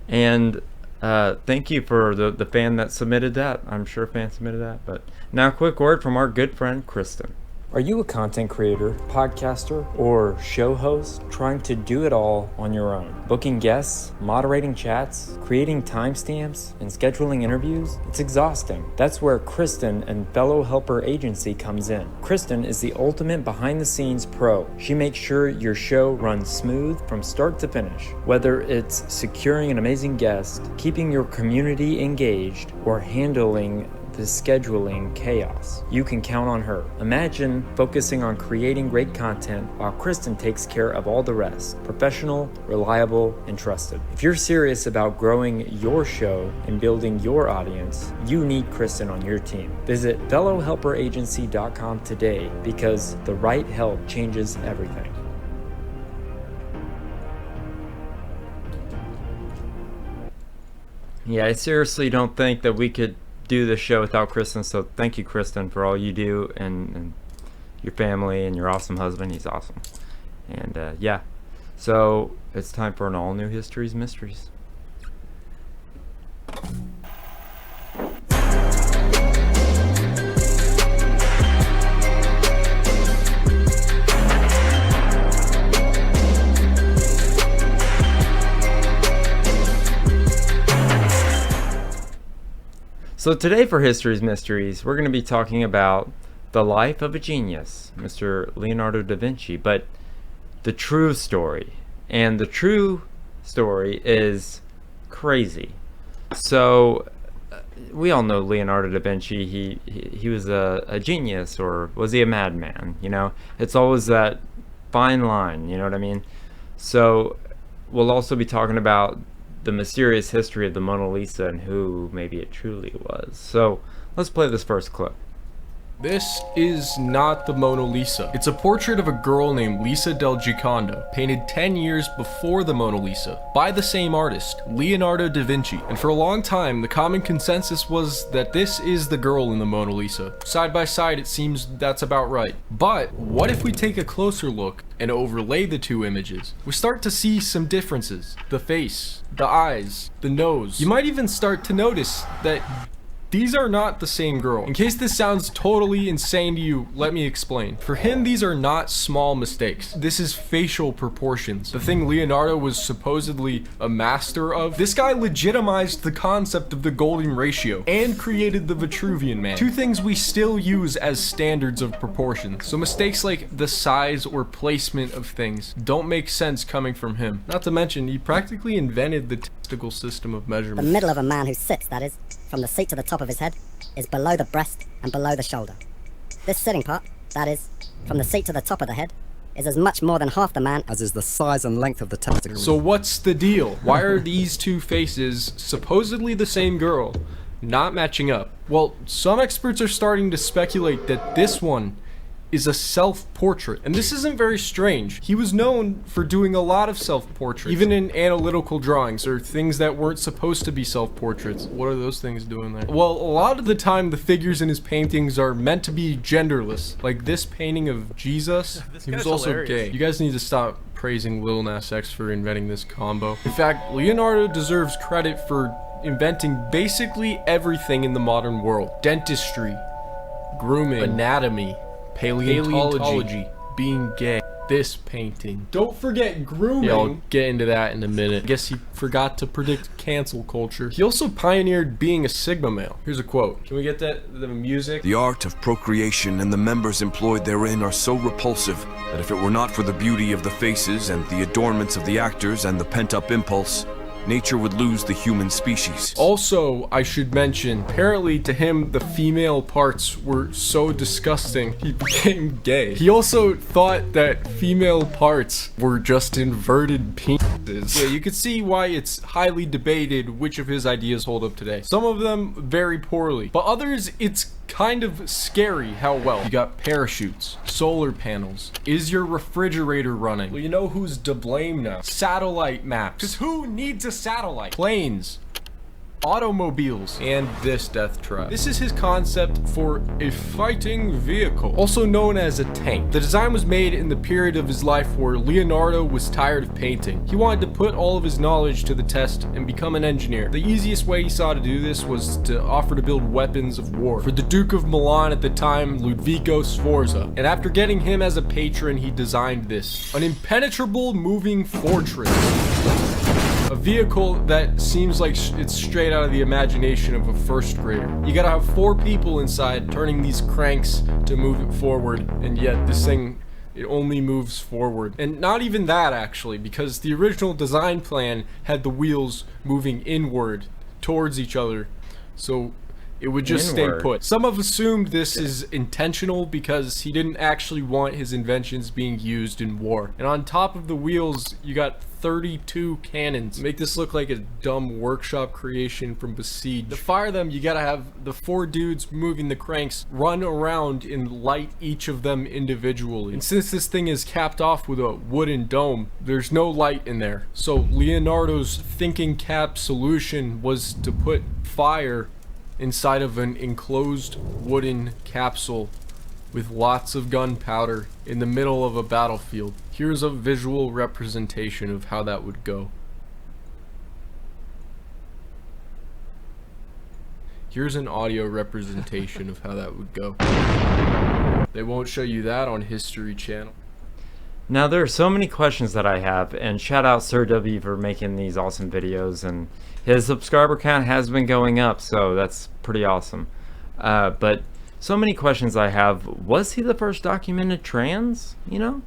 and thank you for the fan that submitted that. I'm sure a fan submitted that. But now, a quick word from our good friend Kristen. Are you a content creator, podcaster, or show host trying to do it all on your own? Booking guests, moderating chats, creating timestamps, and scheduling interviews? It's exhausting. That's where Kristen and fellow helper agency comes in. Kristen is the ultimate behind-the-scenes pro. She makes sure your show runs smooth from start to finish. Whether it's securing an amazing guest, keeping your community engaged, or handling the scheduling chaos, you can count on her. Imagine focusing on creating great content while Kristen takes care of all the rest. Professional, reliable, and trusted. If you're serious about growing your show and building your audience, you need Kristen on your team. Visit fellowhelperagency.com today because the right help changes everything. Yeah, I seriously don't think that we could do this show without Kristen, so thank you, Kristen, for all you do and your family and your awesome husband. He's awesome. And yeah, so it's time for an all-new History's Mysteries. So today for History's Mysteries, we're going to be talking about the life of a genius, Mr. Leonardo da Vinci, but the true story. And the true story is crazy. So we all know Leonardo da Vinci. He was a genius, or was he a madman? You know, it's always that fine line, you know what I mean? So we'll also be talking about the mysterious history of the Mona Lisa and who maybe it truly was. So let's play this first clip. This is not the Mona Lisa. It's a portrait of a girl named Lisa del Giocondo, painted 10 years before the Mona Lisa by the same artist, Leonardo da Vinci. And for a long time, the common consensus was that this is the girl in the Mona Lisa. Side by side, it seems that's about right. But what if we take a closer look and overlay the two images? We start to see some differences. The face, the eyes, the nose. You might even start to notice that these are not the same girl. In case this sounds totally insane to you, let me explain. For him, these are not small mistakes. This is facial proportions. The thing Leonardo was supposedly a master of. This guy legitimized the concept of the golden ratio and created the Vitruvian Man. Two things we still use as standards of proportions. So mistakes like the size or placement of things don't make sense coming from him. Not to mention, he practically invented the statistical system of measurement. The middle of a man who sits, that is, from the seat to the top of his head, is below the breast and below the shoulder. This sitting part, that is, from the seat to the top of the head, is as much more than half the man as is the size and length of the testicles. So what's the deal? Why are these two faces, supposedly the same girl, not matching up? Well, some experts are starting to speculate that this one is a self-portrait. And this isn't very strange. He was known for doing a lot of self-portraits, even in analytical drawings or things that weren't supposed to be self-portraits. What are those things doing there? Well, a lot of the time the figures in his paintings are meant to be genderless. Like this painting of Jesus, he was also hilarious. Gay. You guys need to stop praising Lil Nas X for inventing this combo. In fact, Leonardo deserves credit for inventing basically everything in the modern world. Dentistry, grooming, anatomy, paleontology, being gay, this painting. Don't forget grooming. Yeah, I'll get into that in a minute. I guess he forgot to predict cancel culture. He also pioneered being a Sigma male. Here's a quote. Can we get the music? The art of procreation and the members employed therein are so repulsive that if it were not for the beauty of the faces and the adornments of the actors and the pent-up impulse, nature would lose the human species. Also, I should mention, apparently to him, the female parts were so disgusting, he became gay. He also thought that female parts were just inverted penises. Yeah, you can see why it's highly debated which of his ideas hold up today. Some of them very poorly, but others, it's kind of scary how well. You got parachutes, solar panels. Is your refrigerator running? Well, you know who's to blame now. Satellite maps. Because who needs a satellite? Planes. Automobiles, and this death trap. This is his concept for a fighting vehicle, also known as a tank. The design was made in the period of his life where Leonardo was tired of painting. He wanted to put all of his knowledge to the test and become an engineer. The easiest way he saw to do this was to offer to build weapons of war for the Duke of Milan at the time, Ludovico Sforza. And after getting him as a patron, he designed this, an impenetrable moving fortress. A vehicle that seems like it's straight out of the imagination of a first grader. You gotta have 4 people inside turning these cranks to move it forward, and yet this thing, it only moves forward. And not even that actually, because the original design plan had the wheels moving inward towards each other, so it would just stay put. Some have assumed this is intentional because he didn't actually want his inventions being used in war. And on top of the wheels, you got 32 cannons. Make this look like a dumb workshop creation from Besiege. To fire them, you gotta have the 4 dudes moving the cranks run around and light each of them individually. And since this thing is capped off with a wooden dome, there's no light in there. So Leonardo's thinking cap solution was to put fire inside of an enclosed wooden capsule with lots of gunpowder in the middle of a battlefield. Here's a visual representation of how that would go. Here's an audio representation of how that would go. They won't show you that on History Channel. Now there are so many questions that I have, and shout out Sir W for making these awesome videos, and his subscriber count has been going up, so that's pretty awesome. But so many questions I have. Was he the first documented trans, you know?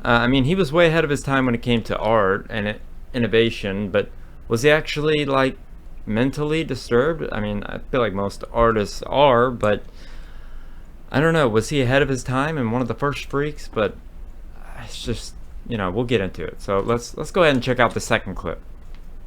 I mean, he was way ahead of his time when it came to art and innovation, but was he actually like mentally disturbed? I mean, I feel like most artists are, but I don't know, was he ahead of his time and one of the first freaks? But it's just, you know, we'll get into it. So let's go ahead and check out the second clip.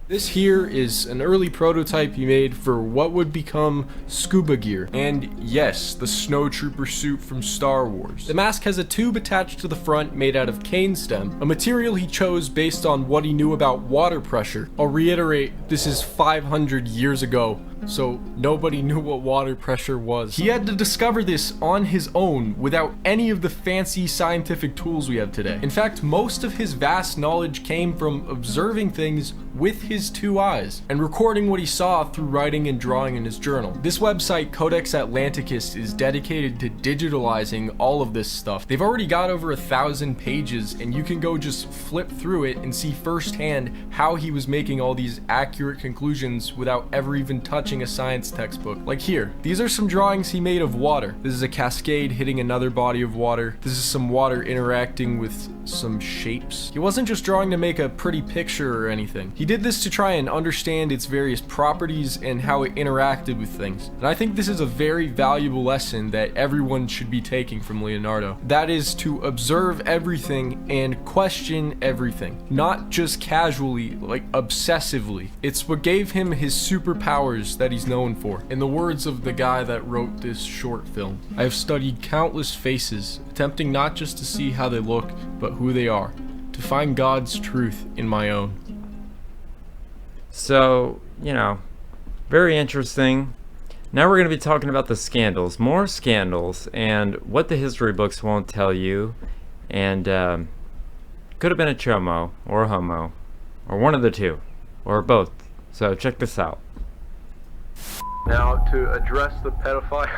This here is an early prototype he made for what would become scuba gear. And yes, the snowtrooper suit from Star Wars. The mask has a tube attached to the front made out of cane stem, a material he chose based on what he knew about water pressure. I'll reiterate, this is 500 years ago, so nobody knew what water pressure was. He had to discover this on his own without any of the fancy scientific tools we have today. In fact, most of his vast knowledge came from observing things with his 2 eyes and recording what he saw through writing and drawing in his journal. This website, Codex Atlanticus, is dedicated to digitalizing all of this stuff. They've already got over 1,000 pages, and you can go just flip through it and see firsthand how he was making all these accurate conclusions without ever even touching a science textbook. Like here, these are some drawings he made of water. This is a cascade hitting another body of water. This is some water interacting with some shapes. He wasn't just drawing to make a pretty picture or anything. He did this to try and understand its various properties and how it interacted with things. And I think this is a very valuable lesson that everyone should be taking from Leonardo. That is to observe everything and question everything. Not just casually, like obsessively. It's what gave him his superpowers that he's known for. In the words of the guy that wrote this short film, I have studied countless faces, attempting not just to see how they look, but who they are, to find God's truth in my own. So, you know, very interesting. Now we're going to be talking about the scandals, more scandals, and what the history books won't tell you. And could have been a chomo or a homo, or one of the two, or both. So check this out. Now, to address the pedophile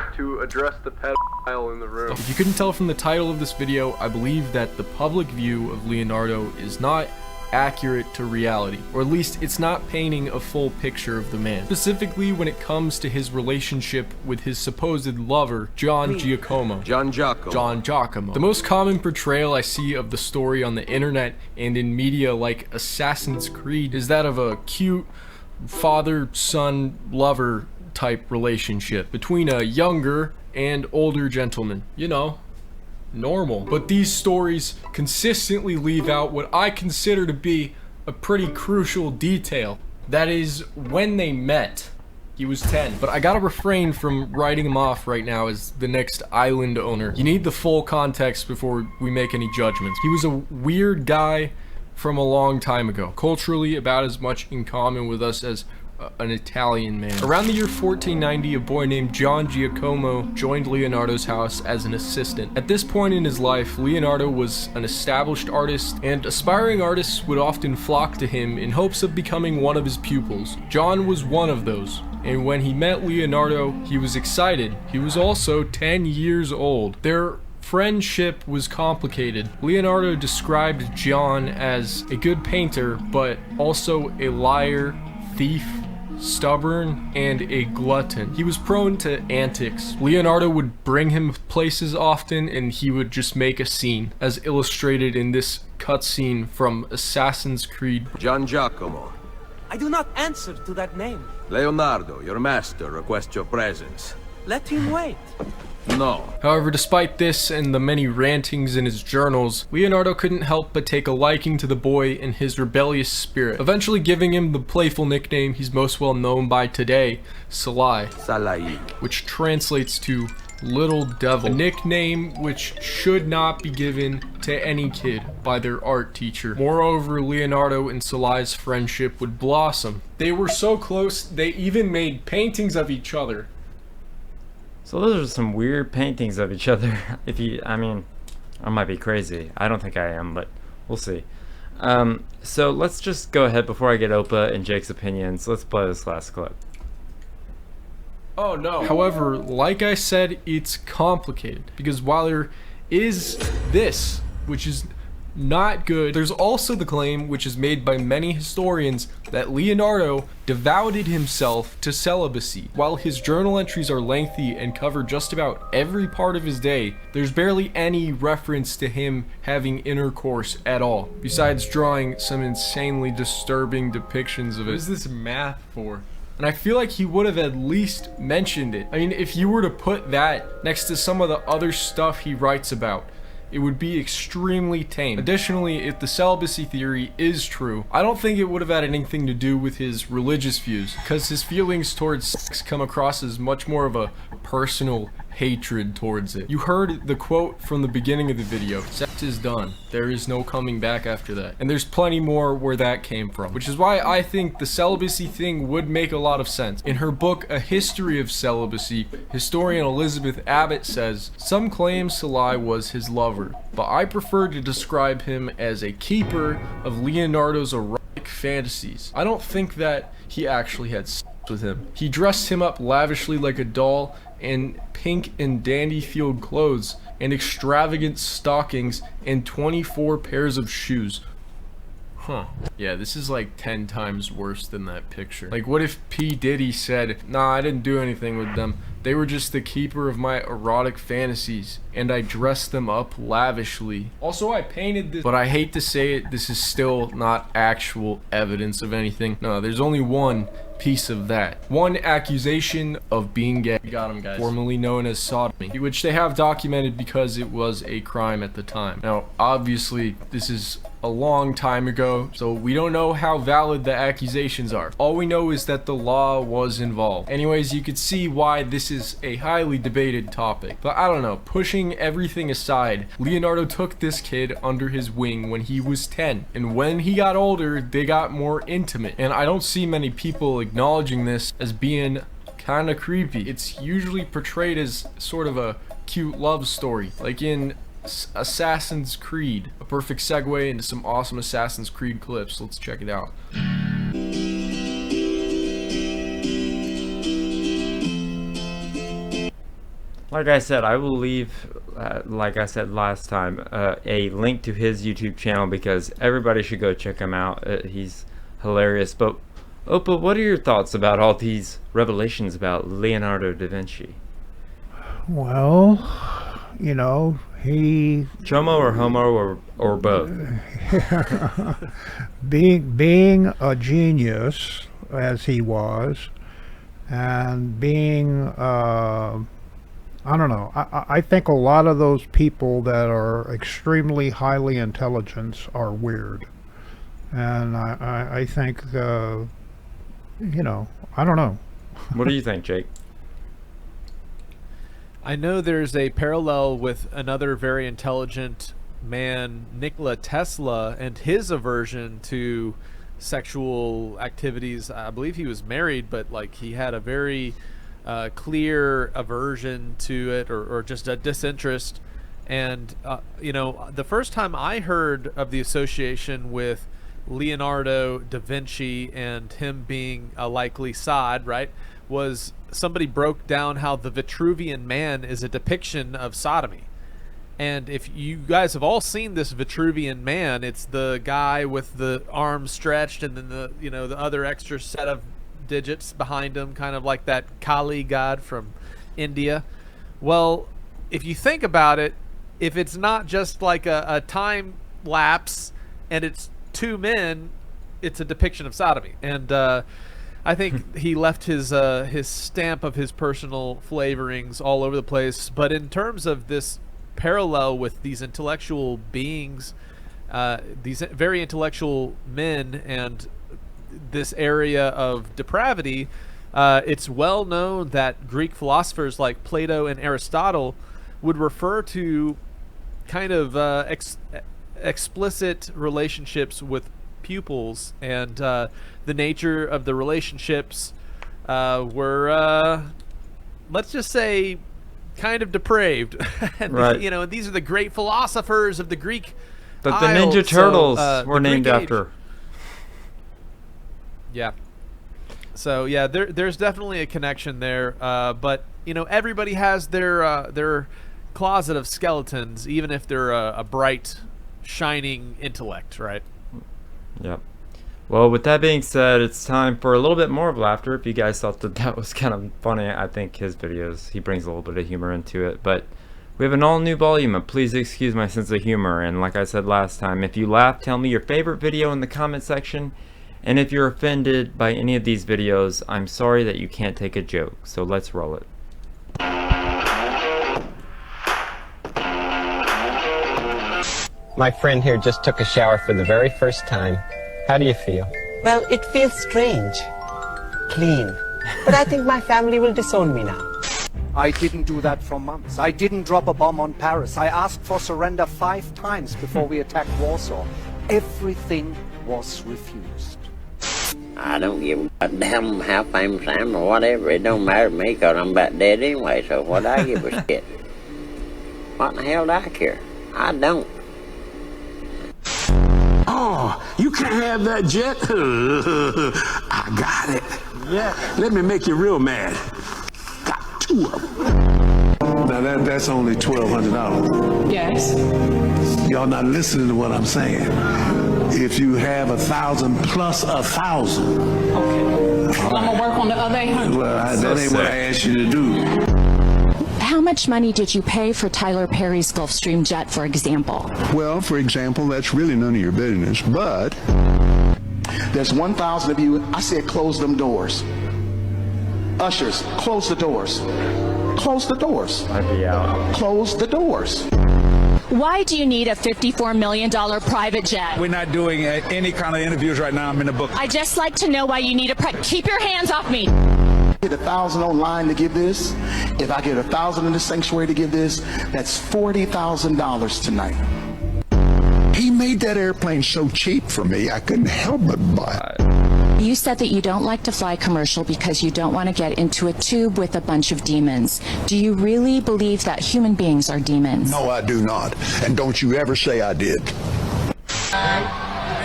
in the room. If you couldn't tell from the title of this video, I believe that the public view of Leonardo is not accurate to reality, or at least it's not painting a full picture of the man, specifically when it comes to his relationship with his supposed lover, John Giacomo. John Giacomo. The most common portrayal I see of the story on the internet and in media like Assassin's Creed is that of a cute father-son lover type relationship between a younger and older gentleman. You know, normal. But these stories consistently leave out what I consider to be a pretty crucial detail. That is, when they met. He was 10. But I gotta refrain from writing him off right now as the next island owner. You need the full context before we make any judgments. He was a weird guy from a long time ago. Culturally, about as much in common with us as an Italian man. Around the year 1490, a boy named John Giacomo joined Leonardo's house as an assistant. At this point in his life, Leonardo was an established artist, and aspiring artists would often flock to him in hopes of becoming one of his pupils. John was one of those, and when he met Leonardo, he was excited. He was also 10 years old. Their friendship was complicated. Leonardo described John as a good painter, but also a liar, thief, stubborn, and a glutton. He was prone to antics. Leonardo would bring him places often, and he would just make a scene, as illustrated in this cutscene from Assassin's Creed. John Giacomo. I do not answer to that name. Leonardo, your master, requests your presence. Let him wait. No. However, despite this and the many rantings in his journals, Leonardo couldn't help but take a liking to the boy and his rebellious spirit, eventually giving him the playful nickname he's most well known by today, Salai, which translates to Little Devil, a nickname which should not be given to any kid by their art teacher. Moreover, Leonardo and Salai's friendship would blossom. They were so close, they even made paintings of each other. So those are some weird paintings of each other. I mean, I might be crazy. I don't think I am, but we'll see. So let's just go ahead before I get Opa and Jake's opinions. Let's play this last clip. Oh no. However, like I said, it's complicated because while there is this, which is not good, there's also the claim, which is made by many historians, that Leonardo devoted himself to celibacy. While his journal entries are lengthy and cover just about every part of his day, there's barely any reference to him having intercourse at all, besides drawing some insanely disturbing depictions of it. What is this math for? And I feel like he would have at least mentioned it. I mean, if you were to put that next to some of the other stuff he writes about, it would be extremely tame. Additionally, if the celibacy theory is true, I don't think it would have had anything to do with his religious views, because his feelings towards sex come across as much more of a personal hatred towards it. You heard the quote from the beginning of the video, sex is done. There is no coming back after that. And there's plenty more where that came from, which is why I think the celibacy thing would make a lot of sense. In her book, A History of Celibacy, historian Elizabeth Abbott says, some claim Salai was his lover, but I prefer to describe him as a keeper of Leonardo's erotic fantasies. I don't think that he actually had sex with him. He dressed him up lavishly like a doll in pink and dandy-field clothes and extravagant stockings and 24 pairs of shoes. Huh. Yeah, this is like 10 times worse than that picture. Like, what if P. Diddy said, nah, I didn't do anything with them. They were just the keeper of my erotic fantasies, and I dressed them up lavishly. Also, I painted this, but I hate to say it, this is still not actual evidence of anything. No, there's only one piece of that. One accusation of being gay. We got him, guys. Formerly known as sodomy, which they have documented because it was a crime at the time. Now, obviously, this is a long time ago, so we don't know how valid the accusations are. All we know is that the law was involved. Anyways, you could see why this is a highly debated topic. But I don't know, pushing everything aside, Leonardo took this kid under his wing when he was 10. And when he got older, they got more intimate. And I don't see many people acknowledging this as being kind of creepy. It's usually portrayed as sort of a cute love story, like in Assassin's Creed. A perfect segue into some awesome Assassin's Creed clips. Let's check it out. Like I said, I will leave like I said last time, a link to his YouTube channel because everybody should go check him out. He's hilarious. But Opa, what are your thoughts about all these revelations about Leonardo da Vinci? Well, you know, he... Chomo or homo or both? being a genius, as he was, and being... I don't know. I think a lot of those people that are extremely highly intelligent are weird. And I think, you know, I don't know. What do you think, Jake? I know there's a parallel with another very intelligent man, Nikola Tesla, and his aversion to sexual activities. I believe he was married, but like he had a very clear aversion to it, or just a disinterest. And you know, the first time I heard of the association with Leonardo da Vinci and him being a likely sod, right, was somebody broke down how the Vitruvian Man is a depiction of sodomy. And if you guys have all seen this Vitruvian Man, it's the guy with the arms stretched and then the, you know, the other extra set of digits behind him, kind of like that Kali god from India. Well, if you think about it, if it's not just like a time lapse and it's two men, it's a depiction of sodomy. And I think he left his stamp of his personal flavorings all over the place. But in terms of this parallel with these intellectual beings, these very intellectual men, and this area of depravity, it's well known that Greek philosophers like Plato and Aristotle would refer to kind of explicit relationships with pupils, and the nature of the relationships were, let's just say, kind of depraved. And right. You know, these are the great philosophers of the Greek. But the Ninja Turtles were named after. Yeah. So yeah, there's definitely a connection there. But you know, everybody has their closet of skeletons, even if they're a bright, shining intellect, right? Yep. Well, with that being said, it's time for a little bit more of laughter. If you guys thought that was kind of funny, I think his videos, he brings a little bit of humor into it. But we have an all-new volume of Please Excuse My Sense of Humor. And like I said last time, if you laugh, tell me your favorite video in the comment section. And if you're offended by any of these videos, I'm sorry that you can't take a joke. So let's roll it. My friend here just took a shower for the very first time. How do you feel? Well, it feels strange. Clean. But I think my family will disown me now. I didn't do that for months. I didn't drop a bomb on Paris. I asked for surrender 5 times before we attacked Warsaw. Everything was refused. I don't give a damn how famous I am or whatever. It don't matter to me because I'm about dead anyway, so what I give a shit? What in the hell do I care? I don't. Oh, you can't have that jet? I got it. Yeah. Let me make you real mad. Got 2 of them. Now that's only $1,200. Yes. Y'all not listening to what I'm saying. If you have 1,000 plus 1,000. Okay. I'm gonna work on the other 800. Well, that ain't what I asked you to do. How much money did you pay for Tyler Perry's Gulfstream jet, for example? Well, for example, that's really none of your business, but there's 1,000 of you. I said close them doors. Ushers, close the doors. Close the doors. I'd be out. Close the doors. Why do you need a $54 million private jet? We're not doing any kind of interviews right now. I'm in a book. I'd just like to know why you need a keep your hands off me. Get 1,000 online to give this. If I get 1,000 in the sanctuary to give this, that's $40,000 tonight. he made that airplane so cheap for me, I couldn't help but buy it. You said that you don't like to fly commercial because you don't want to get into a tube with a bunch of demons. Do you really believe that human beings are demons? No, I do not. And don't you ever say I did.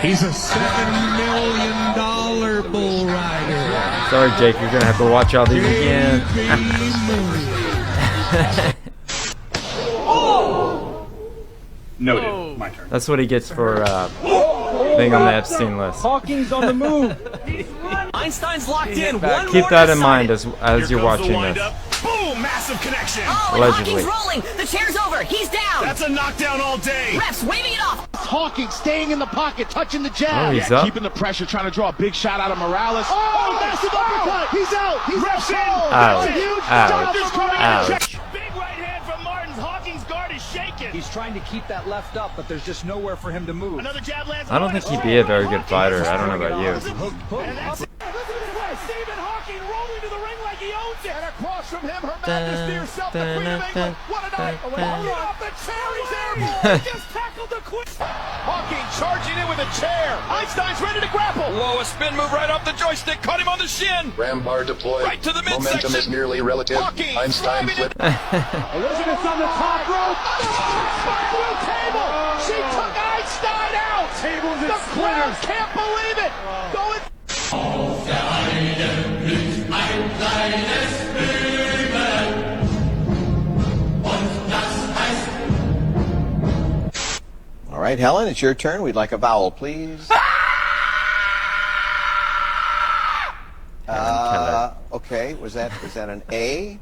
He's a $7 million bull rider. Sorry, Jake, you're gonna have to watch all these again. Oh! Noted. Oh. My turn. That's what he gets for being on the Epstein list. Hawking's on the move. Einstein's locked in. Keep that in mind as you're watching this. Boom! Massive connection. Oh, and Allegedly. Hawking's rolling. The chair's over. He's down. That's a knockdown all day. Refs waving it off. Hawking staying in the pocket, touching the Oh, jab. he's up. Keeping the pressure, trying to draw a big shot out of Morales. Oh, massive uppercut. He's out. He's Refs in. Ouch. Ouch. Big right hand from Martins. Hawking's guard is shaking. He's trying to keep that left up, but there's just nowhere for him to move. Another jab lands. I don't think he'd be a very good fighter. I don't know about you. And that's it. Listen to this play. Stephen Hawking rolling to the ring like he owns it. And across from him, Her Majesty herself, the Queen of England. What a night. Hawking off the chair. He's airborne. He just tackled the Queen. Hawking charging in with a chair. Einstein's ready to grapple. Whoa, a spin move right off the joystick. Caught him on the shin. Ram bar deployed. Right to the midsection. Momentum is merely relative. Hawking Einstein flip. Elizabeth's on the top rope. Spiral table. She took Einstein out. Tables and The crowd splitters. can't believe it. Going. All right, Helen, it's your turn. We'd like a vowel, please. Okay, was that an A?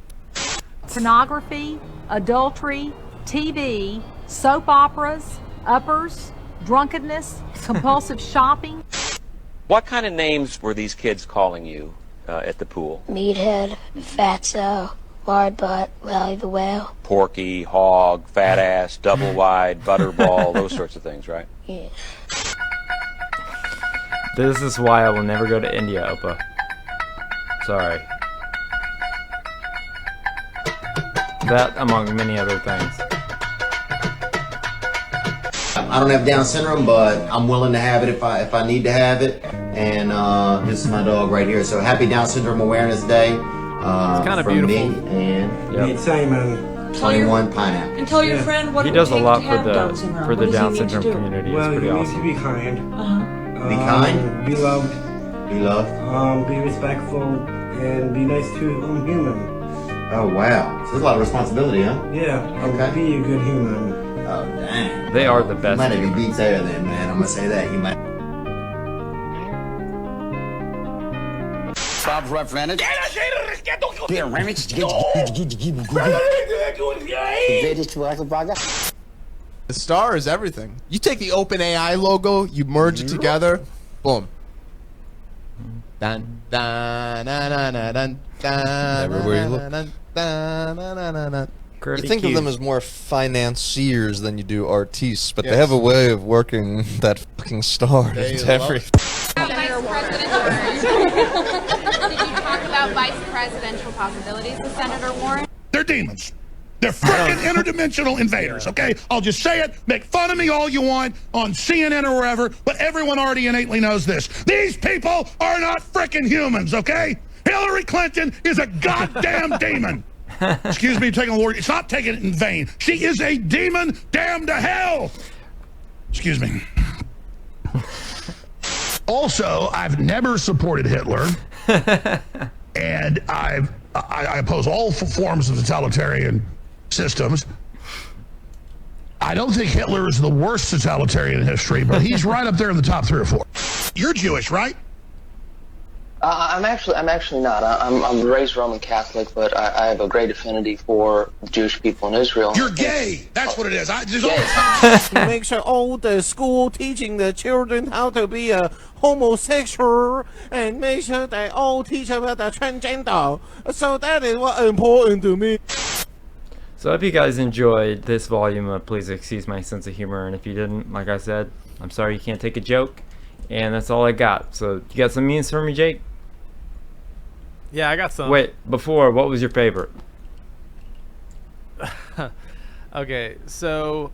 Pornography, adultery, TV, soap operas, uppers, drunkenness, compulsive shopping. What kind of names were these kids calling you at the pool? Meathead, Fatso, Wide Butt, Rally the Whale. Porky, hog, fat ass, double wide, butterball, those sorts of things, right? Yeah. This is why I will never go to India, Opa. Sorry. That, among many other things. I don't have Down syndrome, but I'm willing to have it if I need to have it. And this is my dog right here. So happy Down Syndrome Awareness Day. It's kind of from beautiful. me and Yep. Simon. 21 Pineapple. And tell your friend what He it does a would take lot to for have the Down syndrome. for the What does he Down need to syndrome do? community. It's Well, pretty you awesome. need to be kind. Be kind. Be loved. Be loved. Be respectful and be nice to human. Oh, wow. So there's a lot of responsibility, huh? Yeah. Okay. Be a good human. Oh, dang. They are the best. He might have beats there then, man. I'm going to say that. He might. Bob's rough advantage. Beer remix. The star is everything. You take the OpenAI logo, you merge it together, boom. Dun, dun, dun, dun, dun, dun, Everywhere you look. dun, dun, dun, dun, dun, dun. You think of them as more financiers than you do artists, but Yes. they have a way of working that fucking star They into love every. Did you talk about vice presidential possibilities with Senator Warren? They're demons. They're freaking interdimensional invaders, okay? I'll just say it. Make fun of me all you want on CNN or wherever, but everyone already innately knows this. These people are not freaking humans, okay? Hillary Clinton is a goddamn demon. Excuse me, taking the word. It's not taking it in vain. She is a demon damned to hell. Excuse me. Also, I've never supported Hitler, and I oppose all forms of totalitarian systems. I don't think Hitler is the worst totalitarian in history, but he's right up there in the top 3 or 4. You're Jewish, right? I'm actually not. I'm raised Roman Catholic, but I have a great affinity for Jewish people in Israel. You're gay. That's what it is. Make sure all the school teaching the children how to be a homosexual and make sure they all teach about the transgender. So that is what important to me. So I hope you guys enjoyed this volume of Please Excuse My Sense of Humor, and if you didn't, like I said, I'm sorry you can't take a joke, and that's all I got. So you got some memes for me, Jake? Yeah, I got some. Wait, before, what was your favorite? Okay, so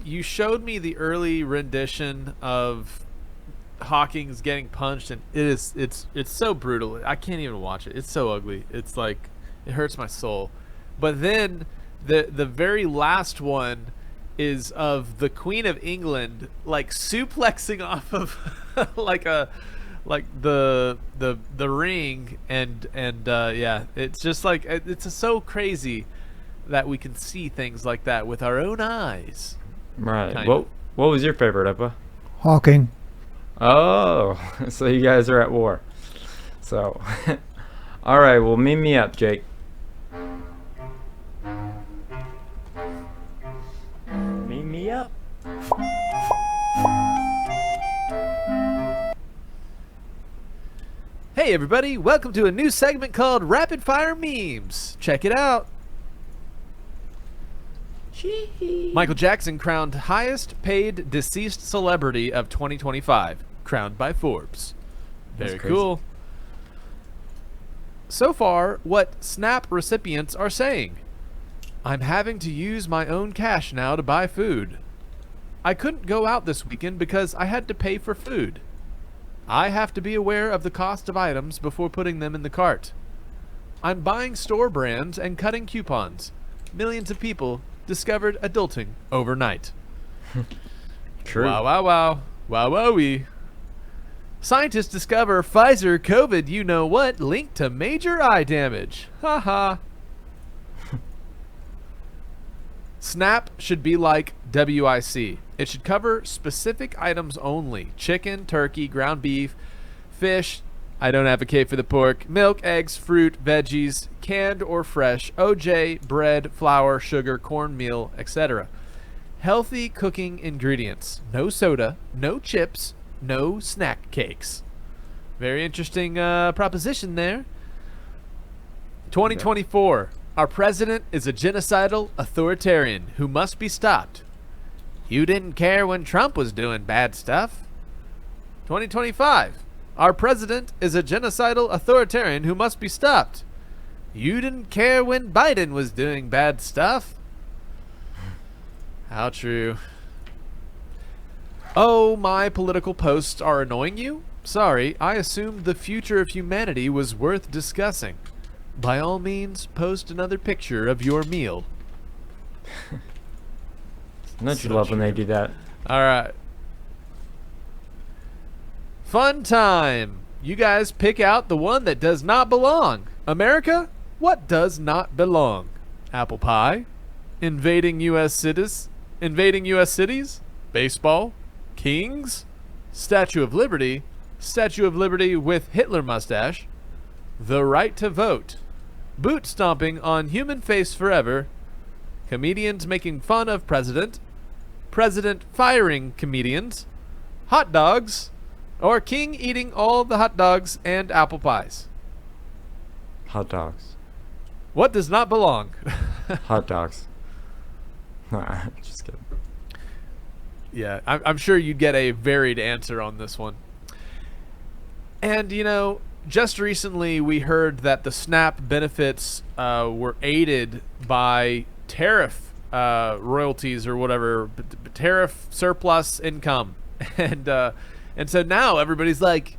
you showed me the early rendition of Hawking's getting punched, and it's so brutal. I can't even watch it. It's so ugly. It's like it hurts my soul. But then the very last one is of the Queen of England like suplexing off of like the ring, and yeah, it's just like it's so crazy that we can see things like that with our own eyes. Right. Kind What was your favorite, Eppa? Hawking. Oh, so you guys are at war. So, all right. Well, meet me up, Jake. Meet me up. Hey everybody, welcome to a new segment called Rapid Fire Memes. Check it out. Michael Jackson crowned highest paid deceased celebrity of 2025, crowned by Forbes. Very That's crazy. cool. So far, what SNAP recipients are saying. I'm having to use my own cash now to buy food. I couldn't go out this weekend because I had to pay for food. I have to be aware of the cost of items before putting them in the cart. I'm buying store brands and cutting coupons. Millions of people discovered adulting overnight. True. Wow, wow, wow. Wow, wowee. Scientists discover Pfizer COVID you-know-what linked to major eye damage. Ha ha. SNAP should be like WIC. It should cover specific items only. Chicken, turkey, ground beef, fish. I don't advocate for the pork. Milk, eggs, fruit, veggies, canned or fresh, OJ, bread, flour, sugar, cornmeal, etc. Healthy cooking ingredients. No soda, no chips, no snack cakes. Very interesting proposition there. 2024. Our president is a genocidal authoritarian who must be stopped. You didn't care when Trump was doing bad stuff. 2025. Our president is a genocidal authoritarian who must be stopped. You didn't care when Biden was doing bad stuff. How true. Oh, my political posts are annoying you? Sorry, I assumed the future of humanity was worth discussing. By all means, post another picture of your meal. Don't you love when they do that? Alright. Fun time. You guys pick out the one that does not belong. America, what does not belong? Apple pie? Invading U.S. cities? Invading U.S. cities? Baseball? Kings? Statue of Liberty? Statue of Liberty with Hitler mustache? The right to vote? Boot stomping on human face forever? Comedians making fun of president? President firing comedians? Hot dogs? Or king eating all the hot dogs and apple pies? Hot dogs. What does not belong? Hot dogs. Nah, just kidding. Yeah, I'm sure you'd get a varied answer on this one. And, you know, just recently we heard that the SNAP benefits were aided by tariff royalties or whatever, tariff surplus income. And so now everybody's like,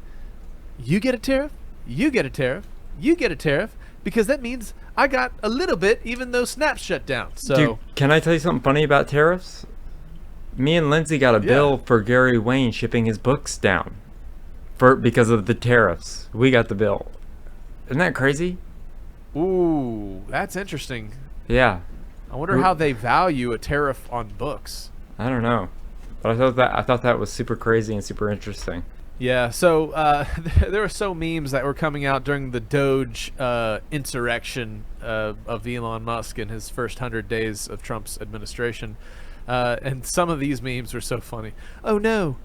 you get a tariff, you get a tariff, you get a tariff, because that means I got a little bit even though SNAP's shut down. So Dude, can I tell you something funny about tariffs? Me and Lindsay got a bill for Gary Wayne shipping his books down because of the tariffs. We got the bill. Isn't that crazy? Ooh, that's interesting. Yeah. I wonder how they value a tariff on books. I don't know. But I thought that was super crazy and super interesting. Yeah, so there were so memes that were coming out during the Doge insurrection of Elon Musk in his first 100 days of Trump's administration. And some of these memes were so funny. Oh no.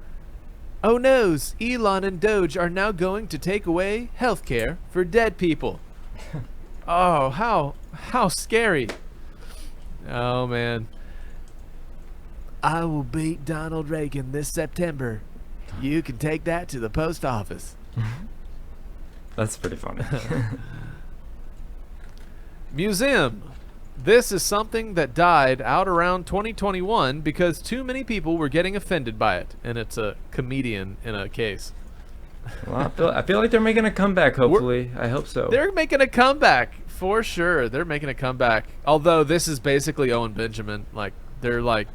Oh noes, Elon and Doge are now going to take away healthcare for dead people. Oh, how scary. Oh man. I will beat Donald Reagan this September. You can take that to the post office. That's pretty funny. Museum. This is something that died out around 2021 because too many people were getting offended by it. And it's a comedian in a case. Well, I feel like they're making a comeback, hopefully. I hope so. They're making a comeback, for sure. They're making a comeback. Although this is basically Owen Benjamin. Like, they're like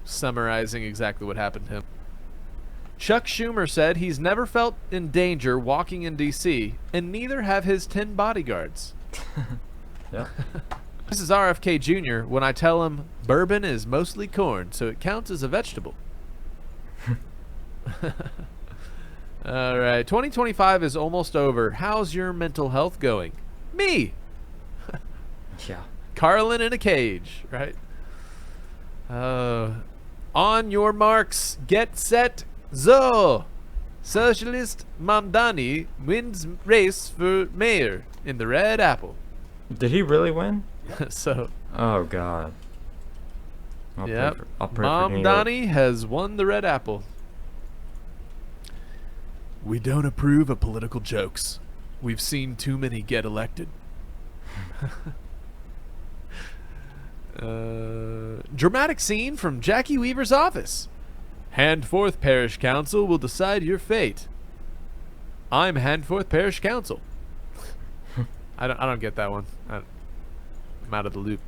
summarizing exactly what happened to him. Chuck Schumer said he's never felt in danger walking in D.C., and neither have his 10 bodyguards. Yeah. This is RFK Jr. when I tell him bourbon is mostly corn, so it counts as a vegetable. All right, 2025 is almost over. How's your mental health going? Me. Yeah. Carlin in a cage, right? On your marks, get set, zo. Socialist Mamdani wins race for mayor in the Red Apple. Did he really win? So. Oh God. I'll Yep. pray for New York. Mamdani has won the Red Apple. We don't approve of political jokes. We've seen too many get elected. Dramatic scene from Jackie Weaver's office. Handforth Parish Council will decide your fate. I'm Handforth Parish Council. I don't get that one. I'm out of the loop.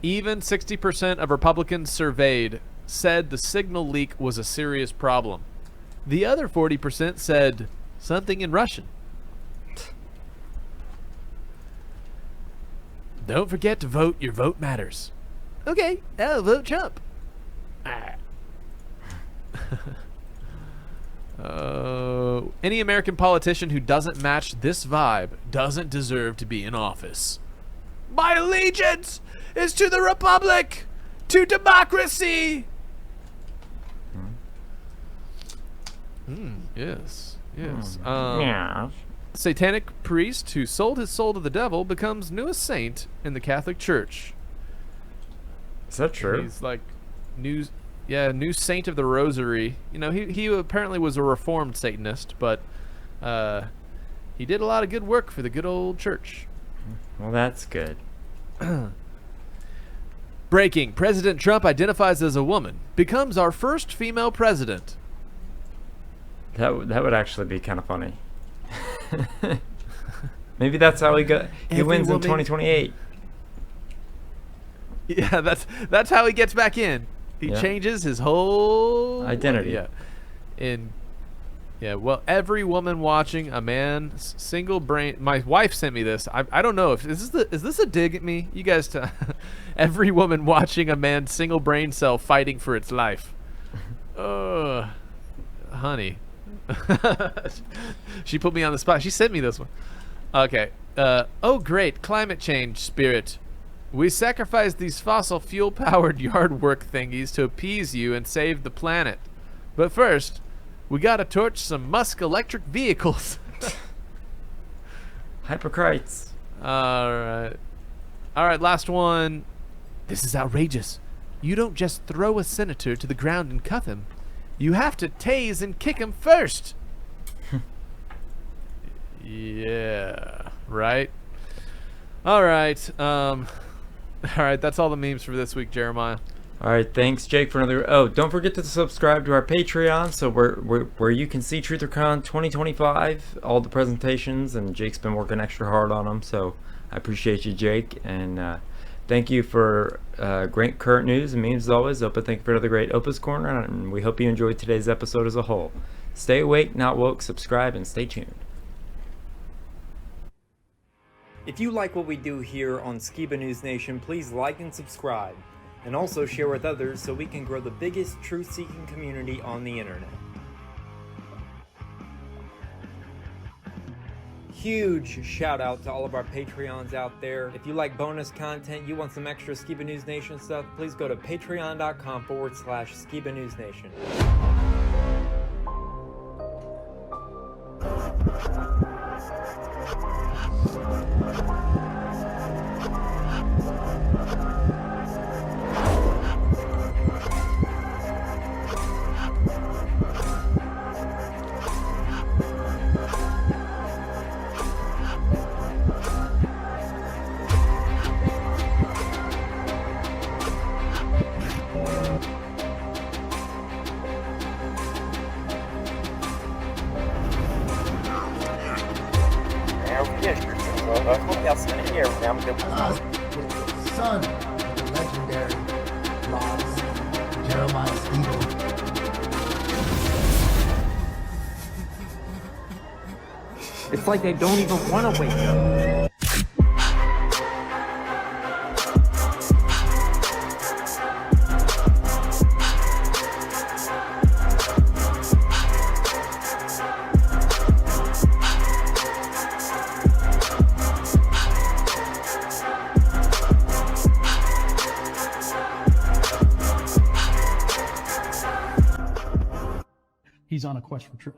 Even 60% of Republicans surveyed said the signal leak was a serious problem. The other 40% said something in Russian. Don't forget to vote. Your vote matters. Okay, I'll vote Trump. Any American politician who doesn't match this vibe doesn't deserve to be in office. My allegiance is to the Republic, to democracy. Yes. Yeah. Satanic priest who sold his soul to the devil becomes newest saint in the Catholic Church. Is that true? He's like new saint of the Rosary. You know, he apparently was a reformed Satanist, but he did a lot of good work for the good old church. Well, that's good. Breaking: President Trump identifies as a woman, becomes our first female president. That would actually be kind of funny. Maybe that's how he wins in 2028. Yeah, that's how he gets back in. He changes his whole identity. Well, every woman watching a man's single brain. My wife sent me this. I don't know if is this a dig at me? You guys, every woman watching a man's single brain cell fighting for its life. Honey. She put me on the spot. She sent me this one. Okay. Oh great, climate change spirit. We sacrifice these fossil fuel powered yard work thingies to appease you and save the planet. But first, we gotta torch some Musk electric vehicles. Hypocrites. Alright, last one. This is outrageous. You don't just throw a senator to the ground and cuff him. You have to tase and kick him first. Yeah, right? Alright, that's all the memes for this week, Jeremiah. All right, thanks, Jake, for another. Oh, don't forget to subscribe to our Patreon, so where you can see TrutherCon 2025, all the presentations, and Jake's been working extra hard on them. So I appreciate you, Jake, and thank you for great current news and memes as always. Opa, thank you for another great Opa's Corner, and we hope you enjoyed today's episode as a whole. Stay awake, not woke. Subscribe and stay tuned. If you like what we do here on Skiba News Nation, please like and subscribe. And also share with others so we can grow the biggest truth-seeking community on the internet. Huge shout out to all of our Patreons out there. If you like bonus content, you want some extra Skiba News Nation stuff, please go to patreon.com/Skiba News Nation. Son of the legendary lost Jeremiah Skiba. It's like they don't even want to wake up. he's on a quest for truth.